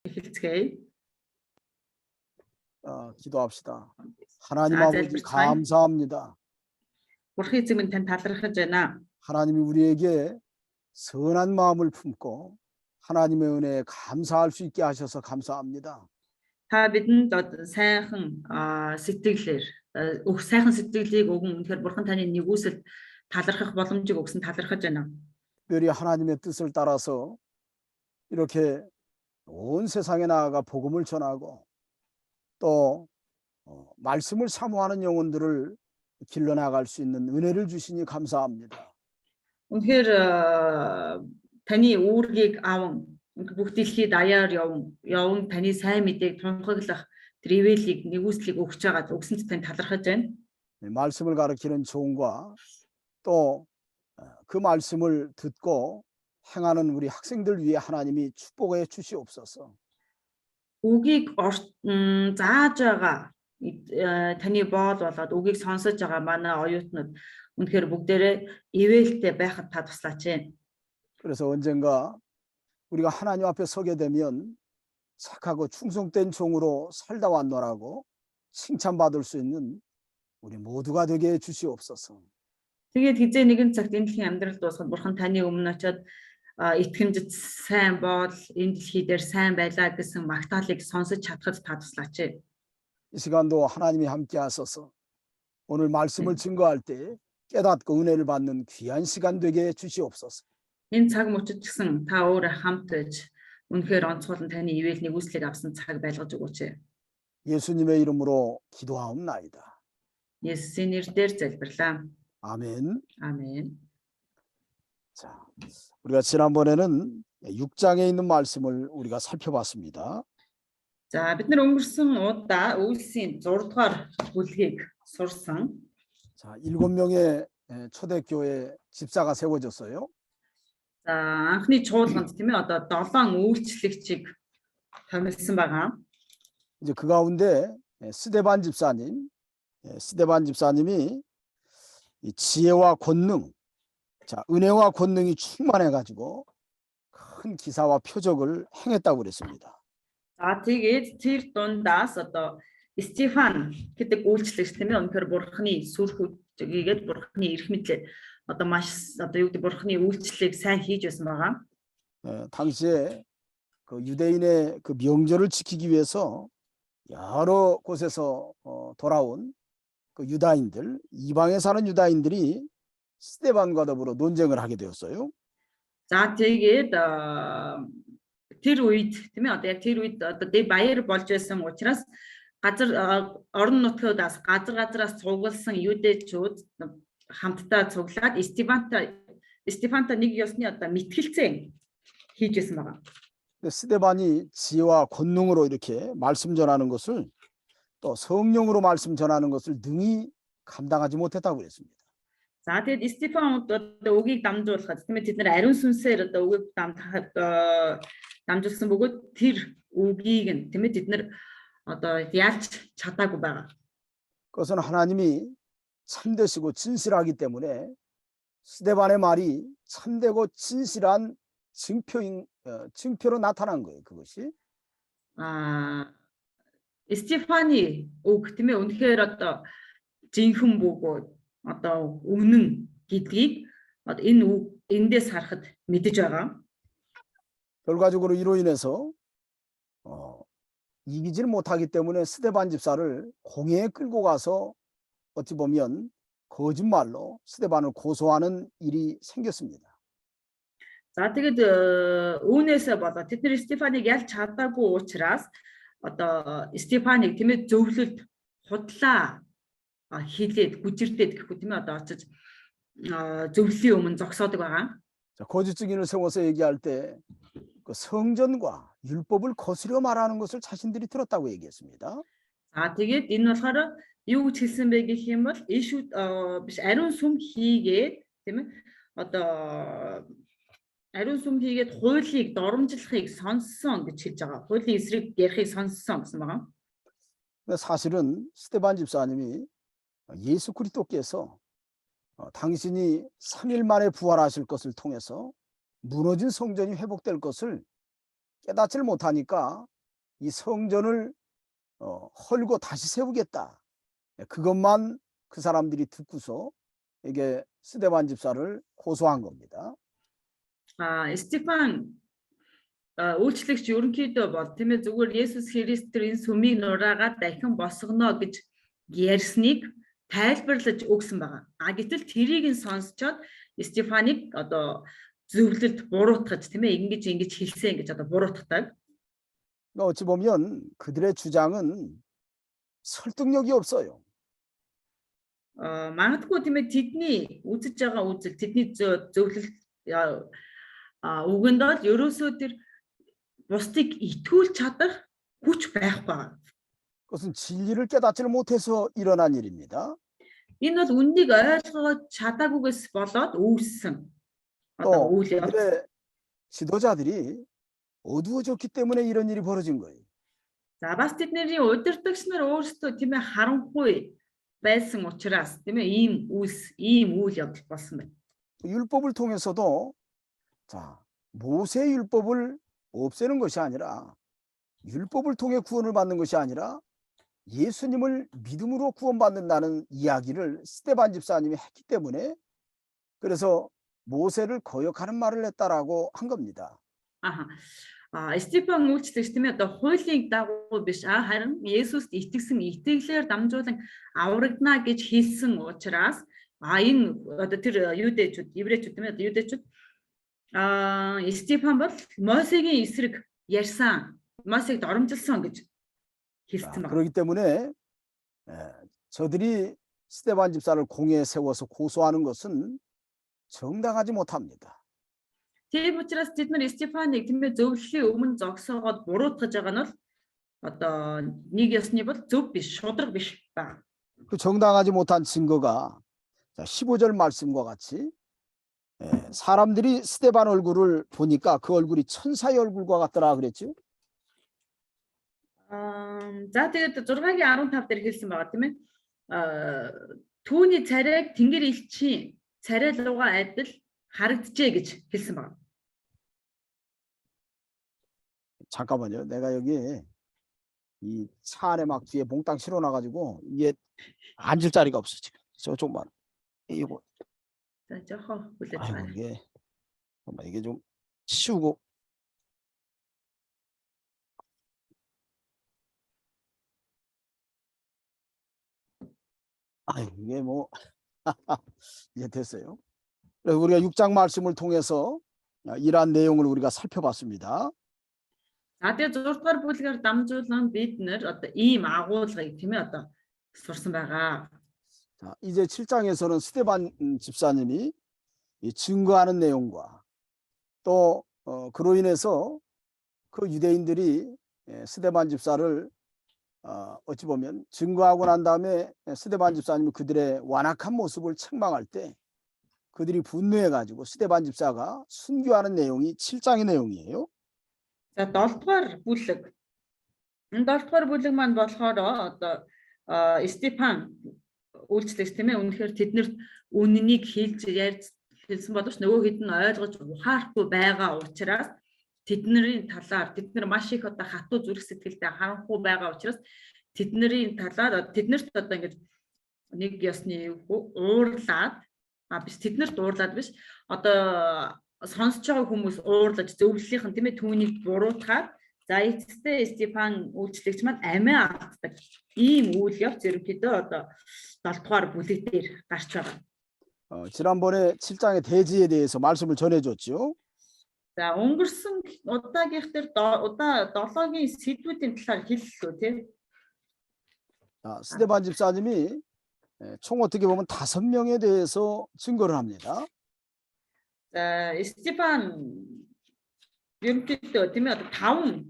эхэлцгээе. 기도합시다. 하나님 자, 아버지 залбирцгаая. 감사합니다. Бурхан эзэн минь танд талархаж байна. 하나님이 우리에게 선한 마음을 품고 하나님의 은혜에 감사할 수 있게 하셔서 감사합니다. Та бидэнд сайхан сэтгэлээр сайхан сэтгэлийг өгөн үнэхээр бурхан таны нэгүсэлд талархах боломжийг өгсөн талархаж байна. 특별히 하나님의 뜻을 따라서 이렇게 온 세상에 나아가 복음을 전하고 또 말씀을 사모하는 영혼들을 길러나갈 수 있는 은혜를 주시니 감사합니다. Үнэхээр таны үүргийг аван бүх дэлхийд даяар явна таны сайн мэдээг тунхаглах тэр ивэлийг нэгүслийг өгч байгаа өгсөнд тань талархаж байна. 말씀을 가르치는 종과 또 그 말씀을 듣고 행하는 우리 학생들 위해 하나님이 축복해 주시옵소서. Үгийг зааж байгаа таны боол болоод үгийг сонсож байгаа манай оюутнууд үнэхээр бүгдээрээ ивэлтэй байхад та туслаач. 그래서 언젠가 우리가 하나님 앞에 서게 되면 착하고 충성된 종으로 살다 왔노라고 칭찬받을 수 있는 우리 모두가 되게 해 주시옵소서. Тэгээд хизээ нэгэн цагт энэ дэлхийн амьдрал дуусахад бурхан таны өмнө очиод итгэмжит сайн боол энэ дэлхий дээр сайн байлаа гэсэн магтаалыг сонсож чадхад та туслаач. 이 시간도 하나님이 함께 하소서. 오늘 말씀을 증거할 때 깨닫고 은혜를 받는 귀한 시간 되게 해 주시옵소서. Энэ цаг мөчид гэсэн та өөрөө хамт байж үнэхээр онцгойлон таны ивэл нэгүслийг авсан цаг байлгаж өгөөч. 예수님의 이름으로 기도하옵나이다. Есүсийн нэрээр залбирлаа. 아멘. 아멘. 자, 우리가 지난번에는 6장에 있는 말씀을 우리가 살펴봤습니다. За бид нар өнгөрсөн удаа Үйлсийн 6 дугаар бүлгийг сурсан. 자, 7명의 초대교회 집사가 세워졌어요. За анхны чуулганд тийм ээ одоо 7 үйлчлэгчийг томилсон байгаа. 이제 그 가운데 스데반 집사님이 이 지혜와 권능, 자, 은혜와 권능이 충만해 가지고 큰 기사와 표적을 행했다고 그랬습니다. За тэгээд тэр дундаас одоо Стефан гэдэг үйлчлэгч тийм ээ өнөхөр бурхны сүрхүүгээд бурхны эрх мэдлээ одоо маш одоо юу гэдэг бурхны үйлчлэлийг сайн хийж байсан байгаа. 당시에 그 유대인의 그 명절을 지키기 위해서 여러 곳에서 돌아온 그 유다인들, 이방에 사는 유다인들이 스데반과 더불어 논쟁을 하게 되었어요. За тэгээд тэр үед тийм ээ одоо яг тэр үед одоо баяр болж байсан учраас газар орон нутгуудаас газараас цугласан юдэчүүд хамтдаа цуглаад Стефанта нэг ёсны одоо мэтгэлцээ хийж байсан байгаа. 스데반이 지혜와 권능으로 이렇게 말씀 전하는 것을 또 성령으로 말씀 전하는 것을 능히 감당하지 못했다고 그랬습니다. За тэгээд Стефан одоо үгийг дамжуулахад тийм ээ тэд нар ариун сүнсээр одоо үгийг дамжуулсан бөгөөд тэр үгийг нь тийм ээ тэд нар одоо яалж чадаагүй байгаа. 그것은 하나님이 참되시고 진실하기 때문에 스데반의 말이 참되고 진실한 증표로 나타난 거예요. 그것이. Стефаны үг тийм ээ үнэхээр одоо жинхэнэ бөгөөд одоо үнэн гэдгийг одоо энэ үг эндээс харахад мэдэж байгаа. 결과적으로 이로 인해서 이기질 못하기 때문에 스데반 집사를 공회에 끌고 가서 어찌 보면 거짓말로 스데반을 고소하는 일이 생겼습니다. За тэгээд үүнээсээ болоод тэд нар Стефаныг ялж чадаагүй учраас одоо Стефаныг тийм ээ зөвлөлд худлаа хийлээд гүжирдээд гэхгүй тийм ээ одоо очиж зөвлөлийн өмнө зогсоодог байгаа. 자, 거짓 증인을 세워서 얘기할 때 그 성전과 율법을 거스려 말하는 것을 자신들이 들었다고 얘기했습니다. За тэгээд энэ болохоор юу гэж хэлсэн бэ гэх юм бол биш ариун сүм хийгээд тийм ээ одоо ариун сүм хийгээд хуулийг доромжлохыг сонссон гэж хэлж байгаа. Хуулийн эсрэг ярихыг сонссон гэсэн байгаа. 사실은 스데반 집사님이 예수 그리스도께서 당신이 3일 만에 부활하실 것을 통해서 무너진 성전이 회복될 것을 깨닫지를 못하니까 이 성전을 헐고 다시 세우겠다. 그것만 그 사람들이 듣고서 이게 스데반 집사를 고소한 겁니다. Стефан үйлчлэгч ерөнхийдөө бол тийм ээ зүгээр Есүс Христийн сүмийг нураагаад дахин босгоно гэж ярьсныг тайлбарлаж өгсөн байгаа. Гэтэл тэрийг нь сонсчоод Стефаныг одоо зөвлөлд буруутгаж тийм ээ ингэж хэлсэн гэж одоо буруутгадаг. 어찌 보면 그들의 주장은 설득력이 없어요. Магадгүй тийм ээ тэдний үзэж байгаа үзэл тэдний зөвлөл үгэнд бол ерөөсөө тэр бусдыг итгүүлж чадах хүч байхгүй. 그것은 진리를 깨닫지를 못해서 일어난 일입니다. Энэ бол үннийг ойлгож чадаагүйгээс болоод үүссэн одоо 또 үйл явдал. 그들의 지도자들이 어두워졌기 때문에 이런 일이 벌어진 거예요. За бас тэдний удирдагч нар өөрсдөө тийм ээ харанхуй байсан учраас тийм ээ ийм үйл явдал болсон байна. 율법을 통해서도 자, 모세의 율법을 없애는 것이 아니라 율법을 통해 구원을 받는 것이 아니라 예수님을 믿음으로 구원받는다는 이야기를 스데반 집사님이 했기 때문에 그래서 모세를 거역하는 말을 했다라고 한 겁니다. Стефан үйлчлэгч тийм ээ одоо хуулийн дагуу биш харин Есүст итгэсэн итгэлээр дамжуулан аврагдана гэж хэлсэн учраас энэ одоо тэр юудэчүүд еврейчүүд тийм ээ юудэчүүд Стефан бол Мосегийн эсрэг ярьсан Мосег доромжилсан гэж хэлсэн байна. 그렇기 때문에 저들이 스데반 집사를 공에 세워서 고소하는 것은 정당하지 못합니다. Тийм учраас тэд нар Стефаныг тийм ээ зөвлөхийн өмнө зогсоогоод буруутгаж байгаа нь бол одоо нэг ёсны бол зөв биш, шударга биш байна. 그 정당하지 못한 증거가 15절 말씀과 같이 사람들이 스데반 얼굴을 보니까 그 얼굴이 천사의 얼굴과 같더라 그랬죠. За тэгээд 6-гийн 15 дээр хэлсэн байгаа тийм ээ. Түүний царайг тэнгэр элчийн царай лугаа адил харагджээ гэж хэлсэн байна. 잠깐만요. 내가 여기 이 차 안에 막 뒤에 몽땅 실어놔가지고 이게 앉을 자리가 없어 지금. 저쪽만 이거. За жоохон хүлээж 아이고 байна. 이게 잠깐만 이게 좀 치우고. 아유 이게 뭐 이제 됐어요. 그래서 우리가 6장 말씀을 통해서 이러한 내용을 우리가 살펴봤습니다. За тэгээд 6 дугаар бүлгээр дамжуулан бид нэр одоо ийм агуулгыг тийм ээ одоо сурсан байгаа. 자, 이제 7장에서는 스데반 집사님이 이 증거하는 내용과 또 그로 인해서 그 유대인들이 스데반 집사를 어찌 보면 증거하고 난 다음에 스데반 집사님이 그들의 완악한 모습을 책망할 때 그들이 분노해 가지고 스데반 집사가 순교하는 내용이 7장의 내용이에요. За 7 дугаар бүлэг. Энэ 7 дугаар бүлэг маань болохоор одоо Стефан үйлчлэгч тийм ээ үнэхээр тэднэрт үннийг хэлсэн боловч нөгөө хэд нь ойлгож ухаарахгүй байгаа учраас тэдний талаар тэд нар маш их одоо хатуу зүрх сэтгэлтэй харанхуй байгаа учраас тэдний талаар тэднэрт одоо ингэж нэг ёсны уурлаад биш тэднэрт уурлаад биш одоо сонсож байгаа хүмүүс уурлаж зөвлөлийнх нь тийм ээ түүнийг буруутгаад за эцэстээ Стефан үйлчлэгч маань амиа алддаг ийм үйл явц ерөнхийдөө одоо 7 дугаар бүлэг дээр гарч байгаа. 지난번에 7장의 대지에 대해서 말씀을 전해줬죠. За өнгөрсөн удаагийнх дээр удаа 7-гийн сэдвүүдийн талаар хэллээ тийм. 스데반 집사님이 총 어떻게 보면 5명에 대해서 증거를 합니다. За Стефан ерөнхийдөө тийм ээ одоо 5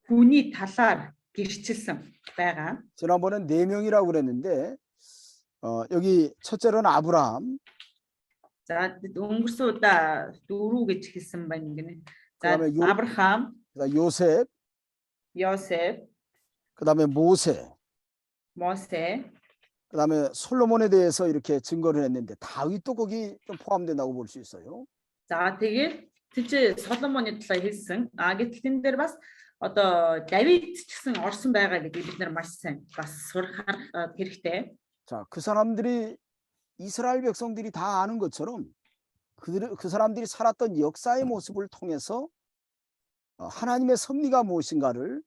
хүний талаар гэрчилсэн байгаа. 지난번엔 4명이라고 그랬는데 여기 첫째로는 아브라함. За өнгөрсөн удаа 4 гэж хэлсэн байна гинэ. За 그다음에 Авраам, 그다음에 요셉, Йосеф, 그다음에 모세, 그다음에 솔로몬에 대해서 이렇게 증거를 했는데 다윗도 거기 좀 포함된다고 볼 수 있어요. За тэгээд Тэгж Соломоны талаар хэлсэн. Гэтэл энэ дээр бас одоо Давид ч гэсэн орсон байгаа гэдгийг бид нар маш сайн бас сурах хэрэгтэй. 자, 그 사람들이 이스라엘 백성들이 다 아는 것처럼 그 사람들이 살았던 역사의 모습을 통해서 하나님의 섭리가 무엇인가를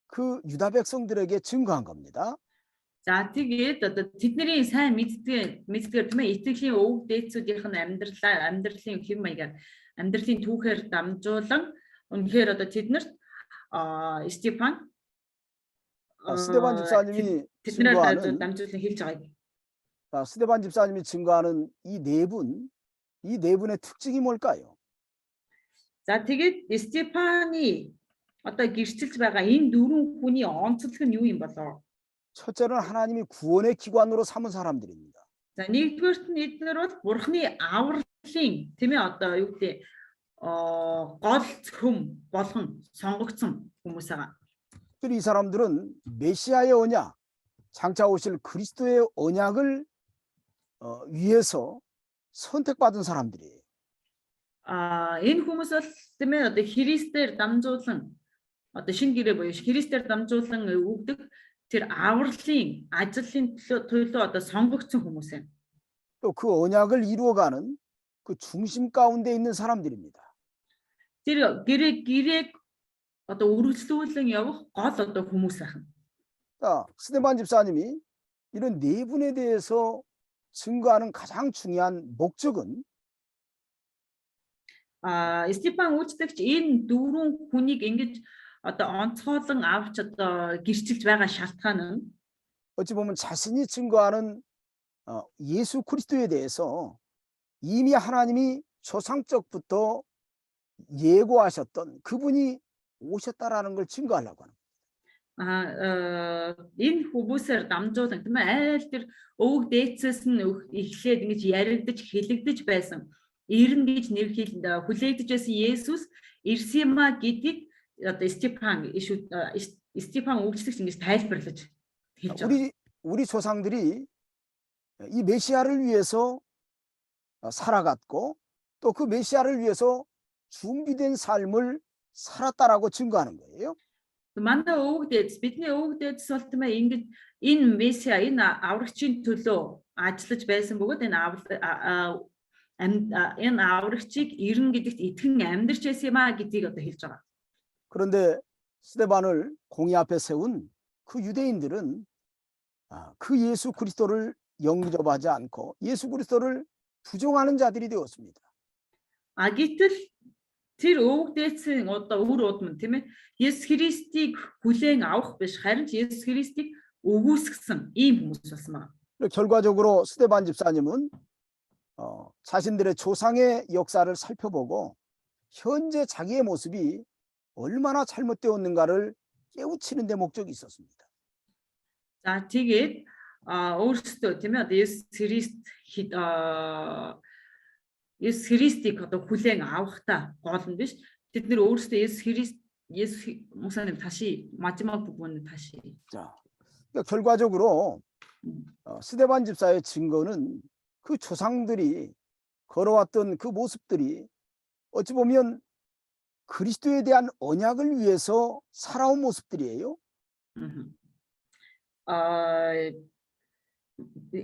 그 유다 백성들에게 증거한 겁니다. За тэгээд одоо тэдний сайн мэддгээр тийм ээ итгэлийн өвөг дээдсүүдийнх нь амьдралын хэм маягаар амьдралын түүхээр дамжуулан үнэхээр одоо тэднэрт Стефан 스데반 집사님이 тэднэрт 증거하는 дамжуулан хэлж байгааг. 스데반 집사님이 증거하는 이 네 분의 특징이 뭘까요? За тэгээд Стефаны одоо гэрчилж байгаа энэ дөрвөн хүний онцлог нь юу юм болоо? 첫째는 하나님이 구원의 기관으로 삼은 사람들입니다. За нэгдүгээрт нь эдгээр бол Бурхны авралын тийм ээ одоо юу гэдэг гол зөвхөн болгон сонгогдсон хүмүүс байгаа. 이 사람들은 메시아의 언약, 장차 오실 그리스도의 언약을 위해서 선택받은 사람들이에요. Энэ хүмүүс бол тийм ээ одоо Христээр дамжуулан одоо шинэ гэрээ буюу Христээр дамжуулан өгдөг тэр авралын ажлын төлөө одоо сонгогдсон хүмүүс юм. 또 그 언약을 이루어가는 그 중심 가운데 있는 사람들입니다. Тэр гэрээг одоо үргэлжлүүлэн явах гол одоо хүмүүс ахна. 자, 스데반 집사님이 이런 네 분에 대해서 증거하는 가장 중요한 목적은 Стефан үүсдэгч энэ дөрвөн хүнийг ингэж одоо онцгойлон авч одоо гэрчилж байгаа шалтгаан нь 어찌 보면 자신이 증거하는 예수 그리스도에 대해서 이미 하나님이 조상적부터 예고하셨던 그분이 오셨다라는 걸 증거하려고 하는 거예요. Энэ хүмүүсээр дамжуулан тийм ээ айл тэр өвөг дээдсээс нь эхлээд ингэж яригдж хэлэгдэж байсан ирнэ гэж нэр хүлээгдэж байсан Есүс ирсэн юма гэдгийг одоо Стефан өгчлөгч ингэж тайлбарлаж хэлж байгаа. 우리 조상들이 이 메시아를 위해서 살아갔고 또 그 메시아를 위해서 준비된 삶을 살았다라고 증거하는 거예요. Манай өвөг дээдс бидний өвөг дээдс бол тийм ээ ингэж энэ месиа энэ аврагчийн төлөө ажиллаж байсан бөгөөд энэ аврагчийг ирнэ гэдэгт итгэн амьдарч байсан юм а гэдгийг одоо хэлж байгаа. 그런데 스데반을 공의 앞에 세운 그 유대인들은 그 예수 그리스도를 영접하지 않고 예수 그리스도를 부정하는 자들이 되었습니다. Гэтэл тэр өвөг дээдсийн одоо үр удман тийм ээ Есүс Христийг хүлээн авах биш харин Есүс Христийг өгөөсгсөн ийм хүмүүс болсон байна. 결과적으로 스데반 집사님은 자신들의 조상의 역사를 살펴보고 현재 자기의 모습이 얼마나 잘못되었는가를 깨우치는 데 목적이 있었습니다. За тэгээд өөрсдөө тийм ээ одоо Есүс Христийг одоо хүлээн авахта гол нь биш тэд нэр өөрсдөө Есүс мусаны 다시 마지막 부분을 다시. 자, 그러니까 결과적으로 스데반 집사의 증거는 그 조상들이 걸어왔던 그 모습들이 어찌 보면 그리스도에 대한 언약을 위해서 살아온 모습들이에요.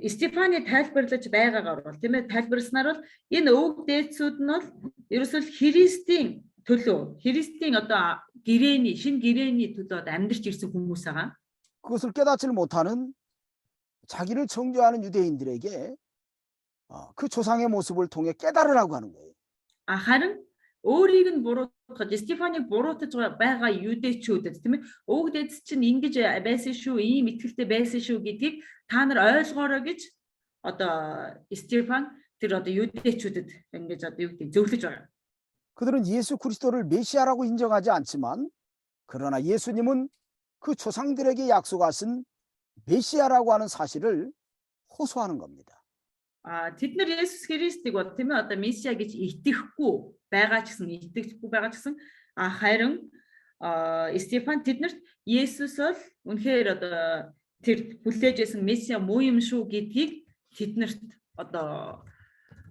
Стефаны тайлбарлаж байгаагаар бол тийм ээ тайлбарснаар бол энэ өвөг дээдсүүд нь бол ерөөсөө Христийн төлөө Христийн одоо шинэ гэрээний төлөө амьдарч ирсэн хүмүүс байгаа. 그것을 깨닫지 못하는 자기를 정죄하는 유대인들에게 그 조상의 모습을 통해 깨달으라고 하는 거예요. Харин өөрийг нь буруутгаж Стефаныг буруутгаж байгаа юдэчүүдэд тийм ээ өвөг дээдс чинь ингэж байсан шүү ийм итгэлтэй байсан шүү гэдгийг та нар ойлгоорой гэж одоо Стефан тэр одоо юдэчүүдэд ингэж одоо юу гэдэг зөвлөж байгаа. 그들은 예수 그리스도를 메시아라고 인정하지 않지만 그러나 예수님은 그 조상들에게 약속하신 메시아라고 하는 사실을 호소하는 겁니다. Тэд нар Есүс Христийг бол тийм ээ одоо месиа гэж итгэхгүй байгаа ч гэсэн харин Стефан тэднэрт Есүс бол үнэхээр одоо тэр хүлээж байсан месиа муу юм шүү гэдгийг тэднэрт одоо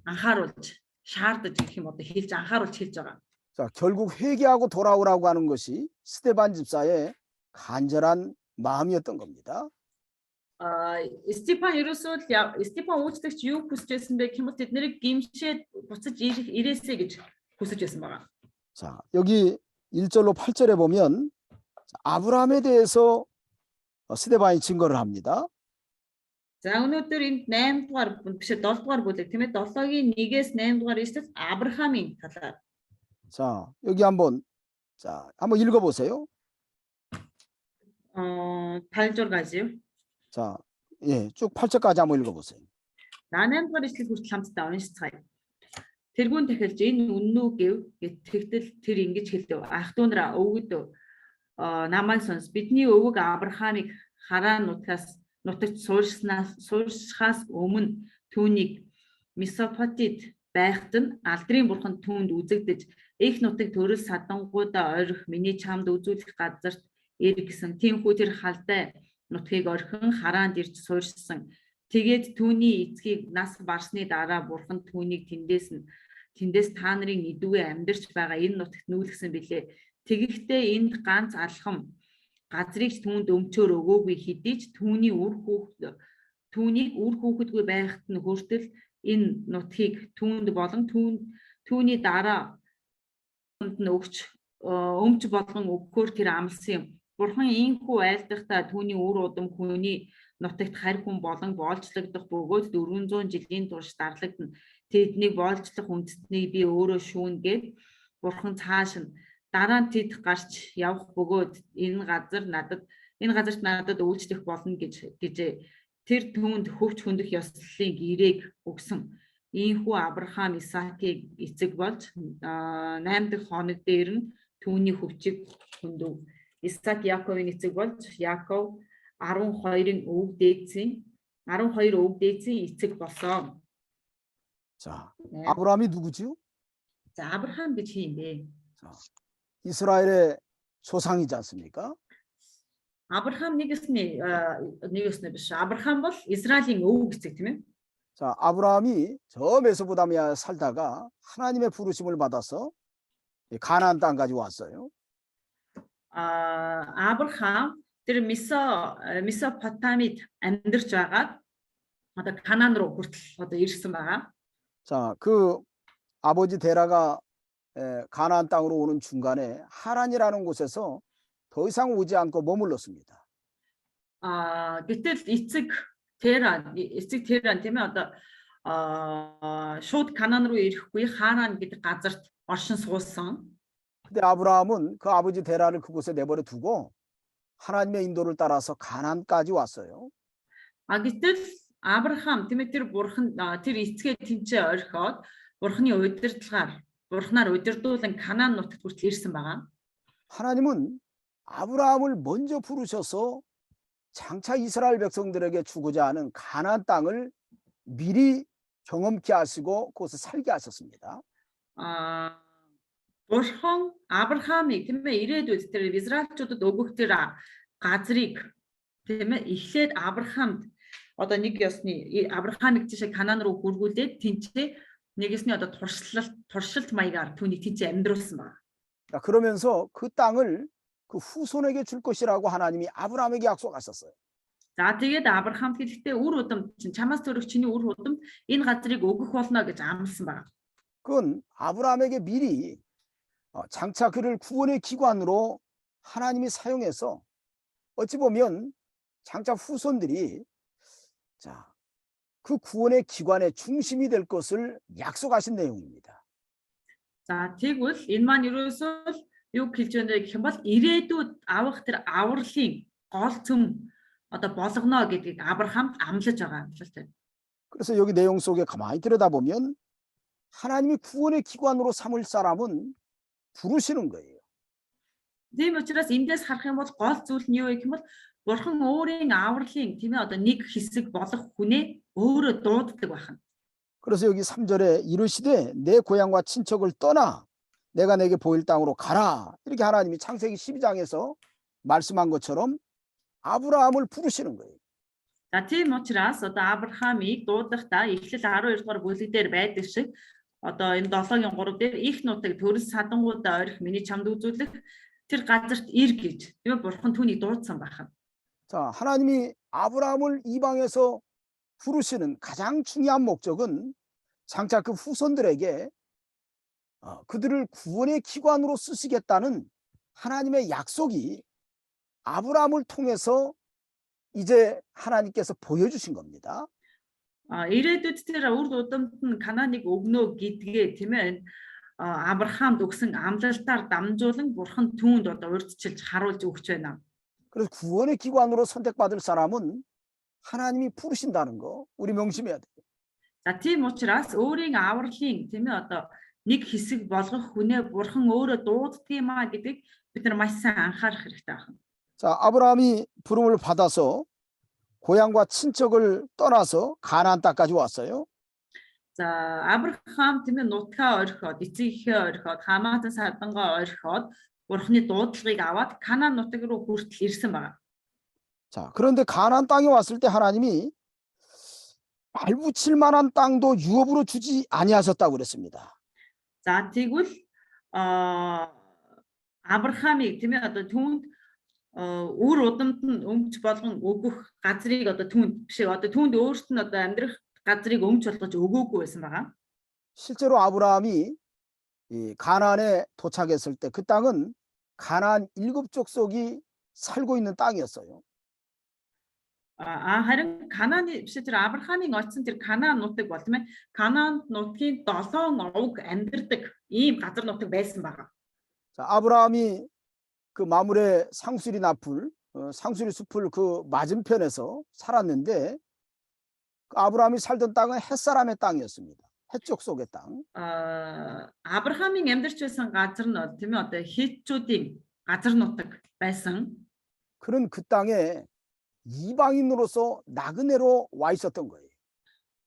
анхааруулж шаардаж гэх юм одоо хэлж анхааруулж хэлж байгаа. 자, 결국 회개하고 돌아오라고 하는 것이 스데반 집사의 간절한 마음이었던 겁니다. Степан ерөөсөө Степан уучлagч юу хүсэж байсан бэ гэвэл тэднийг гимшээд буцаж ирээсэй гэж хүсэж байсан байгаа. 자, 여기 1절로 8절에 보면 아브라함에 대해서 스데반이 증거를 합니다. За өнөөдөр энд 8 дугаар биш 7 дугаар бүлэг тийм ээ 7-гийн 1-ээс 8 дугаар ишлэл Авраамийн талаар. 자, 여기 한번 읽어 보세요. 8 가지요. 자, 예, 쭉 8절까지 한번 읽어 보세요. 8 дугаар ишлэл хүртэл хамтдаа уншицгаая. Тэргүүн дахилж энэ үнэн үү гэв тэгтэл тэр ингэж хэлдэв. Ах дүү нараа өвгөд намайг сонс. Бидний өвөг Авраамыг Харан нутагт сууршихаас өмнө түүнийг Месопотид байхад нь алдрын бурхан түүнд үзэгдэж их нутаг төрөл садангуудаа орих миний чамд үзүүлэх газарт ир гэсэн. Тиймхүү тэр халдай нутгийг орхин Харанд ирж сууршсан. Тэгээд түүний эцгийг нас барсны дараа бурхан түүнийг тэндээс та нарын идвээ амьдарч байгаа энэ нутагт нүүлгсэн билээ. Тэгэхдээ энд ганц алхам газрыг түүнд өмчөөр өгөөгүй хэдий ч түүнийг үр хүүхэдгүй байхад нь хүртэл энэ нутгийг түүнд болон түүний дараа нь өмч болгон өгөхөөр тэр амласан юм. Бурхан ийхүү айлдахдаа түүний үр удам хүний нутагт харь хүн болон боолчлогдох бөгөөд 400 жилийн турш дарлагдана. Тэднийг боолчлох үндэстнийг би өөрөө шүүнгээд бурхан цааш нь дараа нь тэд гарч явах бөгөөд энэ газарт надад үйлчлэх болно гэжээ. Тэр түүнд хөвч хөндөх ёслолын гэрээг өгсөн. Ийхүү Авраам Исаакийг эцэг болж 8 дахь хоног дээр нь түүний хөвчийг хөндөв. Исаак Яаковын эцэг болж Яаков 12 өвөг дээдсийн эцэг болсон. 자, 아브라함이 누구지요? 자, 아브라함 гэж хин бэ? 자, 이스라엘의 조상이지 않습니까? 아브라함 нэгсний биш. 아브라함 бол Израилийн өвөг эцэг тийм ээ. 자, 아브라함이 저 메소포타미아에 살다가 하나님의 부르심을 받아서 가나안 땅까지 왔어요. 아브라함 тэр Месопотамид амьдарч байгаа одоо Канаан руу хүртэл одоо ирсэн байгаа. 자, 그 아버지 데라가 가나안 땅으로 오는 중간에 하란이라는 곳에서 더 이상 오지 않고 머물렀습니다. гэтэл эцэг Теран тийм ээ одоо шууд Канаан руу ирэхгүй Харан гэдэг газарт оршин суусан. 근데 아브라함은 그 아버지 데라를 그곳에 내버려 두고 하나님의 인도를 따라서 가나안까지 왔어요. гэтэл Авраам тийм ээ тэр эцгээ тэнцээ орхиод бурхнаар удирдуулан Канаан нутагт хүртэл ирсэн байгаа. 하나님은 아브라함을 먼저 부르셔서 장차 이스라엘 백성들에게 주고자 하는 가나안 땅을 미리 경험케 하시고 그곳에 살게 하셨습니다. Бурхан Авраамыг тийм ээ ирээдүйд тэр Израильчуудад өгөх тэр газрыг тийм ээ эхлээд Авраамд одоо нэг ёсны Авраамыг тийш Канаан руу хүргүүлээд тэнцээ нэг ёсны одоо туршилт маягаар түүнийг тэнцээ амьдруулсан байна. 그러면서 그 땅을 그 후손에게 줄 것이라고 하나님이 아브라함에게 약속하셨어요. За тэгээд Авраамд хэлэхдээ үр удам чамаас төрөх чиний үр удамд энэ газрыг өгөх болно гэж амласан байна. 그건 아브라함에게 미리 장차 그를 구원의 기관으로 하나님이 사용해서 어찌 보면 장차 후손들이 그 구원의 기관의 중심이 될 것을 약속하신 내용입니다. За тэгвэл энэ маань ерөөсөө юу хэлж байна гэх юм бол ирээдүйд авах тэр авралын гол цөм одоо болгоно гэдгийг Авраамд амлаж байгаа юм байна. 그래서 여기 내용 속에 가만히 들여다보면 하나님이 구원의 기관으로 삼을 사람은 부르시는 거예요. Тийм учраас эндээс харах юм бол гол зүйл нь юу гэх юм бол бурхан өөрийн авралын тийм ээ одоо нэг хэсэг болох хүнээ өөрөө дууддаг байна. 그래서 여기 3절에 이르시되 내 고향과 친척을 떠나 내가 내게 보일 땅으로 가라. 이렇게 하나님이 창세기 12장에서 말씀한 것처럼 아브라함을 부르시는 거예요. За тийм учраас одоо Авраамыг дуудахдаа Эхлэл 12 дугаар бүлэг дээр байдаг шиг одоо энэ 7-гийн 3 дээр их нутаг төрөл садангуудаа орих миний чамд үзүүлэх тэр газарт ир гэж тийм ээ бурхан түүнийг дуудсан байна. 자, 하나님이 아브라함을 이방에서 부르시는 가장 중요한 목적은 장차 그 후손들에게 그들을 구원의 기관으로 쓰시겠다는 하나님의 약속이 아브라함을 통해서 이제 하나님께서 보여주신 겁니다. Ирээдүйд тэр үр удамд нь Кананыг өгнө гэдгээ тийм ээ Авраамд өгсөн амлалтаар дамжуулан бурхан түүнд одоо урьдчилж харуулж өгч байна. 그래서 구원의 기관으로 선택받을 사람은 하나님이 부르신다는 거 우리 명심해야 돼요. За тийм учраас өөрийн авралын тийм ээ одоо нэг хэсэг болгох хүнээ бурхан өөрөө дууддгиймаа гэдгийг бид нар маш сайн анхаарах хэрэгтэй байна. 자, 아브라함이 부름을 받아서 고향과 친척을 떠나서 가나안 땅까지 왔어요. За Авраам тийм ээ нутгаа орхиод, эцэгийнхээ орхиод, хамаатан садангаа орхиод бурханы дуудлагыг аваад Канаан нутаг руу хүртэл ирсэн байна. 자, 그런데 가나안 땅에 왔을 때 하나님이 발붙일 만한 땅도 유업으로 주지 아니하셨다고 그랬습니다. За тэгвэл Авраамыг тийм ээ одоо түүнд өөр удамд нь өмч болгон өгөх газрыг одоо түүнд биш одоо түүнд өөрт нь одоо амьдрах газрыг өмч болгож өгөөгүй байсан байгаа. 실제로 아브라함이 이 가나안에 도착했을 때 그 땅은 가나안 7족속이 살고 있는 땅이었어요. Харин Канааны биш тэр Авраамын очсон тэр Канаан нутаг бол тийм ээ Канаан нутгийн 7 овг амьдардаг ийм газар нутаг байсан байгаа. 자, 아브라함이 그 마물의 상수리 나풀, 상수리 숲을 그 맞은편에서 살았는데 그 아브라함이 살던 땅은 햇사람의 땅이었습니다. 해쪽 속의 땅. Авраамын амьдарч байсан газар нь тийм ээ одоо хитчүүдийн газар нутаг байсан. 그런 그 땅에 이방인으로서 나그네로 와 있었던 거예요.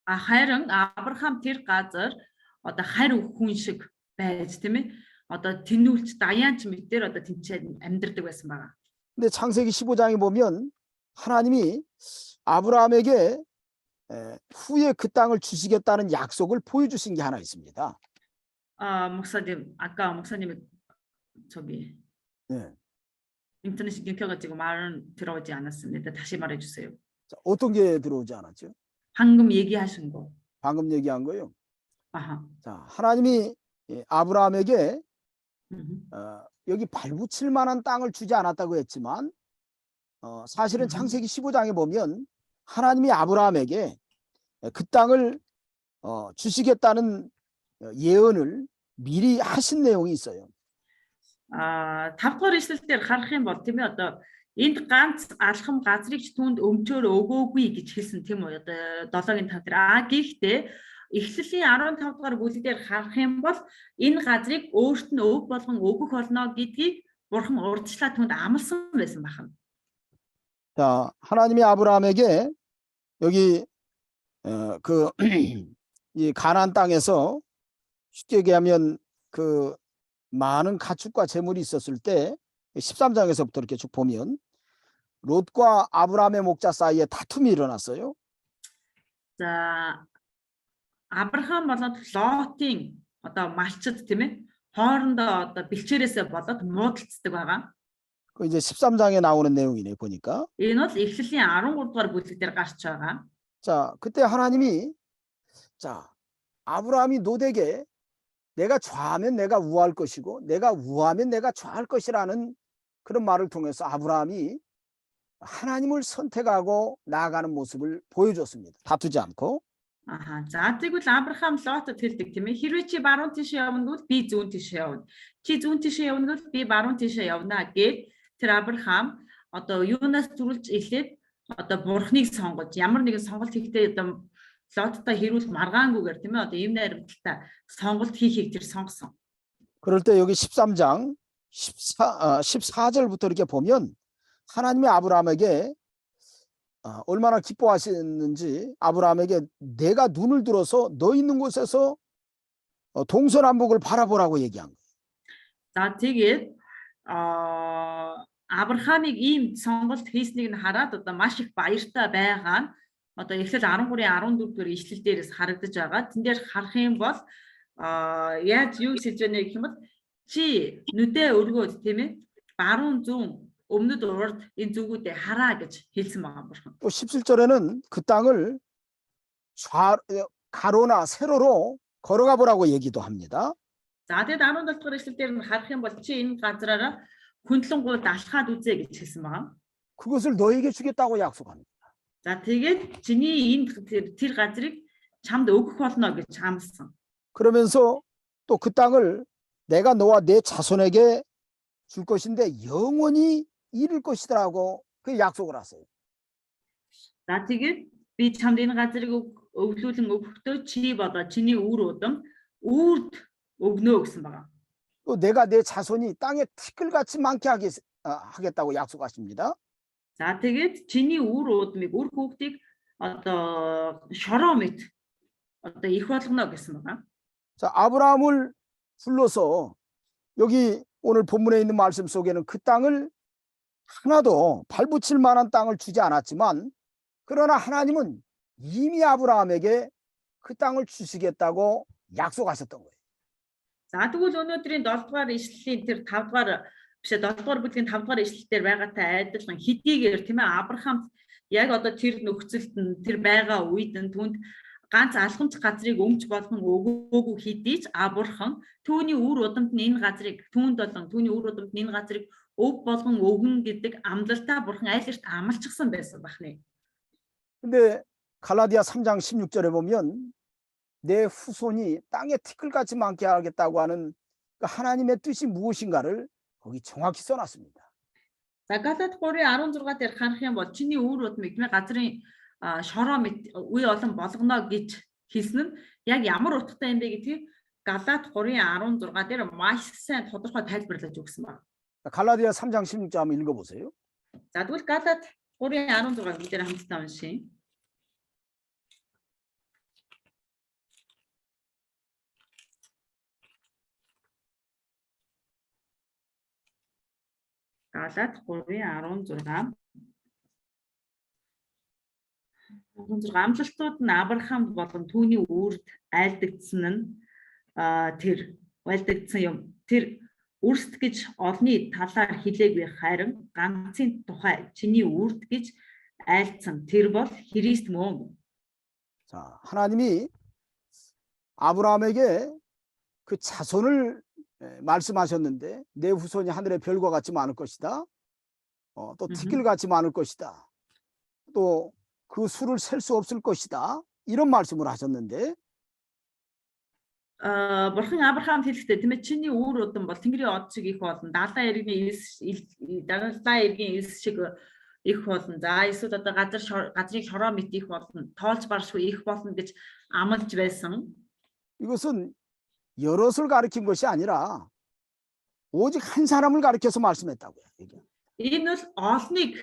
Харин Авраам тэр газар одоо харь хүн шиг байж тийм ээ одоо тэнүүлч даяанч мэдээр одоо тэнцээ амьдардаг байсан байгаа. 근데 창세기 15장에 보면 하나님이 아브라함에게 후에 그 땅을 주시겠다는 약속을 보여주신 게 하나 있습니다. 목사님 아까 목사님이 저기 인터넷 연결가지고 말은 들어오지 않았습니다. 다시 말해주세요. 자, 어떤 게 들어오지 않았죠? 방금 얘기하신 거. 방금 얘기한 거요. 아하. 자, 하나님이 아브라함에게 여기 발붙일 만한 땅을 주지 않았다고 했지만 사실은 창세기 15장에 보면 하나님이 아브라함에게 그 땅을 주시겠다는 예언을 미리 하신 내용이 있어요. 5-р эшлэлээр харах юм бол тийм ээ одоо энд ганц алхам газрыг түүнд өмчөөр өгөөгүй гэж хэлсэн тийм үү одоо 7-гийн 5 дээр гэхдээ эхлэлийн 15-р бүлгээр харах юм бол энэ газрыг өөрт нь өг болгон өгөх болно гэдгийг бурхан урдчлаа түүнд амласан байсан байна. 자, 하나님이 아브라함에게 여기 그 이 가나안 땅에서 쉽게 얘기하면 그 많은 가축과 재물이 있었을 때 13장에서부터 이렇게 쭉 보면 롯과 아브라함의 목자 사이에 다툼이 일어났어요. За Авраам болоод Лотын одоо малчид тийм ээ хоорондоо одоо бэлчээрээсээ болоод муудалцдаг байгаа. 그 이제 13장에 나오는 내용이네 보니까. Энэ бол эхлэлийн 13-р бүлэг дээр гарч байгаа. 자, 그때 하나님이 자, 아브라함이 롯에게 내가 좌하면 내가 우할 것이고 내가 우하면 내가 좌할 것이라는 그런 말을 통해서 아브라함이 하나님을 선택하고 나아가는 모습을 보여줬습니다. 다투지 않고. За тэгвэл Авраам Лотод хэлдэг тийм ээ хэрвээ чи баруун тишээ явна бол би зүүн тишээ явна. Чи зүүн тишээ явна бол би баруун тишээ явна гэд тэр Авраам одоо юунаас төрүүлж эхлээд одоо бурхныг сонгож ямар нэгэн сонголт хийхдээ одоо Лоттой хэрүүл маргаангүйгээр тийм ээ одоо ийм найрамдалтай сонголт хийхийг тэр сонгосон. 그럴 때 여기 13장 14절부터 이렇게 보면 하나님이 아브라함에게 얼마나 기뻐하시는지 아브라함에게 내가 눈을 들어서 너 있는 곳에서 동서남북을 바라보라고 얘기한 거예요. За тэгээд Авраамыг ийм сонголт хийснийг нь хараад одоо маш их баяртай байгаа нь одоо эхлэл 13-14 дэх ишлэл дээрээс харагдаж байгаа. Тэн дээр харах юм бол яаж юу гэж хэлж байна гэх юм бол чи нүдээ өргөөд тийм ээ баруун зүүн өмнөд урд энэ зүгүүдээ хараа гэж хэлсэн байгаа бурхан. 또 17절에는 그 땅을 가로나 세로로 걸어가 보라고 얘기도 합니다. За тэгэд 17 дугаар эшлэл дээр нь харах юм бол чи энэ газраараа хөндлөнгууд алхаад үзье гэж хэлсэн байгаа. 그것을 너에게 주겠다고 약속합니다. За тэгээд чиний энэ тэр газрыг чамд өгөх болно гэж амласан. 그러면서 또 그 땅을 내가 너와 내 자손에게 줄 것인데 영원히 이룰 것이더라고 그 약속을 하세요. За тэгээд би чамд энэ газрыг өвлүүлэн өгөхдөө чи бодоо чиний үр удам үрд өгнө гэсэн байгаа. 또 내가 내 자손이 땅에 티끌같이 많게 하겠다고 약속하십니다. За тэгээд чиний үр удмыг үр хүүхдийг одоо шороо мэт одоо их болгоно гэсэн байгаа. 자, 아브라함을 불러서 여기 오늘 본문에 있는 말씀 속에는 그 땅을 하나도 발붙일 만한 땅을 주지 않았지만 그러나 하나님은 이미 아브라함에게 그 땅을 주시겠다고 약속하셨던 거예요. За тэгвэл өнөөдрийн 7 дугаар ишлэлийн тэр 5 дугаар биш 7 дугаар бүлгийн 5 дугаар ишлэлээр байгаатай адилхан хэдийгээр тийм ээ Авраамд яг одоо тэр нөхцөлд нь тэр байгаа үед нь түнд ганц алхамч газрыг өмч болгон өгөөгүй хэдий ч Авраам түүний үр удамд нь энэ газрыг түүнд болон түүний үр удамд нь энэ газрыг өв болгон өгнө гэдэг амлалтаа бурхан айлэрт амлчихсан байсан бахны. 근데 갈라디아 3장 16절에 보면 내 후손이 땅에 티끌같이 많게 하겠다고 하는 그 하나님의 뜻이 무엇인가를 거기 정확히 써놨습니다. За Галат 3:16 дээр харах юм бол чиний үр удмыг газрын шороо мэт үе олон болгоно гэж хэлсэн нь яг ямар утгатай юм бэ гэдгийг Галат 3:16 дээр маш сайн тодорхой тайлбарлаж өгсөн байна. 갈라디아 3장 16절 한번 읽어보세요. За тэгвэл Галат 3:16 дээр хамтдаа уншия. Галат 3:16 амлалтууд нь Авраамд болон түүний үрд айлдагдсан нь тэр айлдагдсан юм. Тэр үрст гэж олны талаар хэлээгүй харин ганцын тухай чиний үрд гэж айлдсан. Тэр бол Христ мөн. 자, 하나님이 아브라함에게 그 자손을 말씀하셨는데 내 후손이 하늘의 별과 같이 많을 것이다. 또 티끌같이 많을 것이다. 또 그 수를 셀 수 없을 것이다. 이런 말씀을 하셨는데 бурхан Авраамд хэлэхдээ тийм ээ чиний үр удам бол Тэнгэрийн од шиг их болно. Далайн иргэний элс шиг их болно. За эсвэл одоо газрыг шороо мэт их болно. Тоолж баршгүй их болно гэж амлаж байсан. 이것은 여럿을 가리킨 것이 아니라 오직 한 사람을 가리켜서 말씀했다고요. Энэ бол олныг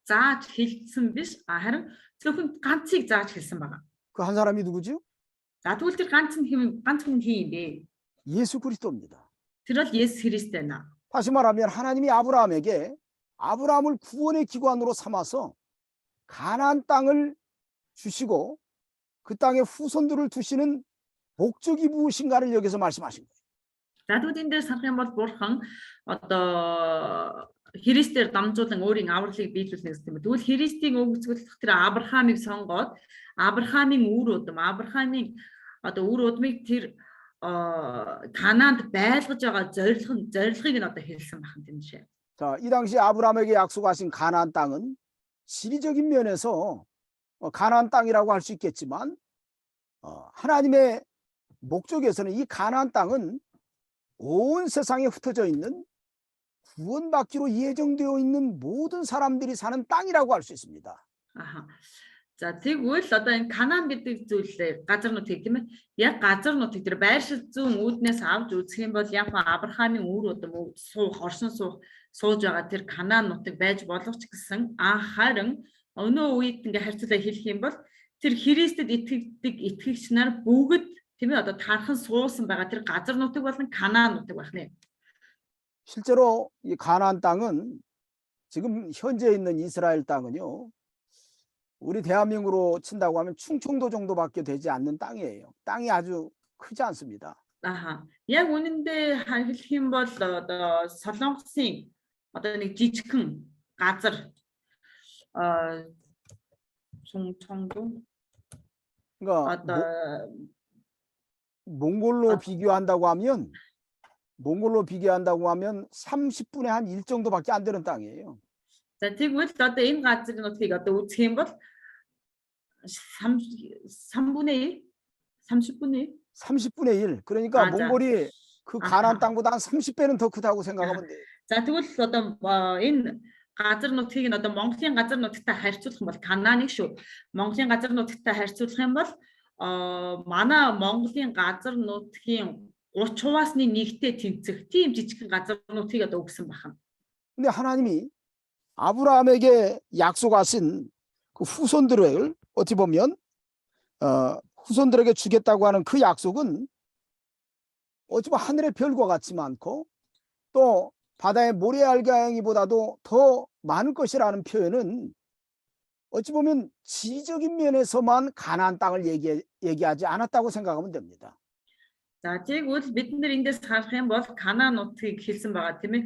зааж хэлсэн биш харин зөвхөн ганцыг зааж хэлсэн байна. 그 한 사람이 누구죠? За тэгвэл тэр ганц хүн хин юм бэ? 예수 그리스도입니다. Тэр бол Есүс Христ байна. 다시 말하면 하나님이 아브라함에게 아브라함을 구원의 기관으로 삼아서 가나안 땅을 주시고 그 땅에 후손들을 두시는 목적이 무엇인가를 여기서 말씀하신 거예요. За тэгвэл энэ дээр санах юм бол бурхан одоо Христээр дамжуулан өөрийн авралыг биелүүлнэ гэсэн юм. Тэгвэл Христийн өгөгцөлөх тэр Авраамыг сонгоод Авраамын үр удам Авраамын одоо үр удмыг тэр Канаанд байлгаж байгаа зорилгыг нь одоо хэлсэн байна тийм шээ. 자, 이 당시 아브라함에게 약속하신 가나안 땅은 지리적인 면에서 가나안 땅이라고 할 수 있겠지만 하나님의 목적에서는 이 가나안 땅은 온 세상에 흩어져 있는 구원받기로 예정되어 있는 모든 사람들이 사는 땅이라고 할 수 있습니다. 아하. За тэгвэл одоо энэ Канаан гэдэг зүйлээ газар нутгийг тийм ээ яг газар нутгийг тэр байршил зүүн үүднээс авч үзэх юм бол яг Авраамын үр удам оршин сууж байгаа тэр Канаан нутаг байж болох ч гэсэн харин өнөө үед ингээ харьцуулаад хэлэх юм бол тэр Христэд итгэдэг итгэгч нар бүгд тийм ээ одоо тархан суусан байгаа тэр газар нутаг болон Канаан нутаг байх нэ. 실제로 이 가나안 땅은 지금 현재 있는 이스라엘 땅은요. 우리 대한민국으로 친다고 하면 충청도 정도밖에 되지 않는 땅이에요. 땅이 아주 크지 않습니다. Аха. Яг үнэндээ хэлэх юм бол одоо Солонгосын одоо нэг жижигхэн газар 충청도 그러니까 одоо 몽골로 비교한다고 하면 30분의 한 1 정도밖에 안 되는 땅이에요. за тэгвэл одоо энэ газрын нутгийг одоо үзэх юм бол 3분의 1 30분의 1 30분의 1. 그러니까 자. 몽골이 그 가나안 아하. 땅보다 한 30배는 더 크다고 생각하면 돼요. За тэгвэл одоо энэ газар нутгийг нь одоо Монголын газар нутагтай харьцуулах юм бол Канааныг шүү. Монголын газар нутагтай харьцуулах юм бол манай Монголын газар нутгийн 30%-ны 1-тэй тэнцэх тийм жижигхэн газар нутгийг одоо өгсөн байна. 근데 하나님이 아브라함에게 약속하신 그 후손들을 어찌 보면 후손들에게 주겠다고 하는 그 약속은 어찌 보면 하늘의 별과 같지 많고 또 바다의 모래알갱이보다도 더 많을 것이라는 표현은 어찌 보면 지적인 면에서만 가나안 땅을 얘기하지 않았다고 생각하면 됩니다. За тэгвэл бид нар эндээс харах юм бол Канаан нутгийг хэлсэн байгаа тийм ээ.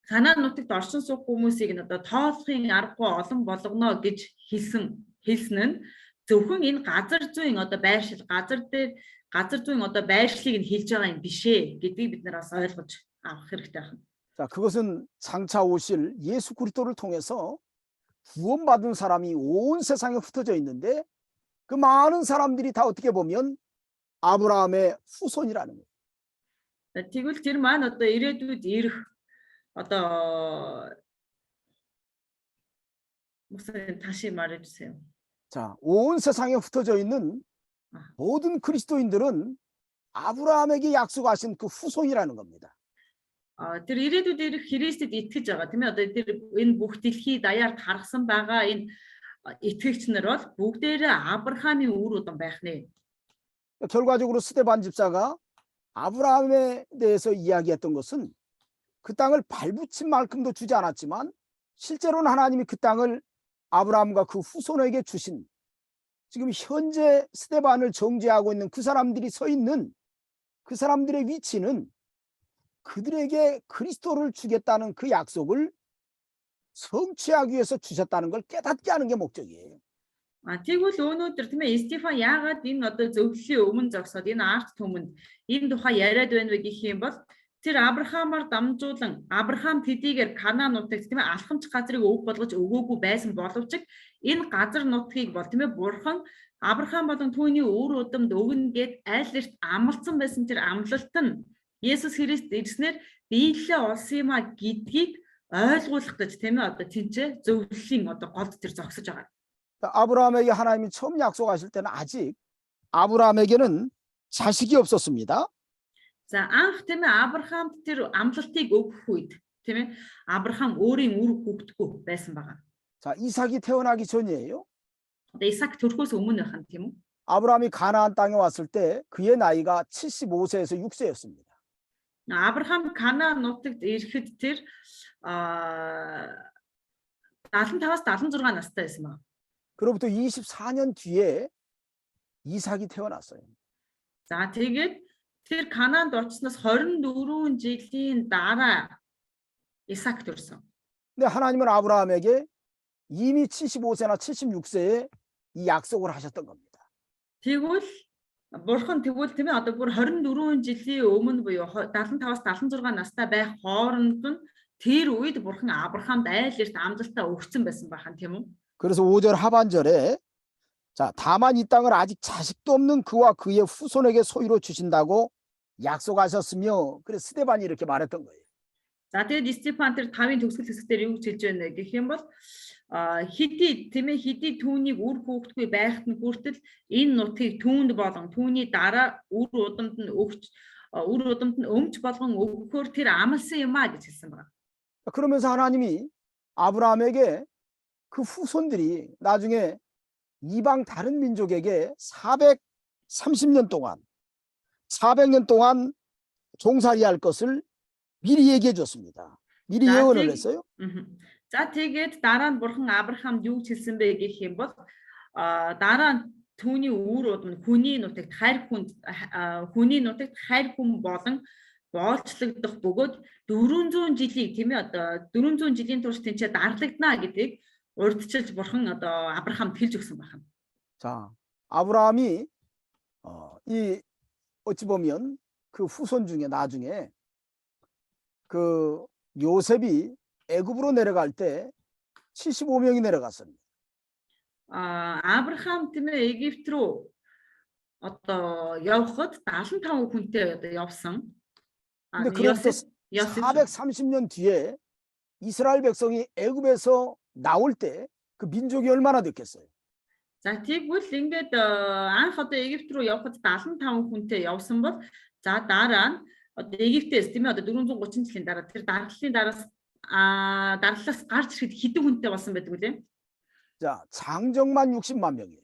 Канаан нутагт оршин суух хүмүүсийг нь одоо тоолохын аргагүй олон болгоно гэж хэлсэн нь зөвхөн энэ газар зүйн одоо байршил газар зүйн одоо байршлыг нь хэлж байгаа юм бишээ гэдгийг бид нар бас ойлгож авах хэрэгтэй байна. 자, 그것은 장차 오실 예수 그리스도를 통해서 구원받은 사람이 온 세상에 흩어져 있는데 그 많은 사람들이 다 어떻게 보면 아브라함의 후손이라는 거예요. Тэгвэл тэр маань одоо ирээдүйд ирэх одоо 무슨 다시 말해 주세요. 자, 온 세상에 흩어져 있는 모든 그리스도인들은 아브라함에게 약속하신 그 후손이라는 겁니다. Тэр ирээдүйд ирэх Христэд итгэж байгаа тийм ээ. Одоо тэр энэ бүх дэлхий даяар гаргасан байгаа энэ итгэгч нар бол бүгдээрээ Авраамийн үр удам байх нэ. 결과적으로 스데반 집사가 아브라함에 대해서 이야기했던 것은 그 땅을 발붙인 만큼도 주지 않았지만 실제로는 하나님이 그 땅을 아브라함과 그 후손에게 주신 지금 현재 스데반을 정죄하고 있는 그 사람들이 서 있는 그 사람들의 위치는 그들에게 그리스도를 주겠다는 그 약속을 성취하기 위해서 주셨다는 걸 깨닫게 하는 게 목적이에요. Тэгвэл өнөөдөр тийм ээ Стефан яагаад энэ одоо зөвлөлийн өмнө зогсоод энэ арт түмэнд энэ тухай яриад байна вэ гэх юм бол тэр Авраамаар дамжуулан Авраам тэдийгээр Канаан нутагт тийм ээ алхамч газрыг өг болгож өгөөгүй байсан боловч энэ газар нутгийг бол тийм ээ Бурхан Авраам болон түүний үр удамд өгнө гэд аль эрт амласан байсан тэр амлалт нь Есүс Христ ирснээр биелэлээ олсон юм а гэдгийг ойлгуулах гэж тийм ээ одоо тэнцээ зөвлөлийн одоо голд тэр зогсож байгаа. 아브라함에게 하나님이 처음 약속하실 때는 아직 아브라함에게는 자식이 없었습니다. За анх тийм ээ Авраамд тэр амлалтыг өгөх үед тийм ээ Авраам өөрийн үр хүүхдгүй байсан байгаа. 자, 이삭이 태어나기 전이에요. Одоо Исаак төрөхөөс өмнө байх нь тийм үү? 아브라함이 가나안 땅에 왔을 때 그의 나이가 75세에서 6세였습니다. Авраам Канаан нутагт ирэхэд тэр 75-аас 76 настай байсан байна. 그로부터 24년 뒤에 이삭이 태어났어요. За тэгээд тэр Канаанд очсноос 24 жилийн дараа Исаак төрсөн. 근데 하나님은 아브라함에게 이미 75세나 76세에 이 약속을 하셨던 겁니다. Тэгвэл Бурхан тэгвэл тийм ээ одоо бүр 24 жилийн өмнө буюу 75-аас 76 настай байх хооронд нь тэр үед Бурхан Авраамд айл эрт амлалтаа өгсөн байсан байх нь тийм үү? 그래서 5절 하반절에 자, 다만 이 땅을 아직 자식도 없는 그와 그의 후손에게 소유로 주신다고 약속하셨으며 그래서 스데반이 이렇게 말했던 거예요. За тэгээд Стефан тэр 5-ын төгсгөл хэсгээр юу гэж хэлж байна гэх юм бол хэдий тийм ээ хэдий түүнийг үр хүүхдгүй байхад нь хүртэл энэ нутгийг түүнд болон түүний дараа үр удамд нь өмч болгон өгөхөөр тэр амласан юм а гэж хэлсэн байна. 그러면서 하나님이 아브라함에게 그 후손들이 나중에 이방 다른 민족에게 430년 동안 400년 동안 종살이 할 것을 미리 얘기해 줬습니다. 미리 예언을 했어요. За тэгээд дараа нь Бурхан Авраамд юу гэж хэлсэн бэ гэх юм бол дараа нь түүний үүр удам хүний нутагт хүний нутагт хайр хүн болон боолчлогдох бөгөөд 400 жилийг тийм ээ одоо 400 жилийн турш тэнцээ дарлагдана гэдгийг урьдчилж бурхан одоо Авраамд хэлж өгсөн байна. 자, 아브라함이 이 어찌 보면 그 후손 중에 나중에 그 요셉이 애굽으로 내려갈 때 75명이 내려갔습니다. Авраам тийм ээ Египт рүү одоо явхад 75 хүнтэй одоо явсан. 근데 그로부터 430년 뒤에 이스라엘 백성이 애굽에서 나올 때 그 민족이 얼마나 됐겠어요? За тэгвэл ингээд анх одоо Египт рүү явхад 75 хүнтэй явсан бол за дараа нь одоо Египтээс тийм ээ одоо 430 жилийн дараа тэр даргаллын даргаллаас гарч ирэхэд хэдэн хүнтэй болсон байдаг үлээ? 자, 장정만 60만 명이에요.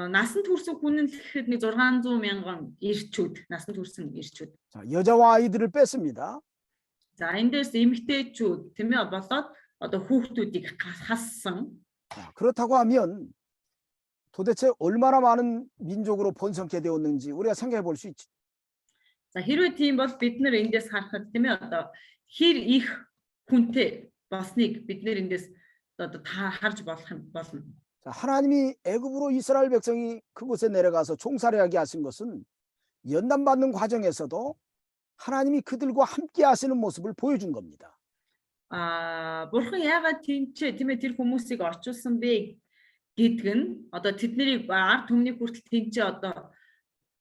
Насанд хүрсэн хүн нь гэхэд нэг 600 мянган ирчүүд, насанд хүрсэн ирчүүд. 자, 여자와 아이들을 뺐습니다. За эндээс эмэгтэйчүүд тийм ээ болоод одоо хүүхдүүдийг хассан. 자, 그렇다고 하면 도대체 얼마나 많은 민족으로 번성케 되었는지 우리가 생각해 볼 수 있죠. За хэрвээ тийм бол бид нар эндээс харахад тийм ээ одоо хэр их хүнтэй болсныг бид нар эндээс одоо харж болох юм болно. 자, 하나님이 애굽으로 이스라엘 백성이 그곳에 내려가서 종살이하게 하신 것은 연단받는 과정에서도 하나님이 그들과 함께 하시는 모습을 보여준 겁니다. Бурхан яагаад тэнцээ тийм ээ тэр хүмүүсийг орчуулсан бэ гэдг нь одоо тэднийг ард түмний хүртэл тэнцээ одоо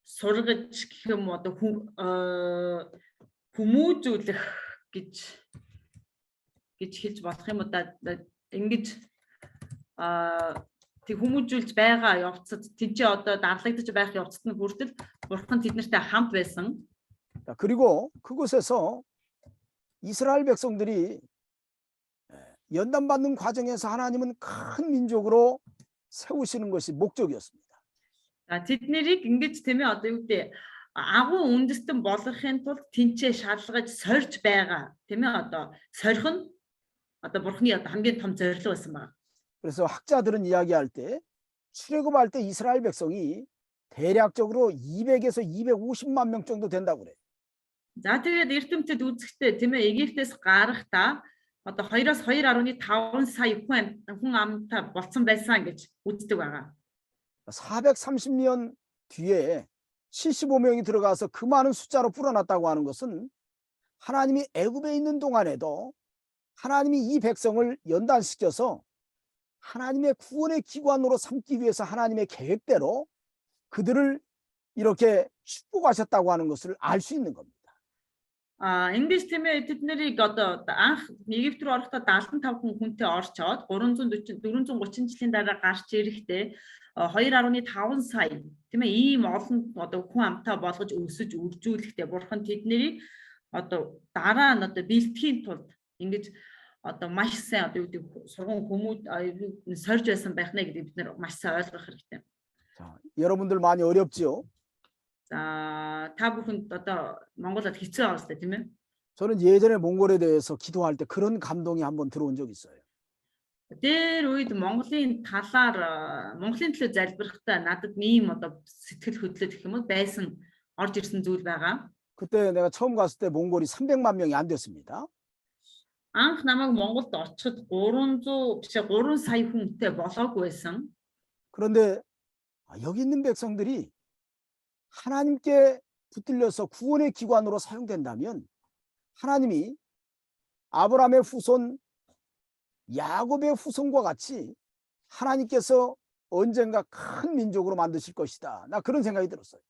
сургаж гэх юм одоо хүмүүжүүлэх гэж хэлж болох юм да ингэж тэг хүмүүжүүлж байгаа явцад тэнцээ одоо дарлагдаж байх явцад нь хүртэл бурхан тэднэртэй хамт байсан. 자, 그리고 그곳에서 이스라엘 백성들이 연단받는 과정에서 하나님은 큰 민족으로 세우시는 것이 목적이었습니다. Тэднийг ингэж тийм ээ одоо юу гэдэг агуу үндэстэн болгохын тулд тэнцээ шалгаж сорж байгаа тийм ээ одоо сорих нь одоо бурхны одоо хамгийн том зорилго байсан байна. 그래서 학자들은 이야기할 때 출애굽할 때 이스라엘 백성이 대략적으로 200에서 250만 명 정도 된다고 그래요. За тэгээд эрдэмтэд үзэхдээ тийм ээ Египтээс гарахдаа одоо 2-оос 2.5 сая хүн амтай болцсон байсан гэж үздэг байгаа. 430년 뒤에 75명이 들어가서 그 많은 숫자로 불어났다고 하는 것은 하나님이 애굽에 있는 동안에도 하나님이 이 백성을 연단시켜서 하나님의 구원의 기관으로 삼기 위해서 하나님의 계획대로 그들을 이렇게 축복하셨다고 하는 것을 알 수 있는 겁니다. Эндээс тийм ээ тэднийг одоо анх Египт рүү орохдоо 75 хүнтэй орчоод 430 жилийн дараа гарч ирэхдээ 2.5 сая тийм ээ ийм олон одоо хүн амтаа болгож өсөж үржүүлэхдээ бурхан тэднийг одоо дараа нь одоо бэлтгэхийн тулд ингэж одоо маш сайн одоо юу гэдэг сургууль хүмүүс сорж байсан байх нэ гэдэг бид нар маш сайн ойлгох хэрэгтэй. 자, 여러분들 많이 어렵지요? 자, 다 부분 одоо 몽골도 хэцүү байгаа сте тийм ээ. 저는 예전에 몽골에 대해서 기도할 때 그런 감동이 한번 들어온 적이 있어요. Тэр үед Монголын талаар Монголын төлөө залбирахдаа надад ийм одоо сэтгэл хөдлөлт гэх юм уу байсан орж ирсэн зүйл байгаа. 그때 내가 처음 갔을 때 몽골이 300만 명이 안 됐습니다. Анх намайг Монголд очиход 3 сая хүнтэй болоогүй байсан. 그런데 여기 있는 백성들이 하나님께 붙들려서 구원의 기관으로 사용된다면 하나님이 아브라함의 후손 야곱의 후손과 같이 하나님께서 언젠가 큰 민족으로 만드실 것이다. 나 그런 생각이 들었어요.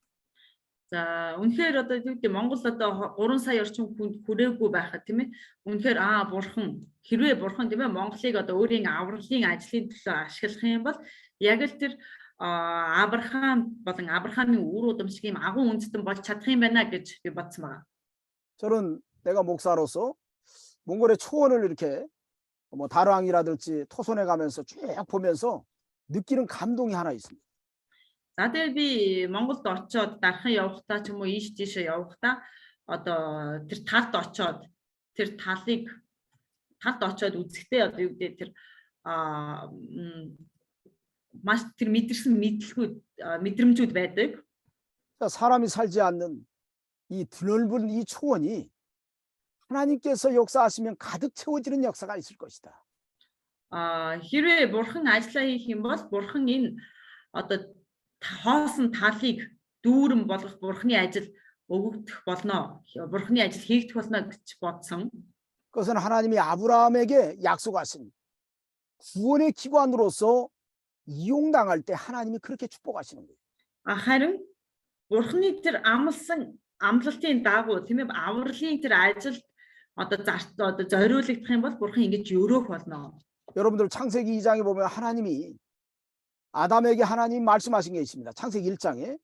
За үнэхээр одоо юу гэдэг Монгол одоо 3 сая орчим хүнд хүрээгүй байхад тийм ээ. Үнэхээр бурхан хэрвээ бурхан тийм ээ Монголыг одоо өөрийн авралын ажлын төлөө ашиглах юм бол яг л тэр Авраам болон Авраамийн үр удамшиг юм агуу үндэстэн болж чадах юм байна гэж би бодсон байна. 저는 내가 목사로서 몽골의 초원을 이렇게 뭐 다르항이라든지 토손에 가면서 쭉 보면서 느끼는 감동이 하나 있습니다. За тэгээд би Монголд очиод дархан явахдаа ч юм уу ийш тийшээ явахдаа одоо тэр талд очиод тэр талд очиод үзэхдээ одоо юу гэдэг тэр маш тэр мэдэрсэн мэдрэмжүүд байдаг. 자, 사람이 살지 않는 이 드넓은 이 초원이 하나님께서 역사하시면 가득 채워지는 역사가 있을 것이다. Хэрвээ бурхан ажиллаа хийх юм бол бурхан энэ одоо хоосон талыг дүүрэн болгох бурханы ажил өгөгдөх болно. Бурханы ажил хийгдэх болно гэж бодсон. 그것은 하나님이 아브라함에게 약속하신 구원의 기관으로서 이용당할 때 하나님이 그렇게 축복하시는 거예요. Харин бурханы тэр амлалтын дагуу тийм ээ авралын тэр ажилд одоо зориулагдах юм бол бурхан ингэж өрөөх болно. 여러분들 창세기 2장에 보면 하나님이 아담에게 하나님 말씀하신 게 있습니다. 창세기 1장에.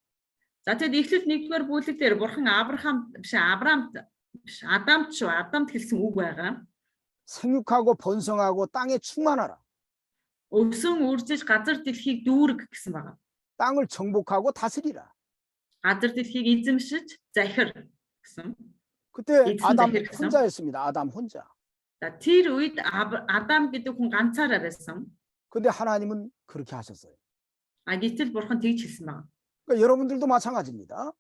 За тэгэд Эхлэл 1-р бүлэг дээр бурхан Адамд хэлсэн үг байгаа. 생육하고 번성하고 땅에 충만하라. Өвсөн үржиж газар дэлхийг дүүрэг гэсэн байгаа. 땅을 정복하고 다스리라. газар дэлхийг эзэмшиж захир гэсэн. 그때 эзэн 아담 захир гэсэн. 혼자였습니다. 아담 혼자. За тэр үед Адам гэдэг хүн ганцаараа байсан. 근데 하나님은 그렇게 하셨어요. Гэтэл бурхан тэгж хэлсэн байна. 그러니까 여러분들도 마찬가지입니다.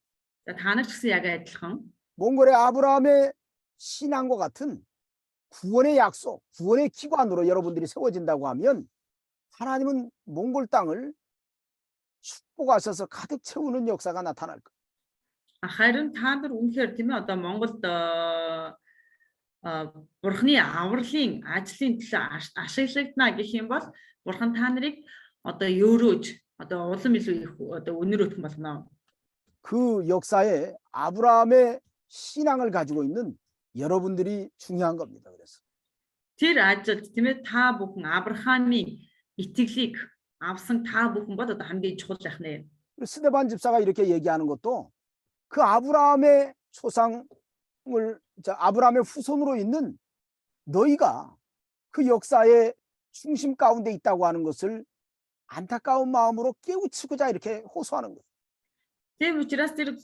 За та нар ч гэсэн яг адилхан. 몽골의 아브라함의 신앙과 같은 구원의 약속, 구원의 기관으로 여러분들이 세워진다고 하면 하나님은 몽골 땅을 축복하셔서 가득 채우는 역사가 나타날 거예요. Харин та нар үнэхээр тийм ээ одоо Монголд бурханы авралын ажлын төлөө ашиглагдана гэх юм бол бурхан та нарыг одоо өрөөж одоо улам илүү их одоо өнөр өтгөн болно. 그 역사에 아브라함의 신앙을 가지고 있는 여러분들이 중요한 겁니다. 그래서 Тэр ажилд тийм ээ та бүхэн Авраамийн итгэлийг авсан та бүхэн бол одоо хамгийн чухал байх нэ. 스데반 집사가 이렇게 얘기하는 것도 그 아브라함의 아브라함의 후손으로 있는 너희가 그 역사의 중심 가운데 있다고 하는 것을 안타까운 마음으로 깨우치고자 이렇게 호소하는 거예요. Тийм учраас тэр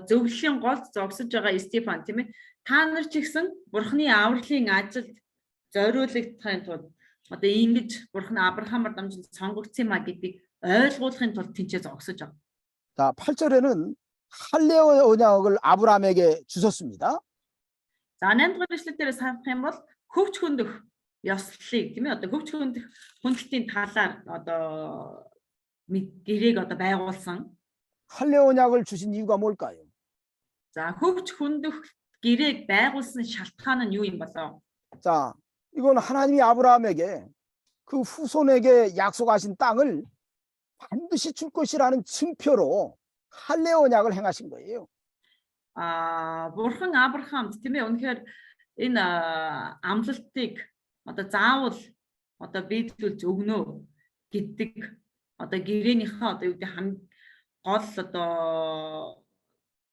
зөвлөлийн голд зогсож байгаа Стефан тийм ээ та нар ч ихсэн бурхны авралын ажилд зориулагдахын тулд одоо ингэж бурхан Авраамаар дамжин сонгогдсон юм а гэдгийг ойлгуулахын тулд тэнцээ зогсож байгаа. 자, 8절에는 할례 언약을 아브라함에게 주셨습니다. За 8-р эшлэл дээр санах юм бол хөвч хөндөх ёслолыг тийм ээ одоо хөвч хөндөх хүндэлтийн талаар одоо гэрээг одоо байгуулсан. 할례 언약을 주신 이유가 뭘까요? За хөвч хөндөх гэрээг байгуулсан шалтгаан нь юу юм болоо? 자, 이건 하나님이 아브라함에게 그 후손에게 약속하신 땅을 반드시 줄 것이라는 증표로 할례 언약을 행하신 거예요. бурхан Авраамд тийм ээ үнэхээр энэ амлалтыг одоо заавал одоо биелүүлж өгнө гэдэг одоо гэрээнийхээ одоо юу гэдэг гол одоо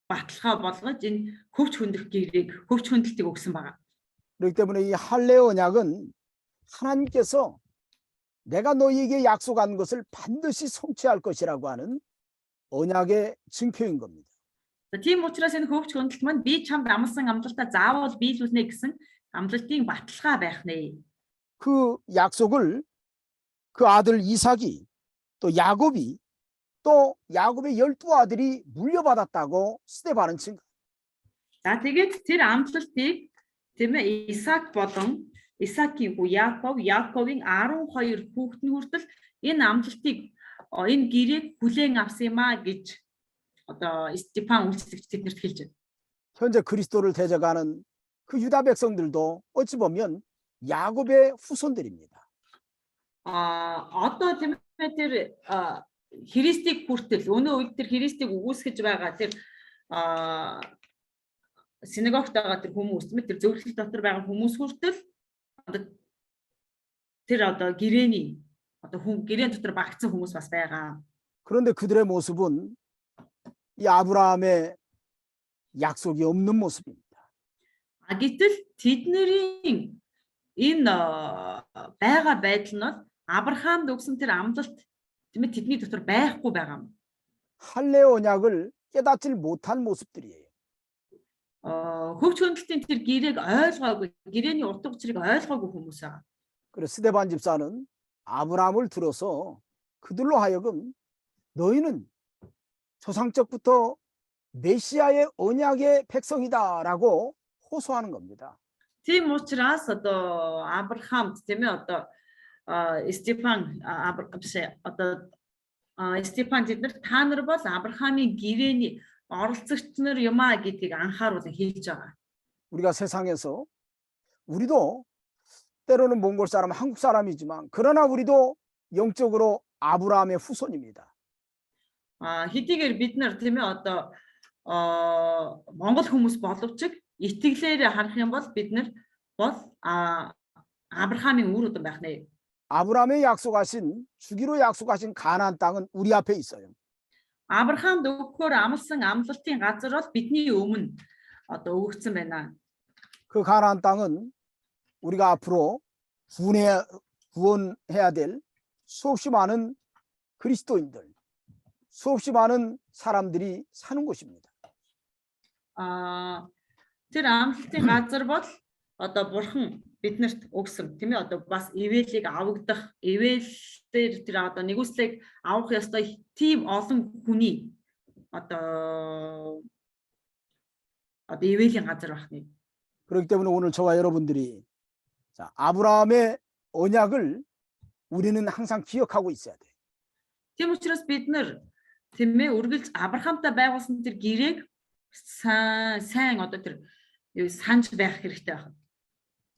баталгаа болгож энэ хөвч хөндөх гэрээг хөвч хөндөлтийг өгсөн байгаа. 그렇기 때문에 이 할례 언약은 하나님께서 내가 너희에게 약속한 것을 반드시 성취할 것이라고 하는 언약의 증표인 겁니다. Тийм учраас энэ хөвч хөндлөлт маань би чамд амласан амлалтаа заавал биелүүлнэ гэсэн амлалтын баталгаа байх нэ. 그 약속을 그 아들 이삭이 또 야곱이 또 야곱의 12아들이 물려받았다고 스데반은 증거. За тэгээд тэр амлалтыг тийм ээ Исаак болон Исаакийн хүү Яаковын 12 хүүхэд нь хүртэл энэ амлалтыг энэ гэрээг хүлээн авсан юм а гэж одоо Стефан үйлчлэгч тэднэрт хэлж байна. 현재 그리스도를 대적하는 그 유다 백성들도 어찌 보면 야곱의 후손들입니다. Одоо тийм ээ тэр Христийг хүртэл өнөө үед тэр Христийг үгүйсгэж байгаа тэр синагогт байгаа тэр хүмүүс тэр зөвлөл дотор байгаа хүмүүс хүртэл одоо тэр одоо гэрээн дотор багтсан хүмүүс бас байгаа. 그런데 그들의 모습은 이 아브라함의 약속이 없는 모습입니다. Гэтэл тэдний энэ байгаа байдал нь Авраамд өгсөн тэр амлалт тийм ээ тэдний дотор байхгүй байгаа юм. 할례 언약을 깨닫지 못한 모습들이에요. хөвч хөндлөлтийн тэр гэрээг ойлгоогүй, гэрэний утга учирыг ойлгоогүй хүмүүс аа. 그래서 스데반 집사는 아브라함을 들어서 그들로 하여금 너희는 조상적부터 메시아의 언약의 백성이다라고 호소하는 겁니다. Тийм учраас одоо Авраамд тийм ээ одоо Стефан биш одоо Стефан тэднэр та нар бол Авраамийн гэрээний оролцогч нар юмаа гэдгийг анхааруулan хэлж байгаа. 우리가 세상에서 우리도 때로는 몽골 사람, 한국 사람이지만 그러나 우리도 영적으로 아브라함의 후손입니다. Хэдийгээр бид нар тийм ээ одоо Монгол хүмүүс боловч итгэлээр харах юм бол бид нар бол Авраамийн үр удам байх нэ. 아브라함의 약속하신 주기로 약속하신 가나안 땅은 우리 앞에 있어요. Авраамд өгөхөөр амласан амлалтын газар бол бидний өмнө одоо өгөгдсөн байна. 그 가나안 땅은 우리가 앞으로 구원해야 될 수없이 많은 그리스도인들, 수없이 많은 사람들이 사는 곳입니다. Тэр амлалтын газар бол одоо бурхан биднэрт өгсөн тийм ээ одоо бас ивэлийг авагдах ивэлээр тэр одоо нэгүслийг авах ёстой тийм олон хүний одоо ивэлийн газар байна. 그렇기 때문에 오늘 저와 여러분들이 아브라함의 언약을 우리는 항상 기억하고 있어야 돼. Тийм учраас бид нар тийм ээ үргэлж Авраамтай байгуулсан тэр гэрээг сайн одоо тэр санаж байх хэрэгтэй байна.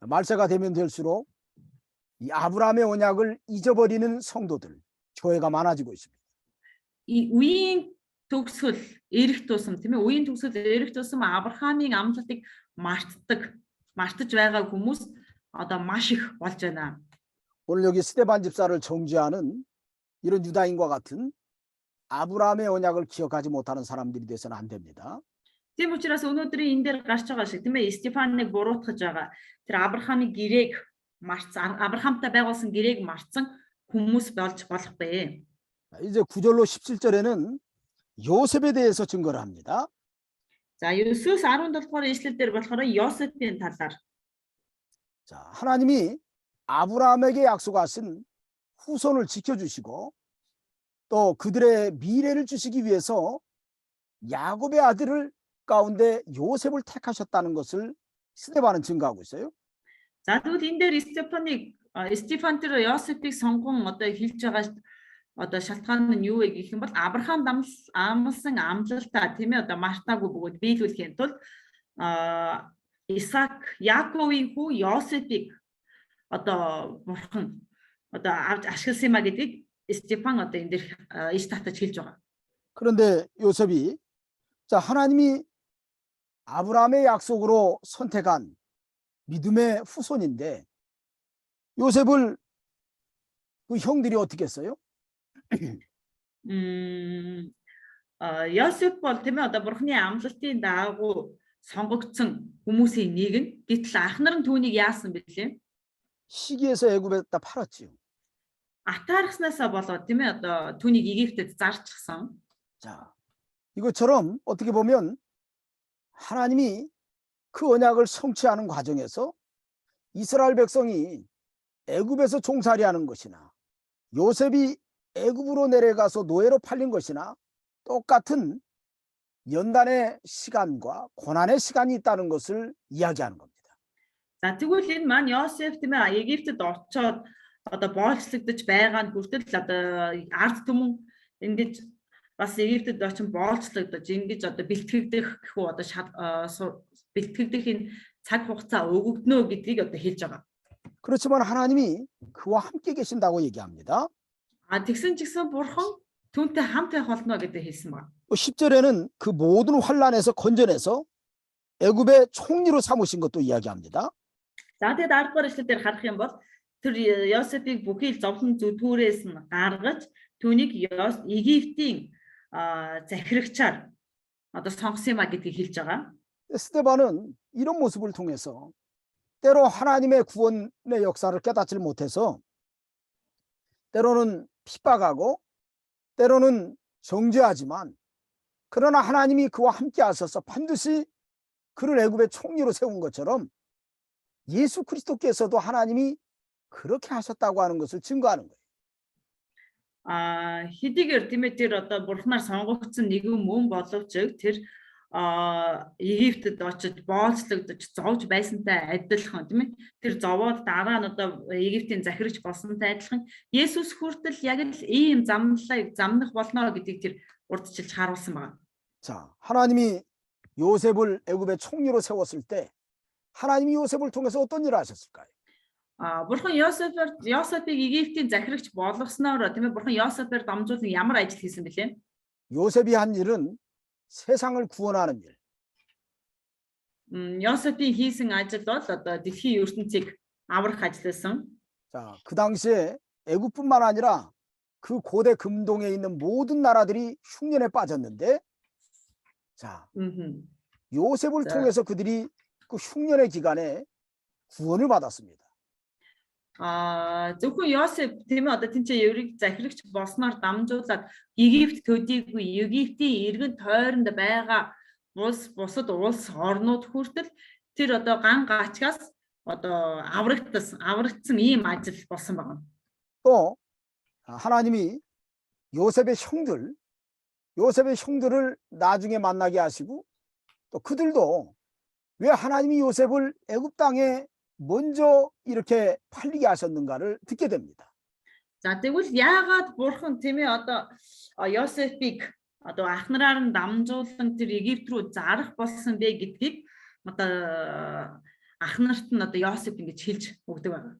말세가 되면 될수록 이 아브라함의 언약을 잊어버리는 성도들, 교회가 많아지고 있습니다. 이 үеийн төгсгөл эрэх тусам тийм ээ үеийн төгсгөл эрэх тусам Авраамийн амлалтыг мартаж байгаа хүмүүс одоо маш их болж байна. 오늘 여기 스데반 집사를 정죄하는 이런 유다인과 같은 아브라함의 언약을 기억하지 못하는 사람들이 돼서는 안 됩니다. Тийм учраас өнөөдрийн энэ дээр гарч байгаа шиг тийм ээ Стефаныг буруутгаж байгаа тэр Авраамийн гэрээг марцсан Авраамтай байгуулсан гэрээг марцсан хүмүүс болж болохгүй. 이제 9절로 17절에는 요셉에 대해서 증거를 합니다. За 9-өөс 17 дугаар ишлэл дээр болохоор Йосефийн талаар. 자, 하나님이 아브라함에게 약속하신 후손을 지켜주시고 또 그들의 미래를 주시기 위해서 야곱의 아들을 가운데 요셉을 택하셨다는 것을 스데반은 증거하고 있어요. За тэгвэл энэ дээр Стефан тэр Йосефийг сонгон одоо хэлж байгаа одоо шалтгаан нь юу вэ гэх юм бол Авраам амлсан амлалтаа тийм ээ одоо мартаагүй бөгөөд биелүүлэхийн тулд Исаак Яаковын хүү Йосефийг одоо бурхан одоо авч ашигласан юма гэдгийг Стефан одоо энэ дээр иш татаж хэлж байгаа. 그런데 요셉이 하나님이 아브라함의 약속으로 선택한 믿음의 후손인데 요셉을 그 형들이 어떻게 했어요? Йосеф бол тийм ээ одоо бурхны амлалтын дагуу сонгогдсон хүмүүсийн нэг нь гэтэл ах нар нь түүнийг яасан бэлээ? 시기에서 애굽에다 팔았지요. Атаархснаасаа болоод тийм ээ одоо түүнийг Египтэд зарчихсан. 자, 이것처럼 어떻게 보면 하나님이 그 언약을 성취하는 과정에서 이스라엘 백성이 애굽에서 종살이하는 것이나 요셉이 애굽으로 내려가서 노예로 팔린 것이나 똑같은 연단의 시간과 고난의 시간이 있다는 것을 이야기하는 겁니다. За тэгвэл энэ маань Йосеф тийм ээ Египтэд очоод одоо боолчлогдож байгаа нь хүртэл одоо ард түмэн ингэж бас Египтэд очин боолчлогдож ингэж одоо бэлтгэгдэх гэхүү одоо бэлтгэгдэх энэ цаг хугацаа өгөгднө гэдгийг одоо хэлж байгаа. 그렇지만 하나님이 그와 함께 계신다고 얘기합니다. Тэгсэн ч гэсэн бурхан түүнтэй хамт байх болно гэдэг хэлсэн байна. 10절에는 그 모든 환란에서 건져내서 애굽의 총리로 삼으신 것도 이야기합니다. За тэгээд 10 дугаар эшлэл дээр харах юм бол тэр Йосефийг бүхий л зовлон зүдгүүрээс нь гаргаж түүнийг Египтийн захирагчаар одоо сонгосон юма гэдгийг хэлж байгаа. 스데반은 이런 모습을 통해서 때로 하나님의 구원의 역사를 깨닫지 못해서 때로는 핍박하고 때로는 정죄하지만 그러나 하나님이 그와 함께 하셔서 반드시 그를 애굽의 총리로 세운 것처럼 예수 그리스도께서도 하나님이 그렇게 하셨다고 하는 것을 증거하는 거예요. хэдийгээр тийм ээ тэр одоо бурхнаар сонгогдсон нэгэн мөн боловч тэр Египтэд очиж бооцлогдож зовж байсантай адилхан тийм ээ тэр зовоод дараа нь одоо Египтийн захирагч болсонтай адилхан Есүс хүртэл яг л ийм замналыг замнах болно гэдгийг тэр урдчилж харуулсан байна. 자, 하나님이 요셉을 애굽의 총리로 세웠을 때 하나님이 요셉을 통해서 어떤 일을 하셨을까요? Бурхан Йосефыг Египтийн захирагч болгосноор тийм ээ бурхан Йосефээр дамжуулан ямар ажил хийсэн бэлээ? 요셉이 한 일은 세상을 구원하는 일. Йосефийн хийсэн ажил бол одоо дэлхийн ертөнцийг аврах ажил байсан. 자, 그 당시에 애굽뿐만 아니라 그 고대 금동에 있는 모든 나라들이 흉년에 빠졌는데, 자, 요셉을 자. 통해서 그들이 그 흉년의 기간에 구원을 받았습니다. Зөвхөн Йосеф тийм ээ одоо тэнцээ еврейг захирагч болсноор дамжуулаад Египт төдийгүй Египтийн иргэн тойронд байгаа бусад улс орнууд хүртэл тэр одоо ган гачгаас одоо аврагдсан ийм ажил болсон байна. 또 하나님이 요셉의 형들을 나중에 만나게 하시고 또 그들도 왜 하나님이 요셉을 애굽 땅에 먼저 이렇게 팔리게 하셨는가를 듣게 됩니다. За тэгвэл яагаад бурхан тийм ээ одоо Йосефийг одоо ахнараар нь дамжуулан тэр Египт рүү зарах болсон бэ гэдгийг одоо ахнарт нь одоо Йосеф ингэж хэлж өгдөг байна.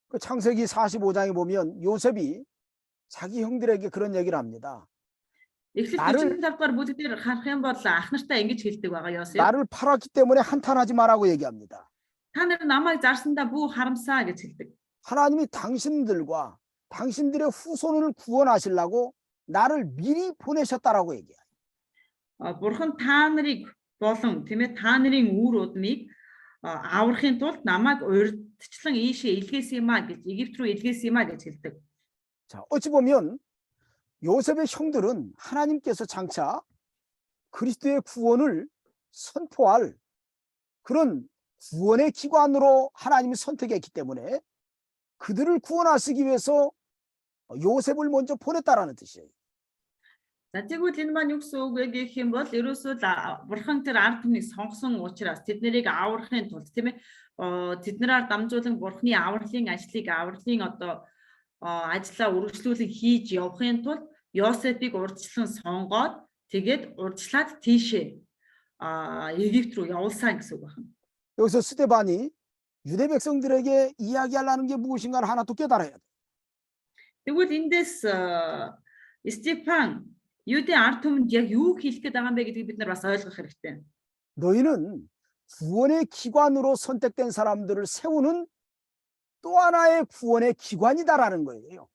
그 창세기 45장에 보면 요셉이 자기 형들에게 그런 얘기를 합니다. Эхлэл 45 дугаар бүлэг дээр харах юм бол ахнартаа ингэж хэлдэг байгаа Йосеф. 나를 팔았기 때문에 한탄하지 마라고 얘기합니다. Та нар намайг зарсандаа бүү харамсаа гэж хэлдэг. 하나님이 당신들과 당신들의 후손을 구원하시려고 나를 미리 보내셨다라고 얘기해요. Бурхан та нарыг болон тийм ээ та нарын үр удмыг аврахын тулд намайг урьдчилан ийшээ илгээсэн юм а гэж Египт рүү илгээсэн юм а гэж хэлдэг. 자, 어찌 보면 요셉의 형들은 하나님께서 장차 그리스도의 구원을 선포할 그런 구원의 기관으로 하나님이 선택했기 때문에 그들을 구원하시기 위해서 요셉을 먼저 보냈다라는 뜻이에요. За тэгвэл энэ маань юу гэсэн үг вэ гэх юм бол ерөөсөө бурхан тэр ард түмнийг сонгосон учраас тэднийг аврахын тулд тийм ээ тэднэрээр дамжуулан бурханы авралын одоо ажлаа үргэлжлүүлэн хийж явахын тулд Йосефийг урьдчилан сонгоод тэгээд урьдчилаад тийшээ Египт рүү явуулсан гэсэн үг байна. 여기서 스데반이 유대 백성들에게 이야기하려는 게 무엇인가를 하나 또 깨달아야 돼. Тэгвэл эндээс Стефан 유대 ард түмэнд яг юу хэлэх гээд байгаа юм бэ гэдгийг бид нар бас ойлгох хэрэгтэй. 너희는 구원의 기관으로 선택된 사람들을 세우는 또 하나의 구원의 기관이다라는 거예요.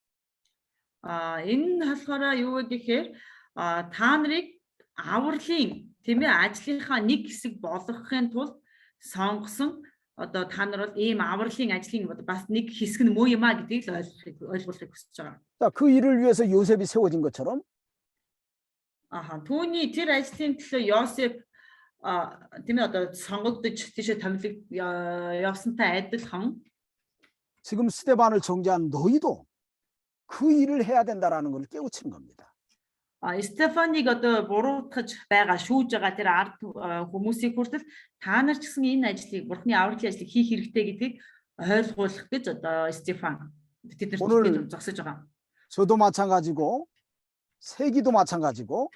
Энэ болохоор юу вэ гэхээр та нарыг авралын тийм ээ ажлынхаа нэг хэсэг болгохын тулд сонгосон одоо та нар бол ийм авралын ажлын бас нэг хэсэг нь муу юм а гэдгийг л ойлгуулахыг хүсэж байгаа. 자, 그 일을 위해서 요셉이 세워진 것처럼 түүний тэр ажлын төлөө Йосеф тийм ээ одоо сонгогдож тийшээ томилог явсантай адилхан 지금 스데반을 정죄한 너희도 그 일을 해야 된다라는 걸 깨우치는 겁니다. Стефаныг одоо буруутгаж байгаа шүүж байгаа тэр ард хүмүүсийг хүртэл та нар ч гэсэн энэ ажлыг бурхны авралын ажлыг хийх хэрэгтэй гэдгийг ойлгуулах гэж одоо Стефан тэднэрт зогсож байгаа. 저도 마찬가지고 세기도 마찬가지고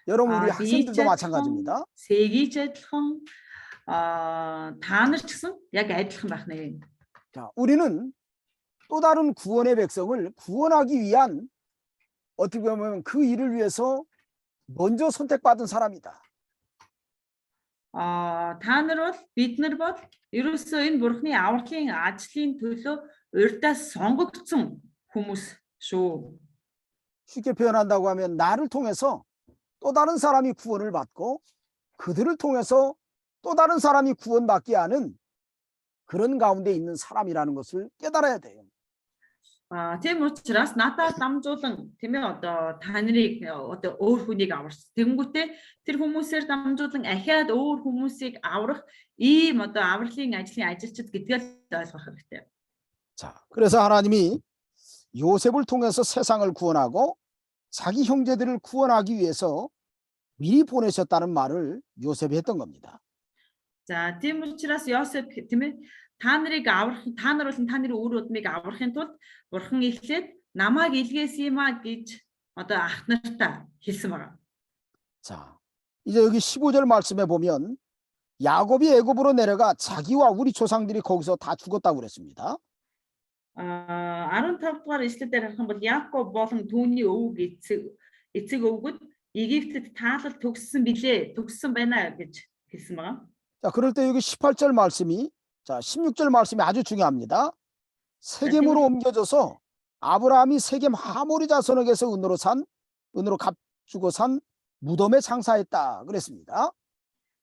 여러분 우리 학생들도 마찬가지입니다. 세기ч адилхан та нар ч гэсэн яг адилхан байх нэ. 자, 우리는 또 다른 구원의 백성을 구원하기 위한 어떻게 보면 그 일을 위해서 먼저 선택받은 사람이다. Та нар бол бид нар бол ерөөсөө энэ бурхны авралын ажлын төлөө урьдаас сонгогдсон хүмүүс шүү. 쉽게 표현한다고 하면 나를 통해서 또 다른 사람이 구원을 받고 그들을 통해서 또 다른 사람이 구원받게 하는 그런 가운데 있는 사람이라는 것을 깨달아야 돼요. Тийм учраас надад дамжуулан тийм ээ одоо та нарыг одоо өөр хүнийг аварсан. Тэнгүүтээ тэр хүмүүсээр дамжуулан ахиад өөр хүмүүсийг аврах ийм одоо авралын ажлын ажилчид гэдгээл ойлгох хэрэгтэй. 자, 그래서 하나님이 요셉을 통해서 세상을 구원하고 자기 형제들을 구원하기 위해서 미리 보내셨다는 말을 요셉이 했던 겁니다. За тийм учраас Йосеф тийм ээ та нарыг аврах та нар болон та нарын үр удмыг аврахын тулд Бурхан эхлээд намайг илгээсэн юм а гэж одоо ах нартаа хэлсэн байна. 자, 이제 여기 15절 말씀에 보면 야곱이 애굽으로 내려가 자기와 우리 조상들이 거기서 다 죽었다고 그랬습니다. 15 дугаар ишлэлээр харах юм бол Яаков болон түүний өвөг эцэг өвгөд Египтэд таалал төгссөн байна гэж хэлсэн байна. 자, 그럴 때 여기 18절 말씀이, 자, 16절 말씀이 아주 중요합니다. 세겜으로 옮겨져서 아브라함이 세겜 하모리 자손에게서 은으로 값주고 산 무덤에 장사했다 그랬습니다.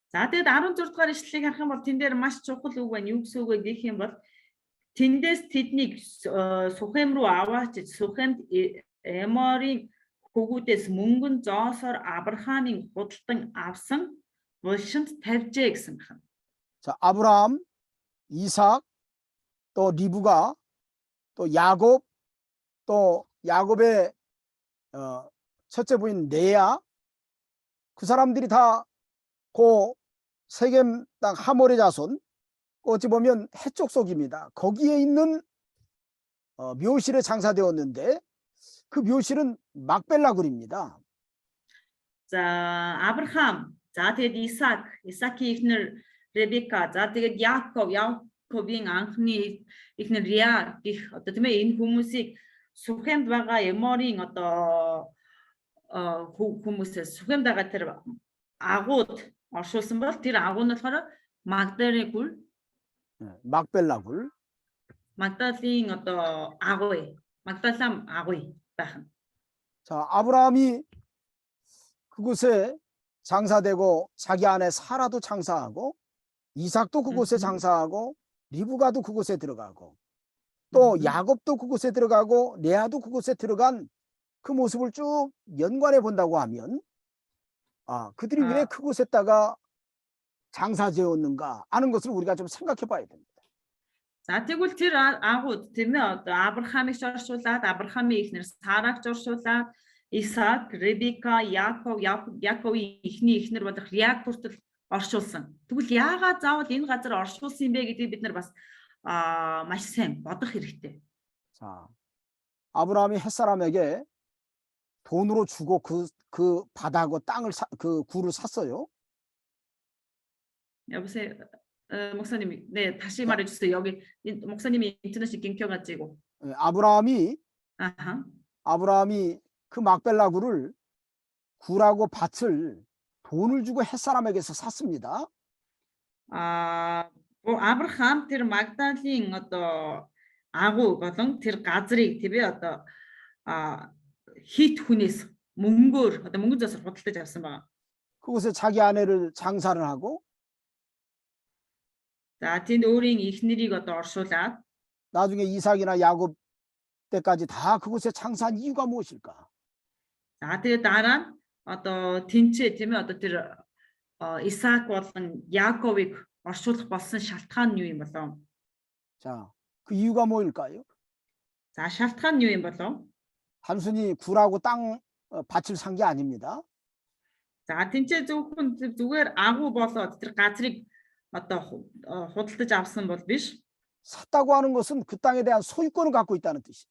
За тэгэд 16 дугаар ишлэлийг харах юм бол тэн дээр маш чухал үг байна. Юу гэсэн үг вэ гэх юм бол тэндээс тэднийг Сухем руу аваач Сухемд Эморийн хөвгүүдээс мөнгөн зоосоор Авраамын худалдан авсан булшинд тавьжээ гэсэн байна. 자, 아브라함, 이삭, 또 리브가, 또 야곱, 또 야곱의 첫째 부인 레아, 그 사람들이 다 그 세겜 땅 하모리 자손, 어찌 보면 해쪽 속입니다. 거기에 있는 묘실에 장사되었는데 그 묘실은 막벨라굴입니다. За Авраам, за тэгэд Исаакийн эхнэр Ребека, за тэгэд Яаковын анхны эхнэр Риа гэх одоо тийм ээ энэ хүмүүсийг Сухемд байгаа Эморийн одоо хүмүүсээс Сухемд байгаа тэр агууд оршуулсан бол тэр агуу нь болохоор Магдалины 막벨라굴. Магдалины одоо Магдалам агуу байх нь. 자, 아브라함이 그곳에 장사되고 자기 아내 사라도 장사하고 이삭도 그곳에 장사하고 리브가도 그곳에 들어가고 또 야곱도 그곳에 들어가고 레아도 그곳에 들어간 그 모습을 쭉 연관해 본다고 하면 그들이 왜 그곳에다가 장사지었는가 하는 것을 우리가 좀 생각해 봐야 됩니다. За тэгвэл тэр агууд тийм ээ одоо Авраамыг оршуулад Авраамын эхнэр Сараг оршуулад Исаак, Ребека, Яаковын эхний эхнэр болох Риаг хүртэл оршуулсан. Тэгвэл яагаад заавал энэ газар оршуулсан юм бэ гэдгийг бид нар бас маш сайн бодох хэрэгтэй. 자, 아브라함이 햇사람에게 돈으로 주고 그 바다하고 땅을 그 굴을 샀어요. 여보세요, 목사님, 네 다시 말해주세요. 여기 목사님이 인터넷이 끊겨가지고. 아브라함이 그 막벨라 굴하고 밭을 돈을 주고 햇사람에게서 샀습니다. Авраам тэр Магдалийн одоо агуу болон тэр газрыг тийм ээ одоо хит хүнээс мөнгөөр одоо мөнгө зосоор худалдаж авсан байна. 그곳에 자기 아내를 장사를 하고 За тэнд өөрийн эхнэрийг одоо оршуулад 나중에 이삭이나 야곱 때까지 다 그곳에 장사한 이유가 무엇일까? За тэгээд дараа нь одоо тэнцээ тийм ээ одоо тэр Исаак болон Яаковыг оршуулах болсон шалтгаан нь юу юм болов? 자, 그 이유가 뭐일까요? За шалтгаан нь юу юм болов? 단순히 굴하고 땅 밭을 산 게 아닙니다. За тэнцээ зүгээр агуу болоод тэр газрыг одоо худалдаж авсан бол биш. 샀다고 하는 것은 그 땅에 대한 소유권을 갖고 있다는 뜻이에요.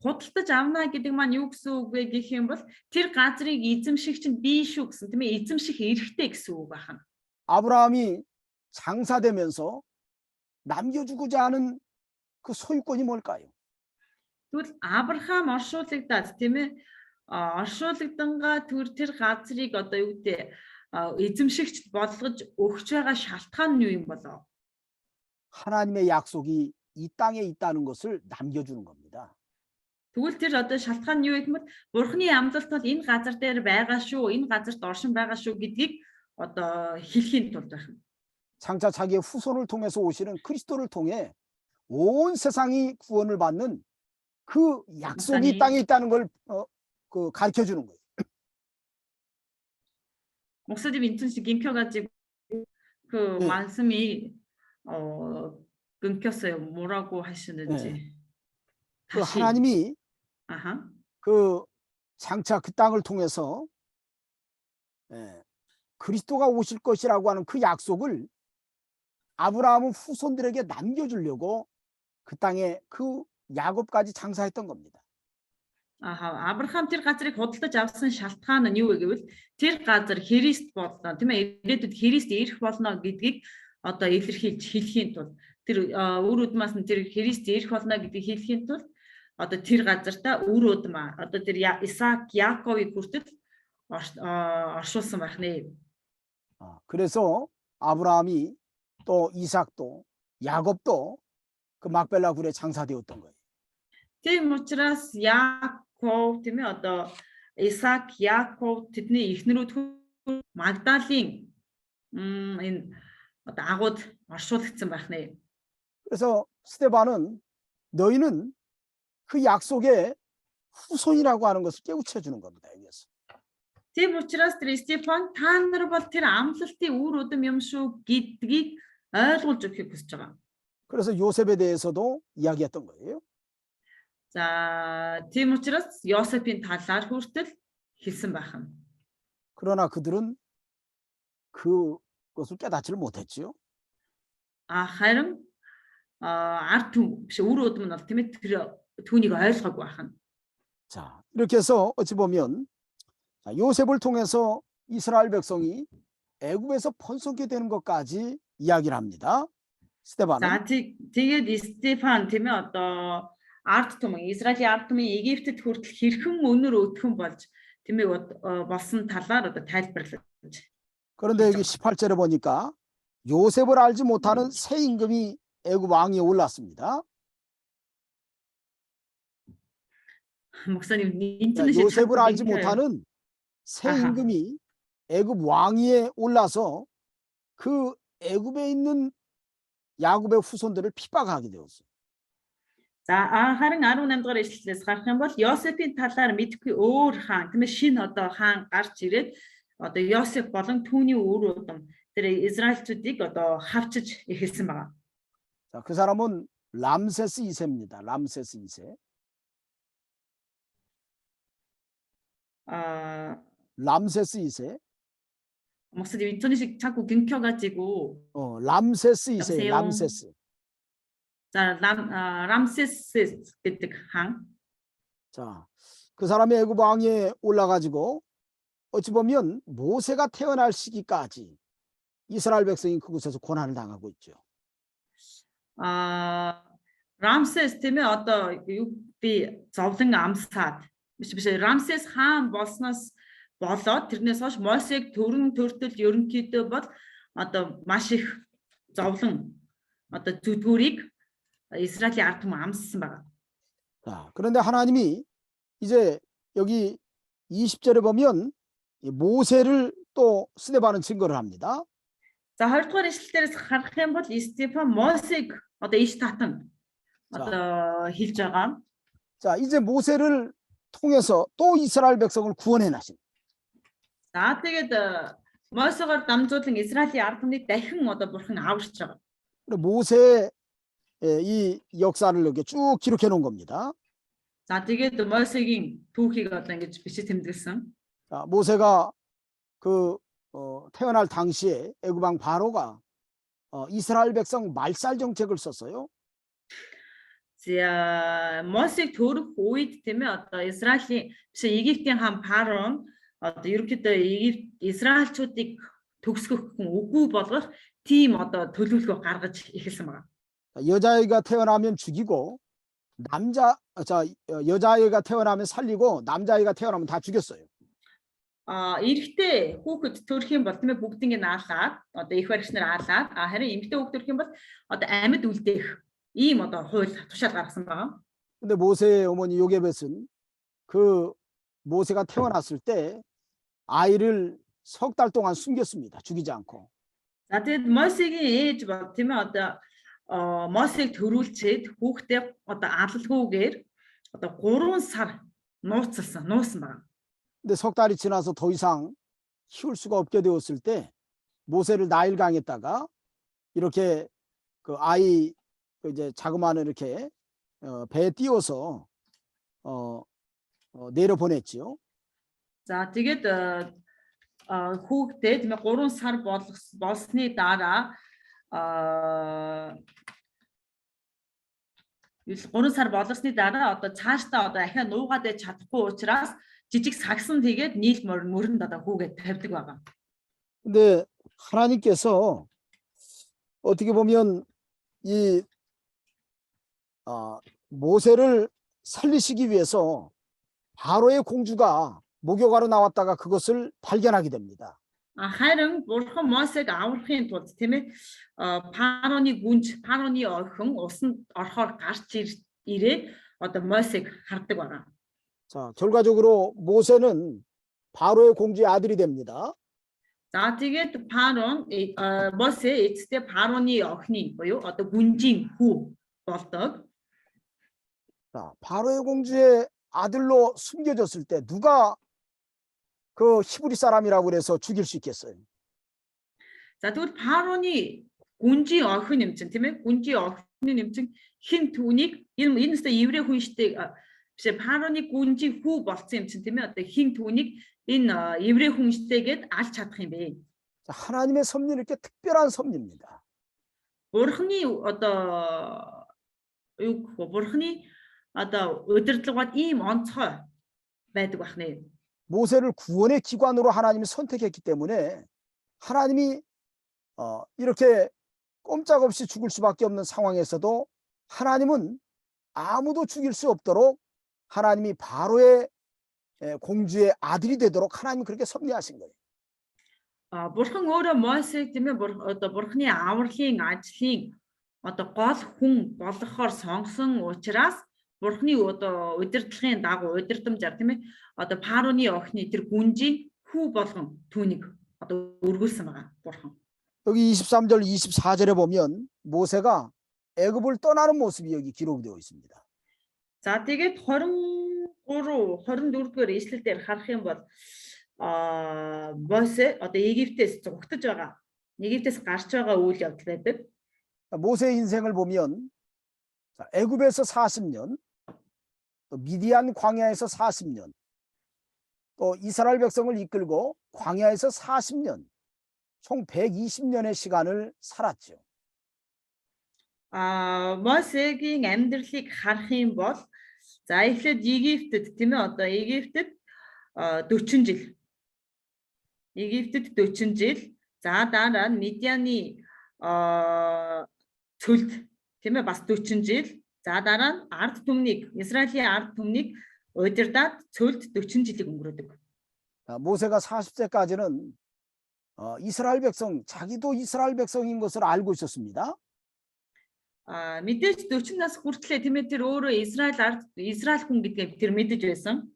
Худалдаж авна гэдэг маань юу гэсэн үг вэ гэх юм бол тэр газрыг эзэмших чинь би шүү гэсэн тийм ээ эзэмших эрхтэй гэсэн үг байна. 아브라함이 장사되면서 남겨주고자 하는 그 소유권이 뭘까요? Тэгвэл Авраам оршуулгадаад тийм ээ оршуулгдангаа тэр газрыг одоо юу гэдэг эзэмшигч болгож өгч байгаа шалтгаан нь юу юм болоо? 하나님의 약속이 이 땅에 있다는 것을 남겨주는 겁니다. Тэгвэл тэр одоо шалтгаан нь юу гэх юм бол Бурхны амлалт бол энэ газар дээр байгаа шүү, энэ газарт оршин байгаа шүү гэдгийг одоо хэлхийн тулд байна. 장차 자기의 후손을 통해서 오시는 그리스도를 통해 온 세상이 구원을 받는 그 약속이 이 땅에 있다는 걸 가르쳐 주는 거예요. 목사님 인터넷이 끊겨가지고 그 말씀이 끊겼어요. 뭐라고 하시는지. 그 다시. 하나님이 아하. 그 장차 그 땅을 통해서 그리스도가 오실 것이라고 하는 그 약속을 아브라함은 후손들에게 남겨주려고 그 땅에 그 야곱까지 장사했던 겁니다. Аха, Авраам тэр газрыг худалдаж авсан шалтгаан нь юу вэ гэвэл тэр газар Христ болно тийм ээ, ирээдүйд Христ ирэх болно гэдгийг одоо илэрхийлж хэлхийн тулд тэр үр удмаас нь тэр Христ ирэх болно гэдгийг хэлхийн тулд одоо тэр газартаа үр удмаа одоо тэр Исаак, Яаковыг хүртэл оршуулсан байх нэ. 그래서 아브라함이 또 이삭도 야곱도 그 막벨라 굴에 장사되었던 거예요. Тийм учраас Яаков тийм ээ одоо Исаак, Яаков тэдний эхнэрүүд Магдалийн энэ одоо агууд оршуулгдсан байх нэ. 그래서 스데반은 너희는 그 약속의 후손이라고 하는 것을 깨우쳐 주는 겁니다. 여기서. Тийм учраас тэр Стефан та нар бол тэр амлалтын үр удам юм шүү гэдгийг ойлгуулж өгөхийг хүсэж байгаа. 그래서 요셉에 대해서도 이야기했던 거예요. За тийм учраас Йосефийн талаар хүртэл хэлсэн байх нь. 그러나 그들은 그것을 깨닫지를 못했지요. Харин ард түмэн биш үр удам нь бол тийм ээ тэр түүнийг ойлгоогүй байх нь. 자, 이렇게 해서 어찌 보면 요셉을 통해서 이스라엘 백성이 애굽에서 번성게 되는 것까지 이야기를 합니다. 스데반은. За тэгээд Стефан тийм ээ одоо ард түмэн Израилийн ард түмэн Египтэд хүртэл хэрхэн өнөр өтгөн болж тийм ээ болсон талаар одоо тайлбарлаж. 그런데 여기 18절에 보니까 요셉을 알지 못하는 새 임금이 애굽 왕위에 올랐습니다. 목사님 요셉을 알지 못하는 새 임금이 애굽 왕위에 올라서 그 애굽에 있는 야곱의 후손들을 핍박하게 되었어요. За харин 18 дугаар ишлэлээс гарах юм бол Йосефийн талаар мэдхгүй өөр хаан тийм ээ шинэ одоо хаан гарч ирээд одоо Йосеф болон түүний үр удам тэр Израильчүүдийг одоо хавчиж эхэлсэн байна. 자, 그 사람은 람세스 2세입니다. 람세스 2세. 람세스 2세. 목사님 인터넷이 자꾸 끊겨가지고. 람세스 2세. 람세스. 자, 람세스 гэдэг хан. 자, 그 사람이 애굽 왕위에 올라가지고 어찌 보면 모세가 태어날 시기까지 이스라엘 백성이 그곳에서 고난을 당하고 있죠. 람세스 тийм ээ одоо юу би зовлон амсаад биш рамсес хаан болсноос болоод тэрнээс хойш Мосег төрөн төртөл ерөнхийдөө бол одоо маш их зовлон одоо зүдгүүрийг 이스라엘이 ард түмэн амссан байна. 자, 그런데 하나님이 이제 여기 20절에 보면 모세를 또 스데반은 증거를 합니다. За 20 дугаар ишлэлээс харах юм бол Стефан Мосег одоо иш татан одоо хэлж байгаа. 자, 이제 모세를 통해서 또 이스라엘 백성을 구원해 나신. За тэгээд Мосегоор дамжуулан Израилийн ард түмнийг дахин одоо бурхан аварч байгаа. 모세의 이 역사를 이렇게 쭉 기록해 놓은 겁니다. За тэгээд Мосегийн түүхийг одоо ингэж бичиж тэмдэглэсэн. 자, 모세가 그 태어날 당시에 애굽 왕 바로가 이스라엘 백성 말살 정책을 썼어요. За Мосег төрөх үед тийм ээ одоо Израилийн биш Египтийн хаан Парон одоо ерөнхийдөө Израильчүүдийг төгсгөх үгүй болгох тийм одоо төлөвлөгөө гаргаж эхэлсэн байна. 여자아이가 태어나면 죽이고 여자아이가 태어나면 살리고 남자아이가 태어나면 다 죽였어요. Эрэгтэй хүүхэд төрөх юм бол тийм ээ бүгдийг нь аалаад одоо их баригчнаар аалаад харин эмэгтэй хүүхэд төрөх юм бол одоо амьд үлдээх ийм одоо хууль тушаал гаргасан байна. 근데 모세의 어머니 요게벳은 그 모세가 태어났을 때 아이를 석 달 동안 숨겼습니다. 죽이지 않고. За тэгээд Мосегийн ээж бол тийм ээ одоо Мосег төрүүлчихэд хүүхдээ одоо алалгүйгээр одоо 3 сар нуусан байна. 근데 석 달이 지나서 더 이상 키울 수가 없게 되었을 때 모세를 나일강에다가 이렇게 그 아이 이제 자그마한 이렇게 배에 띄워서 내려보냈지요. За тэгээд хүүхдээ тийм ээ 3 сар болсны дараа 3 сар болсны дараа одоо цаашдаа одоо ахиа нуугаад байж чадахгүй учраас жижиг сагсан тэгээд нийл мөрөнд одоо хүүгээ тавьдаг байгаа. 근데 하나님께서 어떻게 보면 이 모세를 살리시기 위해서 바로의 공주가 목욕하러 나왔다가 그것을 발견하게 됩니다. Харин бурхан Мосег аврахын тулд тийм ээ Пароны гүнж, Пароны охин усанд орохоор гарч ирээд одоо Мосег хардаг байгаа. 자, 결과적으로 모세는 바로의 공주의 아들이 됩니다. За тэгээд Парон Мосе эцэстээ Пароны охины буюу одоо гүнжийн хүү болдог. 자, 바로의 공주의 아들로 숨겨졌을 때 누가 그 히브리 사람이라고 그래서 죽일 수 있겠어요? За тэгвэл Пароны гүнжийн охин нэмчин тийм ээ гүнжийн охины нэмчин хин түүнийг энэ өстө еврей хүн штэ биш Пароны гүнжийн хүү болцсон юм чинь тийм ээ одоо хин түүнийг энэ еврей хүн штэйгээд алж чадах юм бэ? 자, 하나님의 섭리는 이렇게 특별한 섭리입니다. Бурхны одоо юу гэх вэ? Бурхны одоо удирдлагууд ийм онцгой байдаг бахнэ. 모세를 구원의 기관으로 하나님이 선택했기 때문에 하나님이 이렇게 꼼짝없이 죽을 수밖에 없는 상황에서도 하나님은 아무도 죽일 수 없도록 하나님이 바로의 공주의 아들이 되도록 하나님이 그렇게 섭리하신 거예요. Бурхан өөрөө Мосег тийм ээ одоо Бурхны авралын ажлын одоо гол хүн болгохоор сонгосон учраас Бурхны одоо удирдлагын дагуу удирдамжаар тийм ээ одоо Пароны охины тэр гүнжийн хүү болгон түүнийг одоо өргүүлсэн байгаа Бурхан. 여기 23절 24절에 보면 모세가 애굽을 떠나는 모습이 여기 기록되어 있습니다. За тэгээд 24-р ишлэл дээр харах юм бол Мосе одоо Египтээс зугтаж байгаа. Египтээс гарч байгаа үйл явдал байдаг. 모세의 인생을 보면 애굽에서 40년, 또 미디안 광야에서 40년, 또 이스라엘 백성을 이끌고 광야에서 40년, 총 120년의 시간을 살았죠. Мосегийн амьдралыг харах юм бол за эхлээд Египтэд тийм ээ одоо Египтэд 40 жил. Египтэд 40 жил. За дараа нь Медианы цөлд тийм ээ бас 40 жил. За дараа нь ард түмнийг Израилийн ард түмнийг удирдаад цөлд 40 жилиг өнгөрөөдөг. 모세가 40세까지는 이스라엘 백성, 자기도 이스라엘 백성인 것을 알고 있었습니다. Мэдээж 40 нас хүртлээр тийм ээ тэр өөрөө Израиль хүн гэдгийг тэр мэдэж байсан.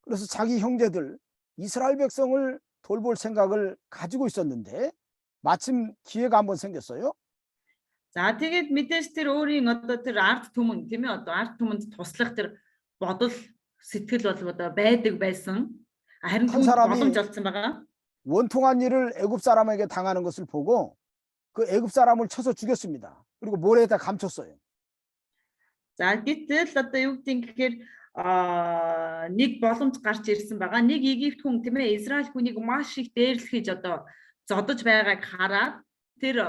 그래서 자기 형제들 이스라엘 백성을 돌볼 생각을 가지고 있었는데 마침 기회가 한번 생겼어요. За тэгээд мэдээж тэр өөрийн одоо тэр ард түмэн тийм ээ одоо ард түмэнд туслах тэр бодол сэтгэл бол одоо байдаг байсан. Харин 한 사람이 боломж олдсон байгаа. 원통한 일을 애굽 사람에게 당하는 것을 보고 그 애굽 사람을 쳐서 죽였습니다. 그리고 모래에다 감췄어요. За гэтэл одоо юу гэдэг гэхээр нэг боломж гарч ирсэн байгаа. Нэг Египт хүн тийм ээ Израиль хүнийг маш их дээрлэхийж одоо зодож байгааг хараад тэр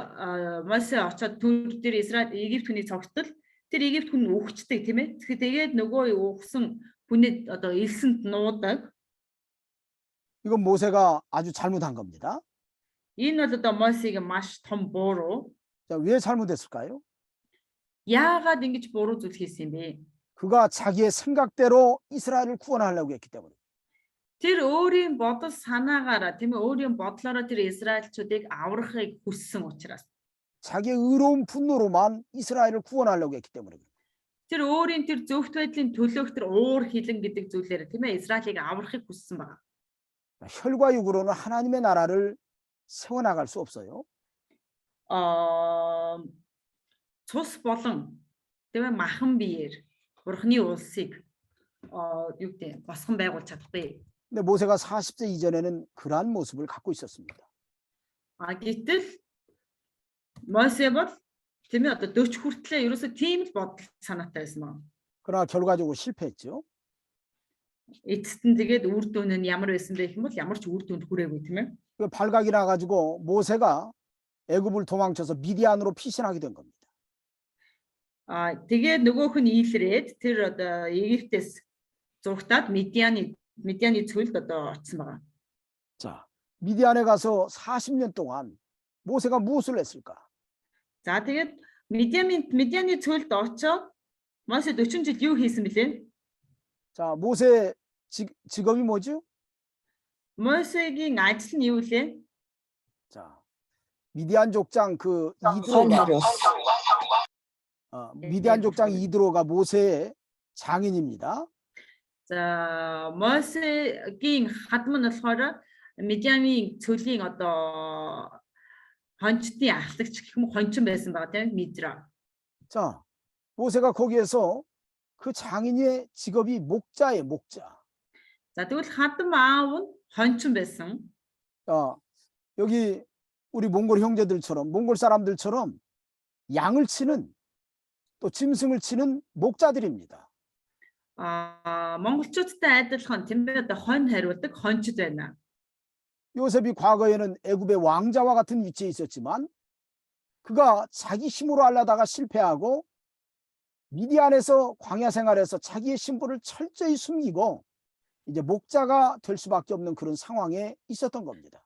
Мосе очоод тэр Израиль Египт хүнийг цогтол тэр Египт хүн үхчихдэг тийм ээ. Тэгээд нөгөө ухсан хүнээ одоо элсэнд нуудаг. 이건 모세가 아주 잘못한 겁니다. Энэ бол одоо Мосегийн маш том буруу. 자, 왜 잘못했을까요? Яагаад ингэж буруу зүйл хийсэн юм бэ? 그가 자기의 생각대로 이스라엘을 구원하려고 했기 때문에. Тэр өөрийн бодол санаагаараа тийм ээ өөрийн бодлороо тэр Израильчуудыг аврахыг хүссэн учраас. 자기의 의로운 분노로만 이스라엘을 구원하려고 했기 때문에. Тэр өөрийн тэр зөвхт байдлын төлөөх тэр уур хилэн гэдэг зүйлээр тийм ээ Израилийг аврахыг хүссэн байна. 혈과 육으로는 하나님의 나라를 세워나갈 수 없어요. Цус болон тийм ээ махан биеэр Бурхны улсыг юу гэдэг босгон байгуулж чадахгүй. 근데 모세가 40세 이전에는 그러한 모습을 갖고 있었습니다. Гэтэл Мосе бол тийм ээ одоо 40 хүртлээ ерөөсөө тийм л бодол санаатай байсан маа. 그러나 결과적으로 실패했죠. Эцэст нь тэгээд үр дүн нь ямар байсан бэ гэх юм бол ямар ч үр дүнд хүрээгүй тийм ээ. 그 발각이 나가지고 모세가 애굽을 도망쳐서 미디안으로 피신하게 된 겁니다. Тэгээд нөгөөх нь ийлрээд тэр одоо Египтээс зугтаад Медианы цөлд одоо очсон байгаа. 자, 미디안에 가서 40년 동안 모세가 무엇을 했을까? За тэгээд Медианы цөлд очоод Мосе 40 жил юу хийсэн бэлээ? 자, 모세의 직업이 뭐죠? Мосегийн ажил нь юу вэ? 자, 미디안 족장 그 미디안 족장 이드로가 모세의 장인입니다. За Мосегийн хадам нь болохоор Медианы цөлийн одоо хончтын ахлагч гэх юм уу хончин байсан байгаа тийм Мидра. 자, 모세가 거기에서 그 장인의 직업이 목자예요, 목자. За тэгвэл хадам аав нь хончин байсан. 자, 여기 우리 몽골 형제들처럼 몽골 사람들처럼 양을 치는 또 짐승을 치는 목자들입니다. Монголчуудтай адилхан тийм ээ одоо хонь хариулдаг хончид байна. 요셉이 과거에는 애굽의 왕자와 같은 위치에 있었지만 그가 자기 힘으로 하려다가 실패하고 미디안에서 광야 생활에서 자기의 신분을 철저히 숨기고 이제 목자가 될 수밖에 없는 그런 상황에 있었던 겁니다.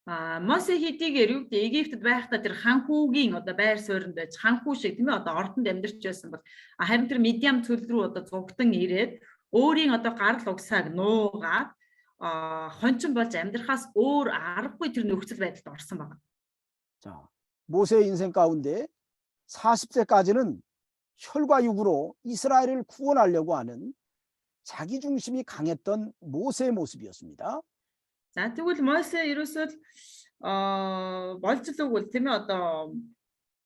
Мосе хэдийгээр юу гэдэг Египтэд байхдаа тэр ханхүүгийн одоо байр суурьнд байж ханхүү шиг тийм ээ одоо ордонд амьдарч байсан бол харин тэр Медиан цөл рүү одоо зугтан ирээд өөрийн одоо гарал угсааг нуугаад хончин болж амьдрахаас өөр аргагүй тэр нөхцөл байдалд орсон байна. 자, 모세의 인생 가운데 40세까지는 혈과 육으로 이스라엘을 구원하려고 하는 자기 중심이 강했던 모세의 모습이었습니다. За тэгвэл Мосе ерөөсөө болж л үгүй тийм ээ одоо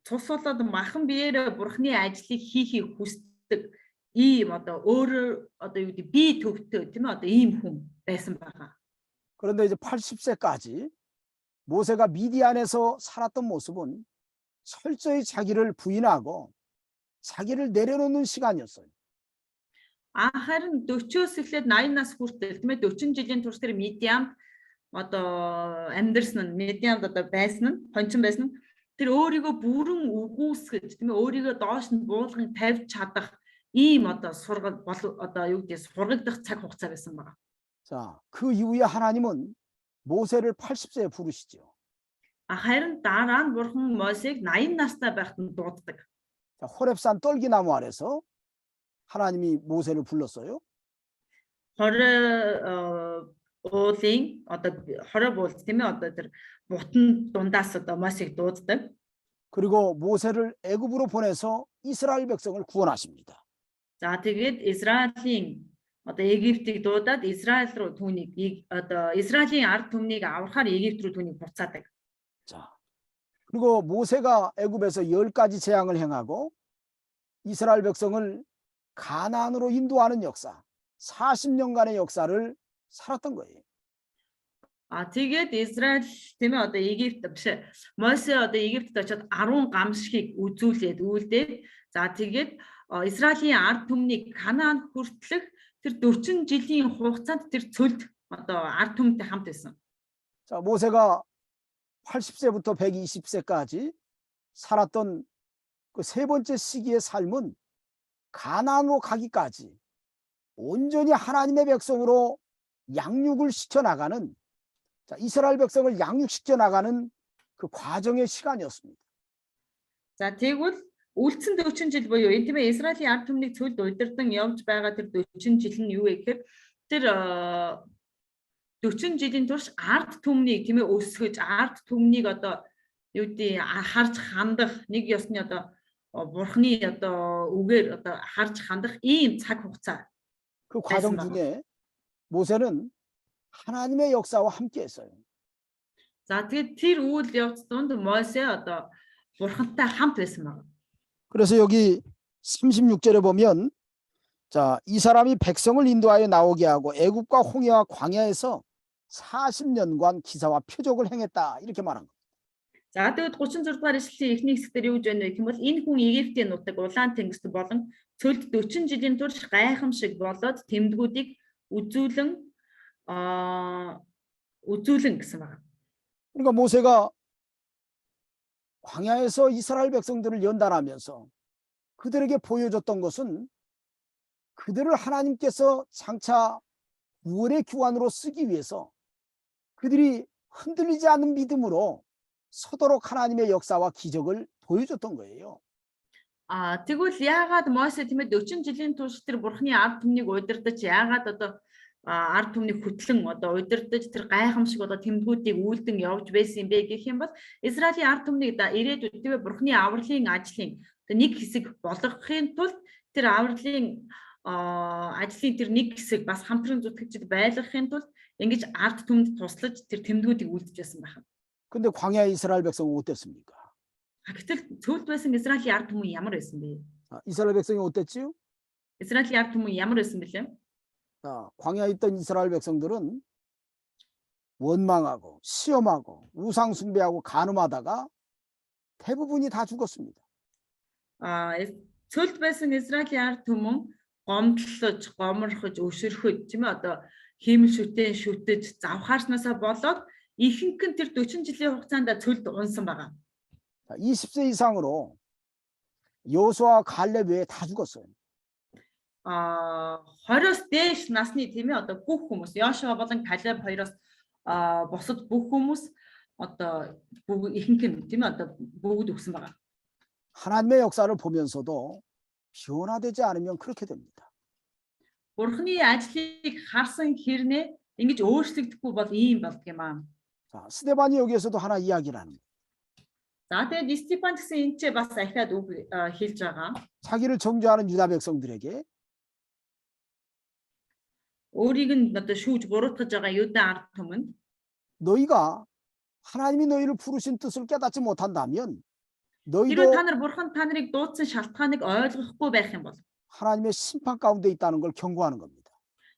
цус болоод махан биеэрээ бурхны ажлыг хийхийг хүсдэг ийм одоо өөр одоо юу гэдэг бие төвтэй тийм ээ одоо ийм хүн байсан байгаа. 그런데 이제 80세까지 모세가 미디안에서 살았던 모습은 철저히 자기를 부인하고 자기를 내려놓는 시간이었어요. Харин 40-оос эхлээд 80 нас хүртэл тийм ээ 40 жилийн турш тэр Медианд одоо амьдэрсэн нь Медианд одоо байсан нь хончин байсан нь тэр өөрийгөө бүрэн үгүйсгэж тийм ээ өөрийгөө доош нь буулган тавьж чадах ийм одоо сургал одоо юу гэдэг сургагдах цаг хугацаа байсан байна. 자, 그 이후에 하나님은 모세를 80세에 부르시죠. Харин дараа нь бурхан Мосег 80 настай байхад нь дууддаг. 자, 호렙산 떨기나무 아래서 하나님이 모세를 불렀어요. уулын одоо хорой буулт тийм ээ одоо тэр бутан дундаас одоо Мосег дууддаг. 그리고 모세를 애굽으로 보내서 이스라엘 백성을 구원하십니다. За тэгээд Израилийн одоо Египтийг дуудаад Израиль руу түүнийг одоо Израилийн ард түмнийг аврахаар Египт руу түүнийг буцаадаг. 자, 그리고 모세가 애굽에서 10가지 재앙을 행하고 이스라엘 백성을 가나안으로 인도하는 역사, 40년간의 역사를 살았던 거예요. Тэгээд Израиль тийм ээ одоо Египт биш Мосе одоо Египтэд очиод 10 гамшигыг үзүүлээд за тэгээд Израилийн ард түмнийг Канаанд хүртлэх тэр 40 жилийн хугацаанд тэр цөлд одоо ард түмэнтэй хамт байсан. 자, 모세가 80세부터 120세까지 살았던 그 세 번째 시기의 삶은 가나안으로 가기까지 온전히 하나님의 백성으로 양육을 시켜 나가는 자, 이스라엘 백성을 양육시켜 나가는 그 과정의 시간이었습니다. За тэгвэл үлдсэн 40 жил буюу энэ тийм ээ Израилийн ард түмнийг цөлд удирдан явж байгаа тэр 40 жил нь юу вэ гэхээр тэр 40 жилийн турш ард түмнийг тийм ээ өсгөж ард түмнийг одоо юу гэдэг харж хандах нэг ёсны одоо бурхны одоо үгээр одоо харж хандах ийм цаг хугацаа. 그 과정 중에 모세는 하나님의 역사와 함께 했어요. За тэгээд тэр үйл явц донд Мосе одоо бурхантай хамт байсан байна. 그래서 여기 36절에 보면 자, 이 사람이 백성을 인도하여 나오게 하고 애굽과 홍해와 광야에서 40년간 기사와 표적을 행했다 이렇게 말한 거예요. За тэгээд 36 дугаар ишлэлийн эхний хэсгээр юу гэж байна вэ гэх юм бол энэ хүн Египтийн нутаг улаан тэнгист болон цөлд 40 жилийн турш гайхамшиг болоод тэмдгүүдийг үзүүлэн гэсэн байна. 그러니까 모세가 광야에서 이스라엘 백성들을 연단하면서 그들에게 보여줬던 것은 그들을 하나님께서 장차 구원의 기관으로 쓰기 위해서 그들이 흔들리지 않는 믿음으로 서도록 하나님의 역사와 기적을 보여줬던 거예요. Тэгвэл яагаад Мосе тиймээ 40 жилийн турш тэр бурхны ард түмнийг удирдах яагаад одоо ард түмнийг хөтлөн одоо удирдах тэр гайхамшиг одоо тэмдгүүдийг үйлдэн явж байсан юм бэ гэх юм бол Израилийн ард түмнийг ирээдүйд тиймээ бурхны авралын ажлын нэг хэсэг болгохын тулд тэр авралын ажлын тэр нэг хэсэг бас хамтран зүтгэгчд байлгахын тулд ингэж ард түмэнд туслаж тэр тэмдгүүдийг үйлдэж байсан байна. 근데 광야의 이스라엘 백성은 어땠습니까? Гэтэл цөлд байсан Израилийн ард түмэн ямар байсан бэ? 이스라엘 백성이 어땠지요? Израилийн ард түмэн ямар байсан бэлээ? 광야에 있던 이스라엘 백성들은 원망하고 시험하고 우상 숭배하고 간음하다가 대부분이 다 죽었습니다. Цөлд байсан Израилийн ард түмэн гомдлож, гоморхож, өшөрхөж, тийм ээ одоо хиймэл шүтэж, завхаарснаасаа болоод ихэнх нь тэр 40 жилийн хугацаанд цөлд унсан байгаа. 20세 이상으로 여호수아와 갈렙 외에 다 죽었어요. 20-оос дээш насны тийм ээ одоо бүх хүмүүс Йошуа болон Калеб хоёроос бусад бүх хүмүүс одоо ихэнх нь тийм ээ одоо бүгд өгсөн байгаа. 하나님의 역사를 보면서도 변화되지 않으면 그렇게 됩니다. Бурхны ажлыг харсан хэрнээ ингэж өөрчлөгдөхгүй бол ийм болдго юм аа. 자, 스데반이 여기에서도 하나 이야기를 합니다. За тэгээд Стефан гэсэн энэ ч бас ахаад үг хэлж байгаа. 자기를 정죄하는 유다 백성들에게 өөрийг нь одоо шүүж буруутгаж байгаа Юда ард түмэнд 너희가 하나님이 너희를 부르신 뜻을 깨닫지 못한다면 хэрвээ 너희도 та нар бурхан та нарыг дуудсан шалтгааныг ойлгохгүй байх юм бол 하나님의 심판 가운데 있다는 걸 경고하는 겁니다.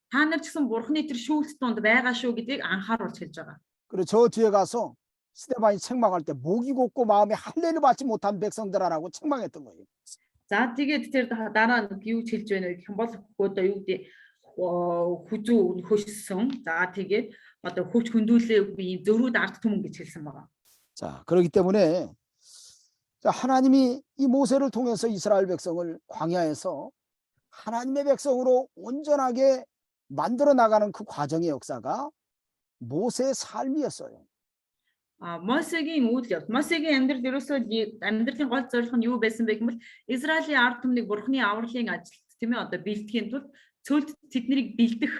та нар ч гэсэн бурханы тэр шүүлт донд байгаа шүү гэдгийг анхааруулж хэлж байгаа. 그리고 저 뒤에 가서 스데반이 책망할 때 목이 곧고 마음에 할례를 받지 못한 백성들아라고 책망했던 거예요. За тэгээд тэр дараа нь юу хэлж байна вэ гэх юм бол одоо юу гэдэг хүзүү хөшсөн. За тэгээд одоо хүч хөндүүлээгүй ийм зөрүүд ард түмэн гэж хэлсэн байгаа. 자, 그렇기 때문에 하나님이 이 모세를 통해서 이스라엘 백성을 광야에서 하나님의 백성으로 온전하게 만들어 나가는 그 과정의 역사가 모세의 삶이었어요. Мосегийн үйл явдал. Мосегийн амьдрал ерөөсөө амьдралын гол зорилго нь юу байсан бэ гэвэл Израилийн ард түмнийг бурхны авралын ажилд тийм ээ одоо бэлтгэхийн тулд цөлд тэднийг бэлдэх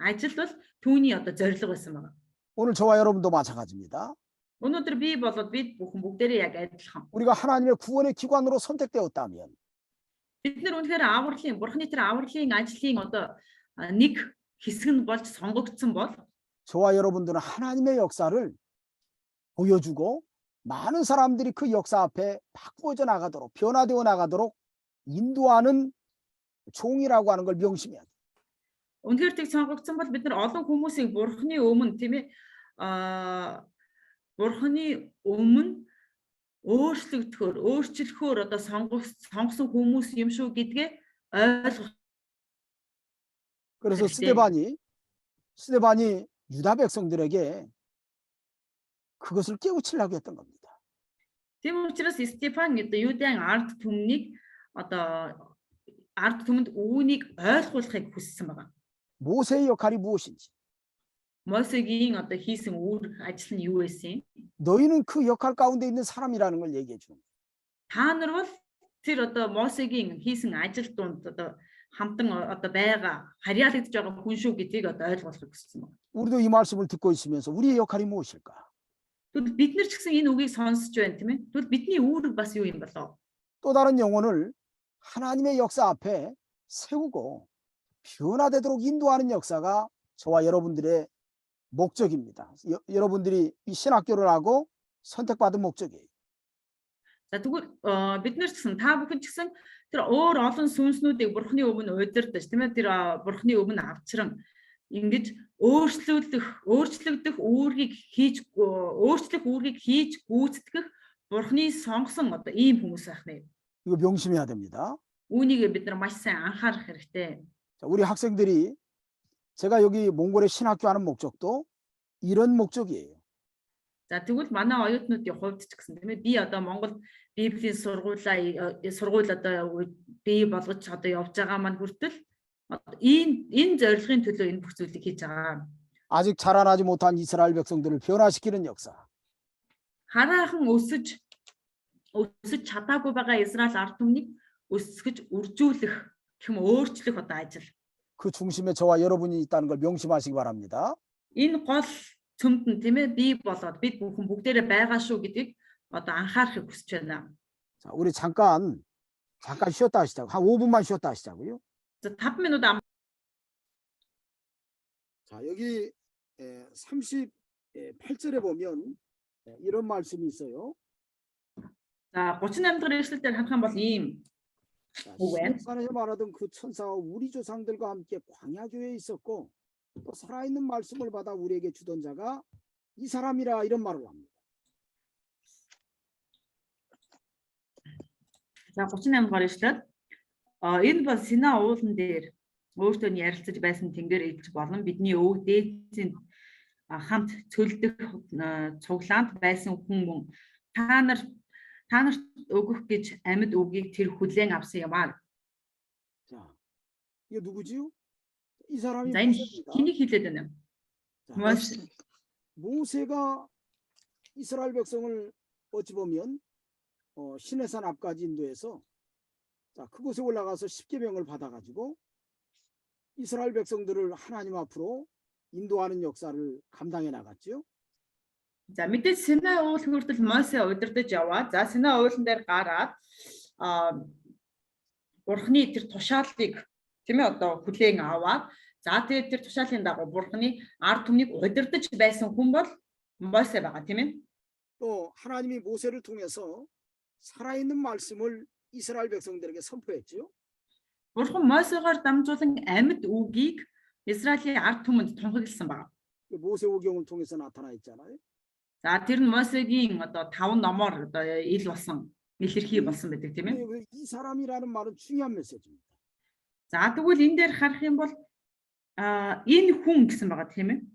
ажил бол түүний одоо зорилго байсан байна. 오늘 저와 여러분도 마찬가지입니다. Өнөөдөр би болоод бид бүхэн бүгдээрээ яг адилхан. 우리가 하나님의 구원의 기관으로 선택되었다면 бид нар үнэхээр авралын бурхны тэр авралын ажлын одоо нэг хэсэг нь болж сонгогдсон бол 저와 여러분들은 하나님의 역사를 보여주고 많은 사람들이 그 역사 앞에 바꾸어져 나가도록 변화되어 나가도록 인도하는 종이라고 하는 걸 명심해야 돼요. үнэхээр тэг сонгогдсон бол бид нар олон хүмүүсийг бурхны өмнө тийм ээ бурхны өмнө өөрчлөхөөр одоо сонгосон хүмүүс юм шүү гэдгээ ойлгох. 그래서 스데반이 유다 백성들에게 그것을 깨우치려고 했던 겁니다. Тийм учраас Стефан одоо Юдаын ард түмнийг одоо ард түмэнд үүнийг ойлгуулахыг хүссэн байна. 모세의 역할이 무엇인지, Мосегийн одоо хийсэн үр ажил нь юу байсан? 너희는 그 역할 가운데 있는 사람이라는 걸 얘기해 주는 거예요. Та нар бол тэр одоо Мосегийн хийсэн ажил донд одоо хамтан одоо байгаа харьяалагдж байгаа хүн шүү гэдгийг одоо ойлгуулах гэсэн байна. 우리도 이 말씀을 듣고 있으면서 우리의 역할이 무엇일까? Тэгвэл бид нар ч гэсэн энэ үгийг сонсож байна тийм ээ. Тэгвэл бидний үүрэг бас юу юм болоо? 또 다른 영혼을 하나님의 역사 앞에 세우고 변화되도록 인도하는 역사가 저와 여러분들의 목적입니다. 여러분들이 이 신학교를 하고 선택받은 목적이에요. За тэгвэл бид нар ч гэсэн та бүхэн ч гэсэн тэр өөр олон сүнснүүдийг бурхны өмнө удирдах тийм ээ тэр бурхны өмнө авчран ингэж өөрчлөгдөх үүргийг хийж гүйцэтгэх Бурхны сонгосон одоо ийм хүмүүс байх нэ. 이거 명심해야 됩니다. Үүнийг бид нар маш сайн анхаарах хэрэгтэй. 자, 우리 학생들이 제가 여기 몽골에 신학교 하는 목적도 이런 목적이에요. За тэгвэл манай оюутнуудын хувьд ч гэсэн тийм ээ би одоо Монгол Библийн сургууль одоо бий болгож одоо явж байгаа маань хүртэл энэ зорилгын төлөө энэ бүх зүйлийг хийж байгаа. 아직 자라나지 못한 이스라엘 백성들을 변화시키는 역사. Хараахан өсөж чадаагүй байгаа Израиль ард түмнийг өсгөж үржүүлэх гэх юм өөрчлөх одоо ажил. 그 중심에 저와 여러분이 있다는 걸 명심하시기 바랍니다. Энэ гол цөмд нь тийм ээ бий болоод бид бүхэн бүгдээрээ байгаа шүү гэдгийг одоо анхаарахыг хүсэж байна. 자, 우리 잠깐 쉬었다 하시자고. 한 5분만 쉬었다 하시자고요. За 5 минут ам. 자, 여기 38절에 보면 이런 말씀이 있어요. За 38 дахь эшлэл дээр харах юм бол ийм 시내산에서 말하던 그 천사가 우리 조상들과 함께 광야교에 있었고 또 살아있는 말씀을 받아 우리에게 주던 자가 이 사람이라 이런 말을 합니다. За 38 дугаар эшлэл энэ бол Сина уулан дээр өөртөө нь ярилцаж байсан тэнгэр илж болон бидний өвөг дээдсийн хамт цөлдөх цуглаанд байсан хүн мөн та нарт өгөх гэж амьд үгийг тэр хүлээн авсан юм аа. 자, 이게 누구지요? 이 사람이 За энэ 모세입니다. хэнийг хэлээд байна? 자, 모세가 이스라엘 백성을 어찌 보면 시내산 앞까지 인도해서 자, 그곳에 올라가서 십계명을 받아가지고 이스라엘 백성들을 하나님 앞으로 인도하는 역사를 감당해 나갔죠. За мэдээж Сина уулын хүртэл Мосе удирдах яваад за Сина уулан дээр гараад Бурхны тэр тушаалыг тийм ээ одоо хүлээн аваад за тэгээд тэр тушаалын дагуу Бурхны ард түмнийг удирдах байсан хүн бол Мосе байгаа тийм ээ. 또 하나님이 모세를 통해서 살아있는 말씀을 이스라엘 백성들에게 선포했죠. Бурхан Мосегаар дамжуулан амьд үгийг Израилийн ард түмэнд тунхагласан байна. 모세오경을 통해서 나타나 있잖아요. За тэр нь Мосегийн одоо 5 номоор одоо ил болсон илэрхий болсон байдаг тийм ээ. 이 사람이라는 말은 중요한 메시지입니다. За тэгвэл энэ дээр харах юм бол энэ хүн гэсэн байгаа тийм ээ.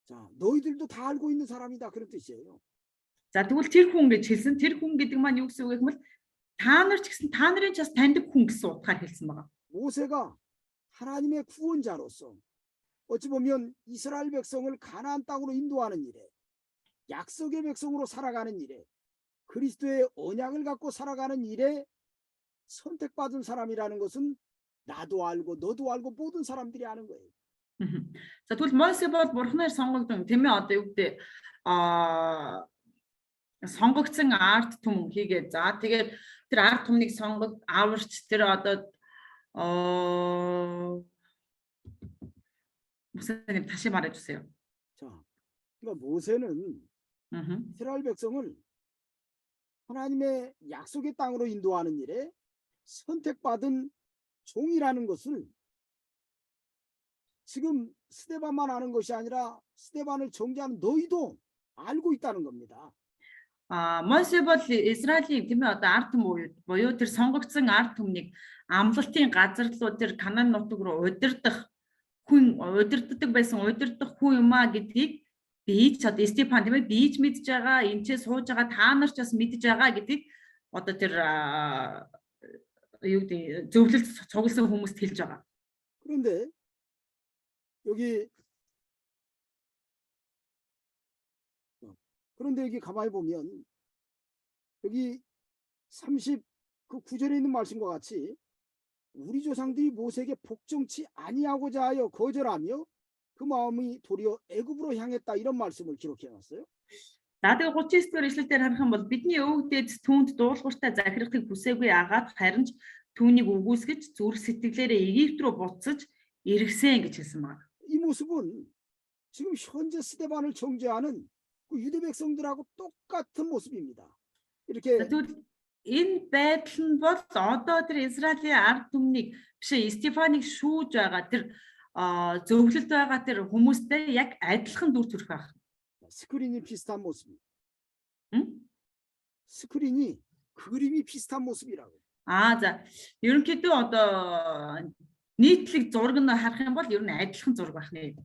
자, 너희들도 다 알고 있는 사람이다 그런 뜻이에요. За тэгвэл тэр хүн гэж хэлсэн. Тэр хүн гэдэг маань юу гэсэн үг юм бол та нар ч гэсэн та нарын ч бас таньдаг хүн гэсэн утгаар хэлсэн байгаа. 모세가 하나님의 구원자로서 어찌 보면 이스라엘 백성을 가나안 땅으로 인도하는 일에 약속의 백성으로 살아가는 일에 그리스도의 언약을 갖고 살아가는 일에 선택받은 사람이라는 것은 나도 알고 너도 알고 모든 사람들이 아는 거예요. За тэгвэл Мосе бол Бурханаар сонгогдсон тийм ээ одоо юу гэдэг сонгогдсон ард түмэн хийгээд за тэгээд тэр ард түмнийг аварч тэр одоо 목사님 다시 말해주세요. 자, 그러니까 모세는 이스라엘 백성을 하나님의 약속의 땅으로 인도하는 일에 선택받은 종이라는 것을 지금 스데반만 아는 것이 아니라 스데반을 정죄하는 너희도 알고 있다는 겁니다. Мосе бол Израилийн тийм ээ одоо ард түм буюу тэр сонгогдсон ард түмнийг амлалтын газар руу тэр Канаан нутаг руу удирдах хүн юм а гэдгийг бийж одоо Стефан тийм ээ бийж мэдж байгаа энэ ч сууж байгаа та нар ч бас мэдж байгаа гэдгийг одоо тэр юу гэдэг зөвлөлд цугласан хүмүүст хэлж байгаа. 그런데 여기 가만히 보면 여기 39절에 있는 말씀과 같이 우리 조상들이 모세에게 복종치 아니하고자 하여 거절하며 그 마음이 도리어 애굽으로 향했다 이런 말씀을 기록해 놨어요. Наадад 39-р ишлэлээр харах юм бол бидний өвгдээд түүнд дуулууртай захирахыг хүсээгүй агаад харин ч түүнийг үгүйсгэж зүрх сэтгэлээрээ Египт рүү буцаж иргсэн гэж хэлсэн байна. 이 모습은 지금 현재 스데반을 정죄하는 그 유대 백성들하고 똑같은 모습입니다. 이렇게 энэ байдал нь бол одоо тэр Израилийн ард түмнийг биш Стефаныг шүүж байгаа тэр зөвлөлд байгаа тэр хүмүүстэй яг адилхан дүр төрх байх. 스크린이 비슷한 모습입니다. 응? 스크린이 그림이 비슷한 모습이라고. За ерөнхийдөө одоо нийтлэг зураг нь харах юм бол ер нь адилхан зураг байх нэ.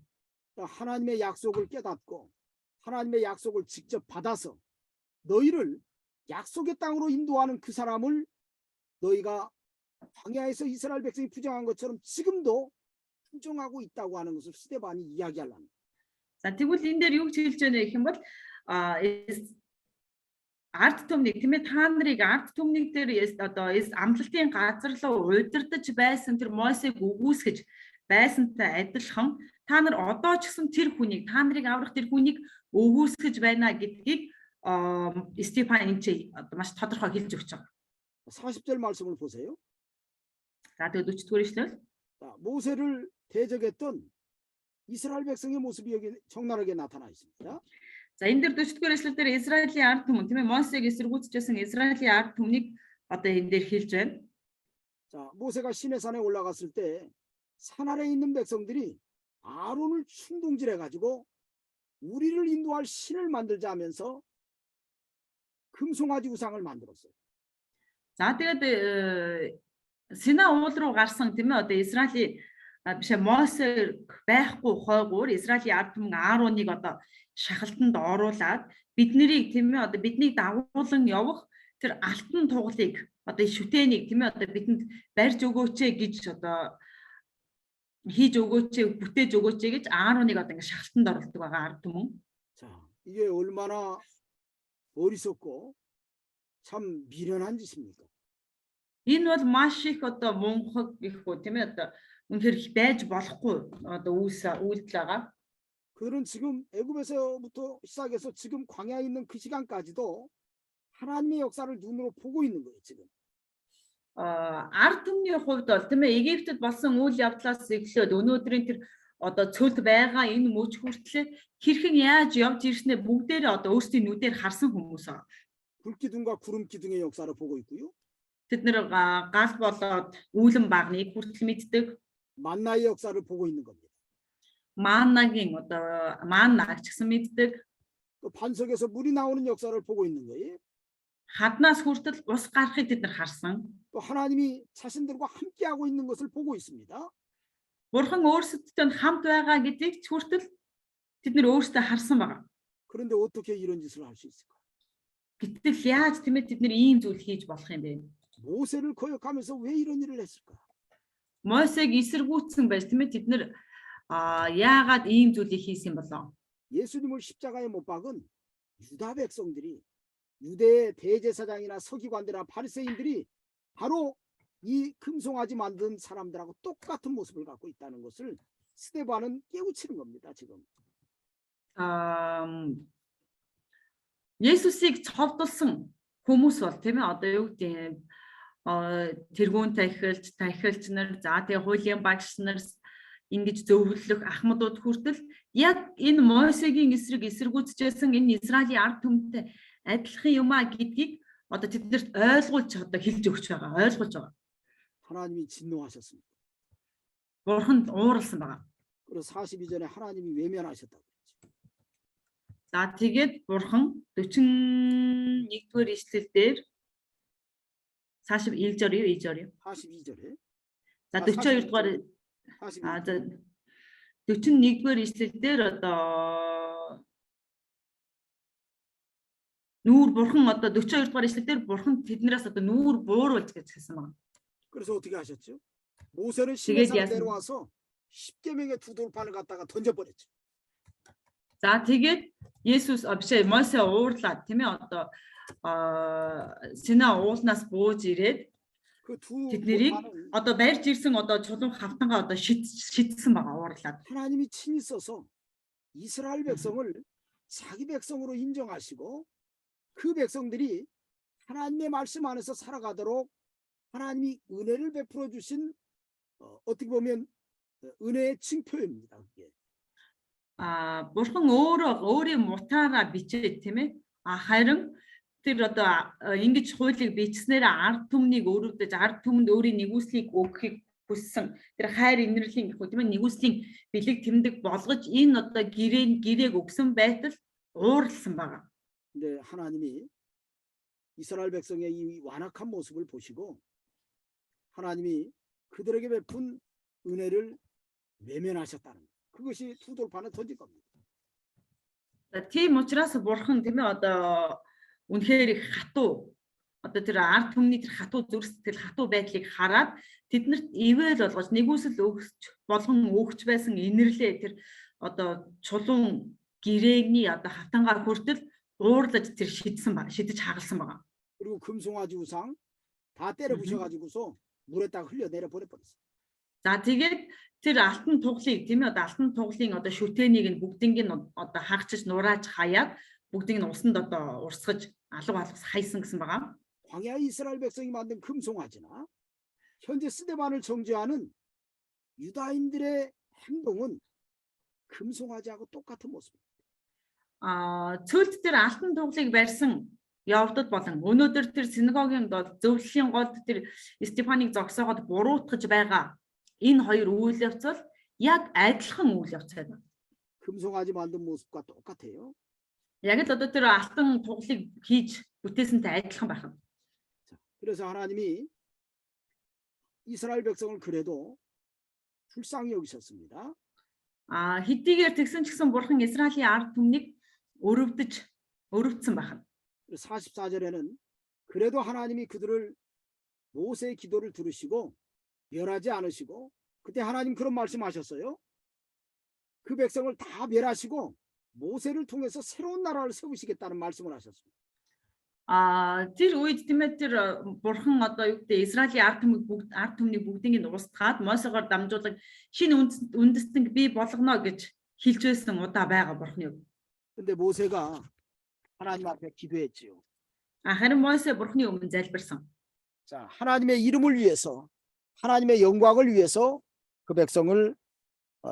하나님의 약속을 깨닫고 하나님의 약속을 직접 받아서 너희를 약속의 땅으로 인도하는 그 사람을 너희가 광야에서 이스라엘 백성이 부정한 것처럼 지금도 부정하고 있다고 하는 것을 스데반이 이야기하려는. За тэгвэл энэ дээр юу гэж хэлж байна гэх юм бол ард түмнийг тийм ээ та нарыг ард түмнийг дээр одоо амлалтын газар руу удирдах байсан тэр Мосег үгүйсгэж байсантай адилхан та нар одоо ч гэсэн тэр хүнийг та нарыг аврах тэр хүнийг үгүйсгэж байна гэдгийг Стефан энэ одоо маш тодорхой хэлж өгч байгаа. 40절 말씀을 보세요. За тэгээд 40-р эшлэл. 자, 모세를 대적했던 이스라엘 백성의 모습이 여기 적나라하게 나타나 있습니다. За энэ дэр 40-р эшлэл дээр Израилийн ард түмэн тийм ээ Мосег эсэргүүцэжсэн Израилийн ард түмнийг одоо энэ дээр хэлж байна. 자, 모세가 시내산에 올라갔을 때 산 아래에 있는 백성들이 아론을 충동질해 가지고 우리를 인도할 신을 만들자 하면서 금송아지 우상을 만들었어요. За тэгээд Сина уул руу гарсан тийм ээ одоо Израилийн биш Мосе байхгүй хойгуур Израилийн ард түмэн Аароныг одоо шахалтанд оруулаад бид нарыг тийм ээ одоо бидний дагуулan явах тэр алтан тугалыг одоо шүтээнийг тийм ээ одоо бидэнд барьж өгөөч гэж одоо хийж өгөөч бүтээж өгөөч гэж Аароныг одоо ингэ шахалтанд оруулдаг байгаа ард түмэн. 자, 이게 얼마나 어리석고 참 미련한 짓입니까? Энэ бол маш их одоо мунхаг гэхгүй тийм ээ одоо үнэхээр байж болохгүй одоо үйлдэл байгаа. 그들은 지금 애굽에서부터 시작해서 지금 광야에 있는 그 시간까지도 하나님의 역사를 눈으로 보고 있는 거예요, 지금. Ард түмний хувьд бол тийм ээ Египтэд болсон үйл явдлаас эхлээд өнөөдрийн тэр одоо цөлд байгаа энэ мөч хүртэл хэрхэн яаж явж ирснээ бүгдээрээ одоо өөрсдийн нүдээр харсан хүмүүс аа. 불기둥과 구름 기둥의 역사를 보고 있고요. Тэд нэр гал болоод үүлэн багныг хүртэл мэддэг. 만나의 역사를 보고 있는 겁니다. Маннагийн одоо маннаг ч гэсэн мэддэг. 또 반석에서 물이 나오는 역사를 보고 있는 거예요. Хаднаас хүртэл ус гарахыг тэд нар харсан. 또 하나님이 자신들과 함께하고 있는 것을 보고 있습니다. Бурхан өөрсдөдөө хамт байгаа гэдгийг ч хүртэл тэд нар өөрсдөө харсан байгаа. 그런데 어떻게 이런 짓을 할 수 있을까? Гэтэл яаж тийм ээ тэд нар ийм зүйл хийж болох юм бэ? 모세를 거역하면서 왜 이런 일을 했을까? Мосег эсэргүүцсэн байж тийм ээ тэд нар яагаад ийм зүйлийг хийсэн болоо? 예수님을 십자가에 못 박은 유다 백성들이 유대의 대제사장이나 서기관들이나 바리새인들이 바로 이 금송아지 만든 사람들하고 똑같은 모습을 갖고 있다는 것을 스데반은 깨우치는 겁니다. 지금. Есүсийг цовдлсон хүмүүс бол тийм ээ одоо юу гэдэг тэргүүн тахилч нар за тэгээ хуулийн багш нар ингэж зөвлөх ахмадууд хүртэл яг энэ Мосегийн эсрэг эсэргүүцэжсэн энэ Израилийн ард түмэнтэй адилхан юм а гэдгийг одоо тэднэрт ойлгуулж одоо хэлж өгч байгаа, ойлгуулж байгаа. 하나님이 진노하셨습니다. Бурханд ууралсан байгаа. 그래서 42절에 하나님이 외면하셨다고 그랬죠. За тэгээд Бурхан 41-р ишлэл дээр 41절이요, 2절이요. 42절에. За 42-р 41-р ишлэл дээр одоо нүүр Бурхан одоо 42-р ишлэл дээр Бурхан тэднээс одоо нүүр бууруулж гэж хэлсэн байна. 그래서 어떻게 하셨죠? 모세를 시내산에 내려와서 십계명의 두 돌판을 갖다가 던져버렸죠. За тэгээд Есүс бишээ Мосе уурлаад тийм ээ одоо Сина уулнаас бууж ирээд тэднийг одоо барьж ирсэн одоо чулуун хавтангаа одоо шидсэн байгаа уурлаад. 하나님이 친히 써서 이스라엘 백성을 자기 백성으로 인정하시고 그 백성들이 하나님의 말씀 안에서 살아가도록 하나님이 은혜를 베풀어 주신 어떻게 보면 은혜의 징표입니다. 그게. Бурхан өөрийн мутаараа бичээд тийм ээ харин тэр одоо ингэж хуулийг бичснээр ард түмнийг өөрөөдөж ард түмэнд өөрийн нэгүслийг өгөхийг хүссэн тэр хайр инэрлийн гэх үү тийм ээ нэгүслийн бэлэг тэмдэг болгож энэ одоо гэрээг өгсөн байтал уурлсан байгаа. 근데 하나님이 이스라엘 백성의 이 완악한 모습을 보시고 하나님이 그들에게 베푼 은혜를 외면하셨다는 것. 그것이 두 돌판을 던진 겁니다. Тийм учраас бурхан тийм ээ одоо үнэхээр их хатуу одоо тэр ард түмний тэр хатуу зүрх сэтгэл хатуу байдлыг хараад тэднэрт ивэл болгож нэгүсэл өгч болгон өгч байсан инэрлээ тэр одоо чулуун гэрээгний одоо хатангаа хүртэл уурлаж тэр шидэж хагалсан байгаа. 그리고 금송아지 우상 다 때려 부셔가지고서 물에다가 흘려 내려 보내버렸어요. За тэгээд тэр алтан тугалыг тийм ээ одоо алтан тугалын одоо шүтээнийг нь бүгднийг нь одоо хаагчиж нурааж хаяад бүгдийг нь усанд одоо урсгаж алга алгас хайсан гэсэн байгаа. 광야 이스라엘 백성이 만든 금송아지나 현재 스데반을 정죄하는 유다인들의 행동은 금송아지하고 똑같은 모습입니다. Цөлд тэр алтан тугалыг барьсан явдад болон өнөөдөр тэр синагогийн зөвлөлийн голд тэр Стефаныг зогсоогоод буруутгаж байгаа энэ хоёр үйл явц бол яг адилхан үйл явц байна. 금송아지 만든 모습과 똑같아요. Яг л одоо тэр алтан тугалыг хийж бүтээсэнтэй адилхан байх. 그래서 하나님이 이스라엘 백성을 그래도 불쌍히 여기셨습니다. Хэдийгээр тэгсэн ч гэсэн бурхан Израилийн ард түмнийг өрөвдсөн байна. 44절에는 그래도 하나님이 그들을 모세의 기도를 들으시고 멸하지 않으시고 그때 하나님 그런 말씀하셨어요. 그 백성을 다 멸하시고 모세를 통해서 새로운 나라를 세우시겠다는 말씀을 하셨습니다. Тэр үед тийм ээ тэр бурхан одоо юу гэдэг Израилийн ард түмнийг бүгдийг нь устгаад Мосегоор дамжуулан шинэ үндэстэн бий болгоно гэж хэлж байсан удаа байгаа бурханы. 근데 모세가 하나님 앞에 기도했지요. Харин Мосе бурханы өмнө залбирсан. 자, 하나님의 이름을 위해서 하나님의 영광을 위해서 그 백성을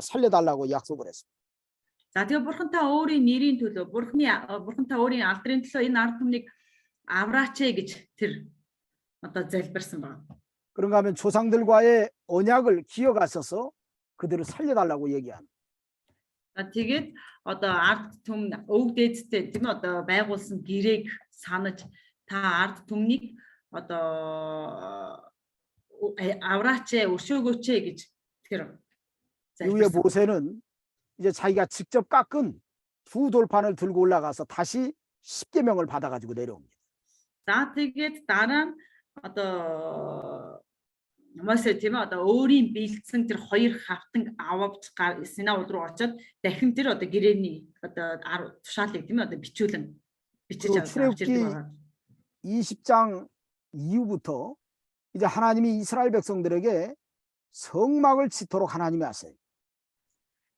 살려달라고 약속을 했습니다. За тэгээ бурхантай өөрийн нэрийн төлөө бурхантай өөрийн алдрын төлөө энэ ард түмнийг авраач гэж тэр одоо залбирсан байна. 그런가 하면 조상들과의 언약을 기억하셔서 그들을 살려달라고 얘기합니다. Тэгээд одоо ард түмэн өвөг дээдтэй тийм одоо байгуулсан гэрээг санаж та ард түмнийг одоо авраач өршөөгөөч гэж тэр 이후에 모세는 이제 자기가 직접 깎은 두 돌판을 들고 올라가서 다시 십계명을 받아가지고 내려옵니다. За тэгээд дараа нь одоо Мосе тийм ээ одоо өөрийн бэлдсэн тэр хоёр хавтан ававч Синай ул руу очоод дахин тэр одоо гэрээний одоо тушаалыг тийм ээ одоо бичиж авч ирдэг байгаа. 20장 이후부터 이제 하나님이 이스라엘 백성들에게 성막을 짓도록 하나님이 하세요.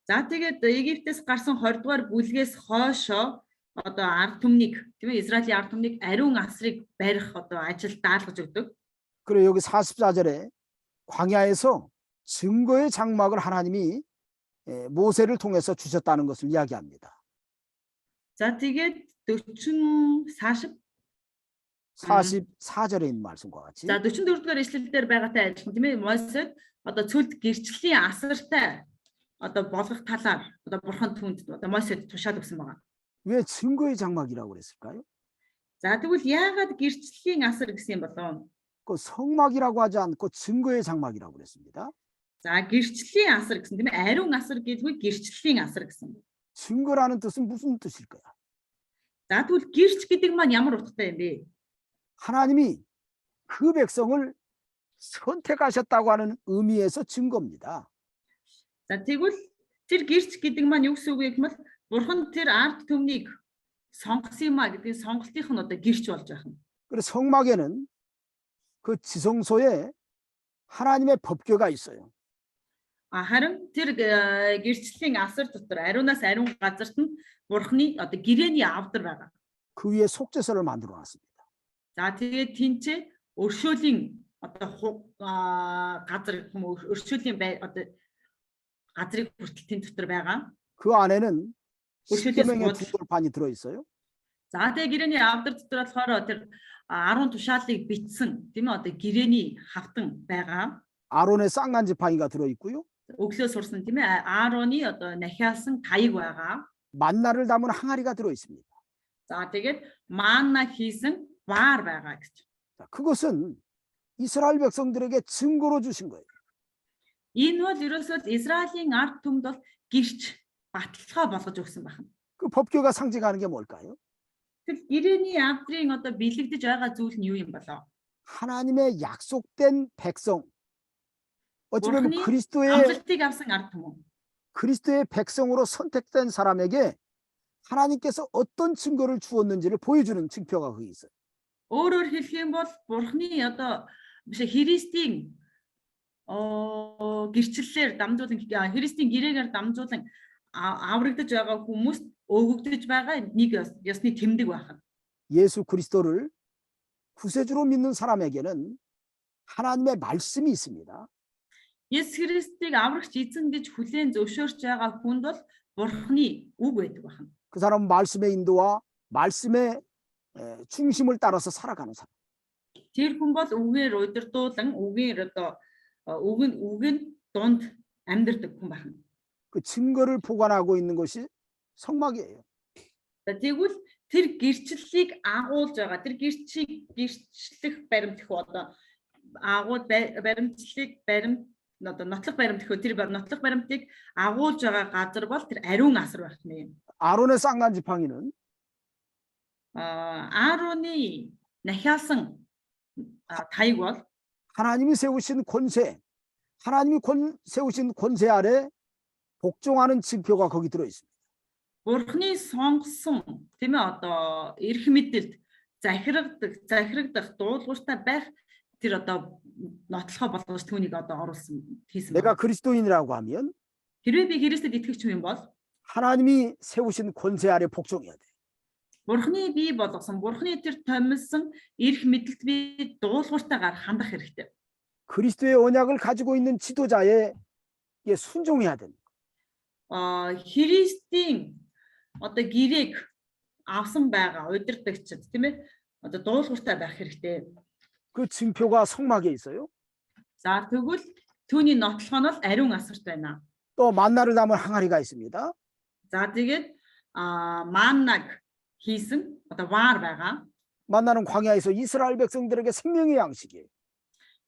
За тэгээд Египтээс гарсан 20 дугаар бүлгээс хойшоо одоо ард түмнийг тийм ээ Израилийн ард түмнийг ариун асрыг барих одоо ажил даалгаж өгдөг. 그리고 여기 44절에 광야에서 증거의 장막을 하나님이 모세를 통해서 주셨다는 것을 이야기합니다. За тэгээд 44절에 있는 말씀과 같이. За 44 дугаар ишлэлдэр байгаатай адилхан тийм ээ Мосед одоо цөлд гэрчлэлийн асартай одоо болгох талаар одоо бурхан түнд одоо Мосед тушаал өгсөн байгаа. 왜 증거의 장막이라고 그랬을까요? За тэгвэл яагаад гэрчлэлийн асар гэсэн юм болов? 그 성막이라고 하지 않고 증거의 장막이라고 그랬습니다. За гэрчлэлийн асар гэсэн тийм ээ ариун асар гэдгүй гэрчлэлийн асар гэсэн. 증거라는 뜻은 무슨 뜻일까요? За тэгвэл гэрч гэдэг маань ямар утгатай юм бэ? 하나님이 그 백성을 선택하셨다고 하는 의미에서 증거입니다. За тэгвэл тэр гэрч гэдэг маань юу гэсэн үг вэ гэвэл бурхан тэр ард түмнийг сонгосон юм а гэдгийг сонголтынх нь одоо гэрч болж байна. 그래서 성막에는 그 지성소에 하나님의 법궤가 있어요. Харин тэр гэрчлийн асар дотор ариунаас ариун газарт нь бурханы одоо гэрээний авдар байгаа. 그 위에 속죄소를 만들어 놨습니다. За тэгээд тэнцээ өршөөлийн одоо газар өршөөлийн одоо газрыг хүртэл тэн дотор байгаа. 그 안에는 10계명의 두 돌판이 들어 있어요. За тэгээд гэрээний авдар дотор болохоор тэр 10 тушаалыг бичсэн тийм ээ одоо гэрээний хавтан байгаа. 아론의 쌍난 지팡이가 들어있고요. өглөө сурсан тийм ээ Аароны одоо нахиалсан таяг байгаа. 만나를 담은 항아리가 들어있습니다. За тэгээд манна хийсэн ваар байгаа гэж. 자, 그것은 이스라엘 백성들에게 증거로 주신 거예요. Энэ бол ерөөсөө Израилийн ард түмэд бол гэрч баталгаа болгож өгсөн байна. 그 법궤가 상징하는 게 뭘까요? Тэр гэрээний амтрын одоо бэлэгдэж байгаа зүйл нь юу юм болоо? 하나님의 약속된 백성. 어찌 보면 Бурхны 그리스도의 амлалтыг авсан ард түмэн. 그리스도의 백성으로 선택된 사람에게 하나님께서 어떤 증거를 주었는지를 보여주는 증표가 거기 있어요. Өөрөөр хэлэх юм бол Бурхны одоо биш Христийн гэрчлэлээр дамжуулан Христийн гэрээгээр дамжуулан аврагдаж байгаа хүмүүст өгөгдөж байгаа нэг ёсны тэмдэг байна. 예수 그리스도를 구세주로 믿는 사람에게는 하나님의 말씀이 있습니다. Есүс Христийг аврагч эзэн гэж хүлээн зөвшөөрч байгаа хүнд бол Бурхны үг байдаг байна. 그 사람은 말씀의 인도와 말씀의 중심을 따라서 살아가는 사람. Тэр хүн бол үгээр удирдуулан үгээр одоо үгэн донд амьдардаг хүн байна. 그 증거를 보관하고 있는 것이 성막이에요. Тэгвэл тэр гэрчлэлийг агуулж байгаа тэр гэрчлэх баримт гэх одоо агуул баримтлалыг одоо нотлох баримт гэх тэр нотлох баримтыг агуулж байгаа газар бол тэр ариун асар байх нэ. 아론의 쌍난 지팡이는 Аароны нахиалсан таяг бол 하나님이 세우신 권세, 하나님이 세우신 권세 아래 복종하는 증표가 거기 들어 있습니다. Бурхны сонгосон тийм ээ одоо эрх мэдэлд захирагдах дуулууртай байх тэр одоо нотлохоо болгож түүнийг одоо оруулсан хийсэн. 내가 그리스도인이라고 하면 Хэрвээ би Христэд итгэж юм бол 하나님이 세우신 권세 아래 복종해야 돼. Бурхны бий болгосон Бурхны тэр томилсон эрх мэдэлд би дуулууртайгаар хандах хэрэгтэй. 그리스도의 언약을 가지고 있는 지도자에 순종해야 됩니다. Христийн одоо гэрээг авсан байгаа удирдагчид тийм ээ одоо дуулууртай байх хэрэгтэй. 그 증표가 성막에 있어요. За тэгвэл түүний нотлох нь бол ариун асарт байна. 또 만나를 담은 항아리가 있습니다. За тэгээд маннаг хийсэн одоо ваар байгаа. 만나는 광야에서 이스라엘 백성들에게 생명의 양식이에요.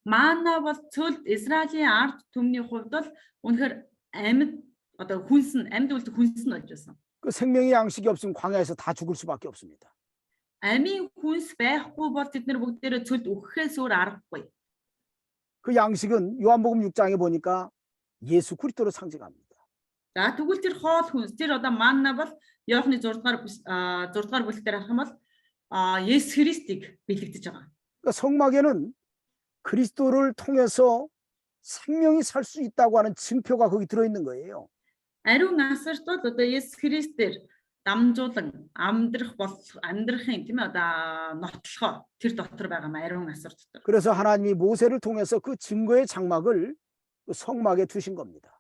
Манна бол цөлд Израилийн ард түмний хувьд бол үнэхээр амьд одоо амьд үлдэх хүнс нь болж байсан. 그 생명의 양식이 없으면 광야에서 다 죽을 수밖에 없습니다. Амийн хүнс байхгүй бол тэд нар бүгдээрээ цөлд өгөхөөс өөр аргагүй. 그 양식은 요한복음 6장에 보니까 예수 그리스도로 상징합니다. За тэгвэл тэр хоол хүнс тэр одоо манна бол Иохны 6 дугаар бүлгээр харах юм бол Есүс Христийг бэлэгдэж байгаа. 그러니까 성막에는 그리스도를 통해서 생명이 살 수 있다고 하는 증표가 거기 들어 있는 거예요. Ариун асарт бол одоо Есүс Христээр дамжуулан амьдрахын тийм ээ одоо нотлохоо тэр дотор байгаа ариун асар дотор. 그래서 하나님이 모세를 통해서 그 증거의 장막을 그 성막에 두신 겁니다.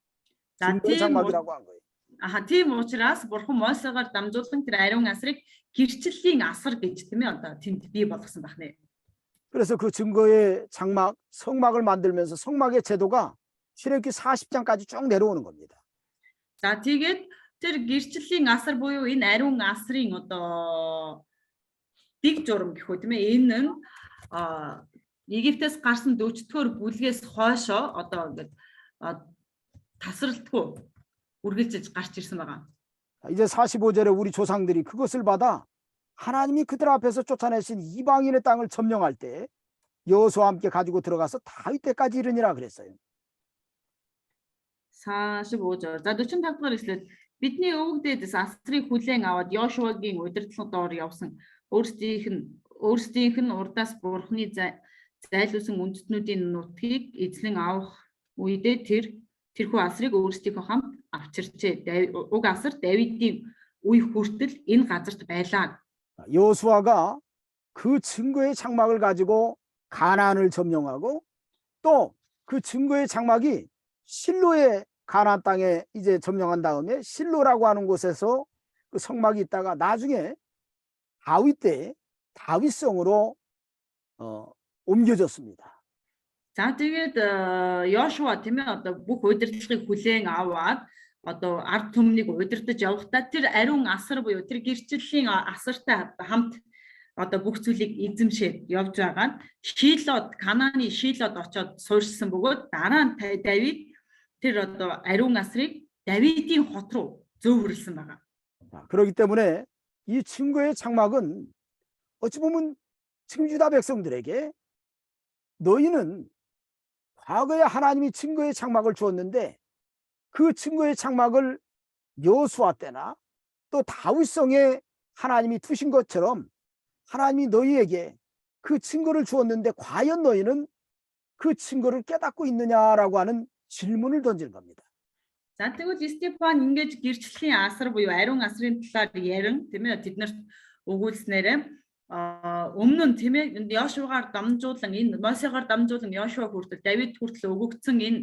증거의 장막이라고 한 거예요. Тийм учраас Бурхан Мосегаар дамжуулан тэр ариун асрыг гэрчлэлийн асар гэж тийм ээ одоо тэнд бий болгосон байна. 그래서 그 증거의 장막, 성막을 만들면서 성막의 제도가 출애굽기 40장까지 쭉 내려오는 겁니다. За тэгээд тэр гэрчлэлийн асар буюу энэ ариун асрын одоо дэг журам гэх үү тийм ээ энэ нь Египтээс гарсан 40-р бүлгээс хойшоо одоо ингээд тасралтгүй үргэлжлэж гарч ирсэн байгаа. 이제 45절에 우리 조상들이 그것을 받아 하나님이 그들 앞에서 쫓아내신 이방인의 땅을 점령할 때 여호수아와 함께 가지고 들어가서 다윗 때까지 이르니라 그랬어요. 45-р. За 45 дугаар эшлэл бидний өвгдөөс асрыг хүлээн аваад Йошуагийн удирдлагын доор явсан өөрсдийнх нь урдаас Бурхны зайлуулсан үндэстнүүдийн нутгийг эзлэн авах үедээ тэрхүү асрыг өөрсдийнхөө хамт авчирчээ. Уг асар Давидын үе хүртэл энэ газарт байлаа. 여호수아가 그 증거의 장막을 가지고 가나안을 점령하고 또 그 증거의 장막이 실로의 가나안 땅에 이제 점령한 다음에 실로라고 하는 곳에서 그 성막이 있다가 나중에 다윗 때 다윗성으로 옮겨졌습니다. За тэгээд Йошуа тийм ээ одоо бүх удирдлагыг хүлээн аваад одоо ард түмнийг удирдах явахдаа тэр ариун асар буюу тэр гэрчлэлийн асартай хамт одоо бүх зүйлийг эзэмшээд явж байгаа нь Шилод Канааны Шилод очоод суурьшсан бөгөөд дараа нь Давид тэр одоо ариун асрыг Давидын хот руу зөөвөрлсөн байгаа. 자, 그렇기 때문에 이 증거의 장막은 어찌 보면 지금 유다 백성들에게 너희는 과거에 하나님이 증거의 장막을 주었는데 그 증거의 장막을 여호수아 때나 또 다윗성에 하나님이 두신 것처럼 하나님이 너희에게 그 증거를 주었는데 과연 너희는 그 증거를 깨닫고 있느냐라고 하는 질문을 던지는 겁니다. За тэгвэл Стефан ингэж гэрчлэлийн асар буюу ариун асрын талаар ярин тийм ээ тэднэрт өгүүлснээрээ өмнө нь тийм ээ Йошуагаар дамжуулан энэ Мосегаар дамжуулан Йошуа хүртэл Давид хүртэл өгөгдсөн энэ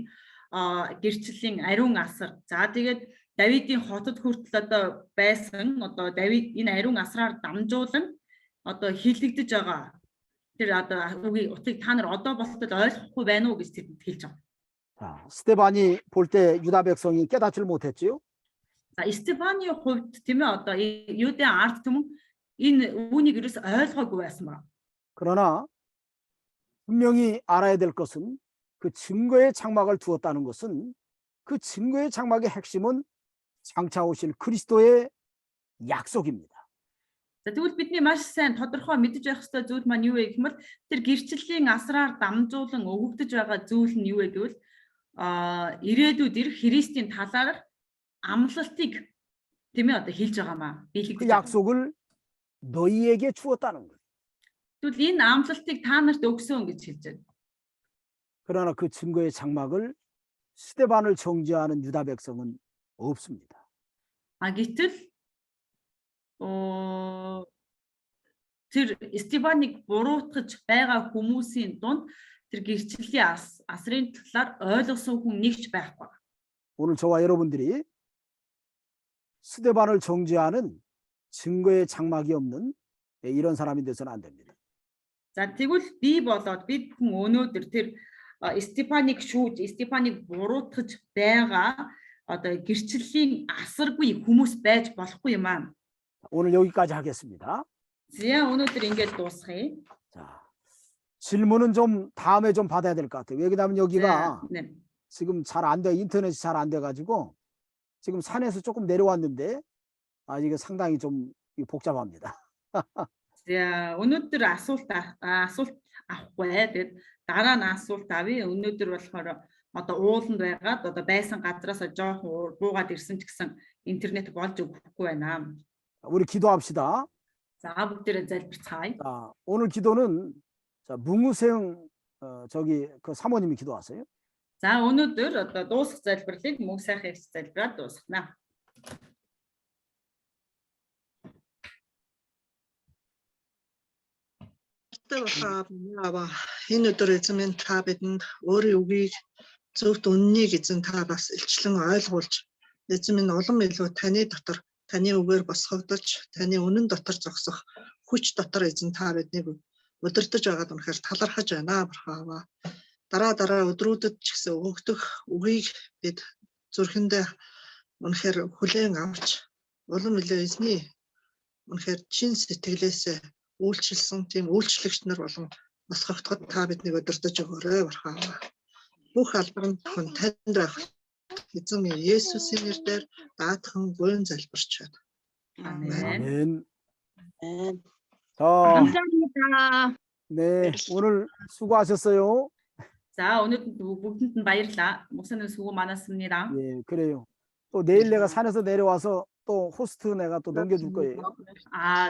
гэрчлэлийн ариун асар. За тэгээд Давидын хотод хүртэл одоо байсан одоо Давид энэ ариун асраар дамжуулан одоо хилэгдэж байгаа. Тэр одоо үгийг та нар одоо болтол ойлгохгүй байна уу гэж тэдэнд хэлж байгаа. 자, 스데반이 볼 때 유다 백성이 깨닫지를 못했지요. За Стефаны хувьд тийм ээ одоо Юудын ард түмэн энэ үүнийг ерөөс ойлгоогүй байсан ба. 그러나 분명히 알아야 될 것은 그 증거의 장막을 두었다는 것은 그 증거의 장막의 핵심은 장차 오실 그리스도의 약속입니다. За тэгвэл бидний маш сайн тодорхой мэдэж байх ёстой зүйл маань юу вэ гэхмэл тэр гэрчлэлийн асраар дамжуулан өгөгдөж байгаа зүйл нь юу вэ гэвэл ирээдүйд ирэх Христийн талаар амлалтыг тийм ээ одоо хэлж байгаа маа. 그 약속을 너희에게 주었다는 거예요. Тэгвэл энэ амлалтыг та нарт өгсөн гэж хэлж байна. 그러나 그 증거의 장막을 스데반을 정죄하는 유다 백성은 없습니다. Гэтэл тэр Стефаныг буруутгаж байгаа хүмүүсийн дунд тэр гэрчлэлийн асрын талаар ойлгосон хүн нэгч байхгүй. 오늘 저와 여러분들이 스데반을 정죄하는 증거의 장막이 없는 이런 사람이 돼서는 안 됩니다. За тэгвэл би болоод бид хүн өнөөдөр тэр Стефаныг шүүж, Стефаныг буруутгаж байгаа одоо гэрчлэлийн асаргүй хүмүүс байж болохгүй юм аа. 오늘 여기까지 하겠습니다. За өнөөдөр ингэж дуусгая. 자, 질문은 좀 다음에 좀 받아야 될 것 같아요. 왜냐하면 여기가 네. 지금 잘 안 돼, 인터넷이 잘 안 돼 가지고 지금 산에서 조금 내려왔는데 이게 상당히 좀 복잡합니다. За өнөөдөр асуулт авахгүй. Тэгээд дараа нь асуулт авъя. Өнөөдөр болохоор одоо ууланд байгаад одоо байсан газраас жоохон буугаад ирсэн ч гэсэн интернет болж өгөхгүй байна. 우리 기도합시다. За бүгдээрээ залбирцгаая. 자, 오늘 기도는 자, 뭉우생 저기 그 사모님이 기도하세요. За өнөөдөр одоо дуусах залбирлыг мөнх сайхан их залбираад дуусгана. Ава энэ өдөр эзэн минь та бидэнд өөрийн үгийг зөвхт үннийг эзэн та бас илчлэн ойлгуулж эзэн минь улам илүү таны дотор таны үгээр босгогдож таны үнэн дотор зогсох хүч дотор эзэн та биднийг удирдах байгаад үнэхээр талархаж байна Авраама. Дараа өдрүүдэд ч гэсэн өгөгдөх үгийг бид зүрхэндээ үнэхээр хүлээн авч улам илүү эзний үнэхээр чин сэтгэлээсээ үйлчлсэн тийм үйлчлэгч нар болон босгогдоход та биднийг удирдах өгөөрэй Авраама. Бүх албанд хүн танд байх эзэн Есүсийн нэрээр даатхан буян залбирч байна. 아멘. 아멘. 자, 감사합니다. 네, 오늘 수고하셨어요. За өнөөдөр бүгдэнд нь баярлалаа. 목사님 수고 많았습니다. 예, 그래요. 또 내일 내가 산에서 내려와서 또 호스트 내가 또 넘겨줄 거예요.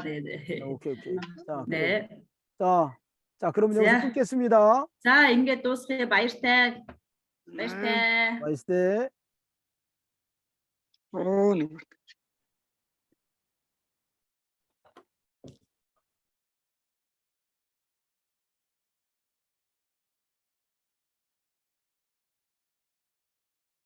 네네. 오케이. 자, 네. 자, 그럼 여기서 자. 끊겠습니다. За ингээд дуусгая. баяртай. Баяртай. 맛있대. Оо нэг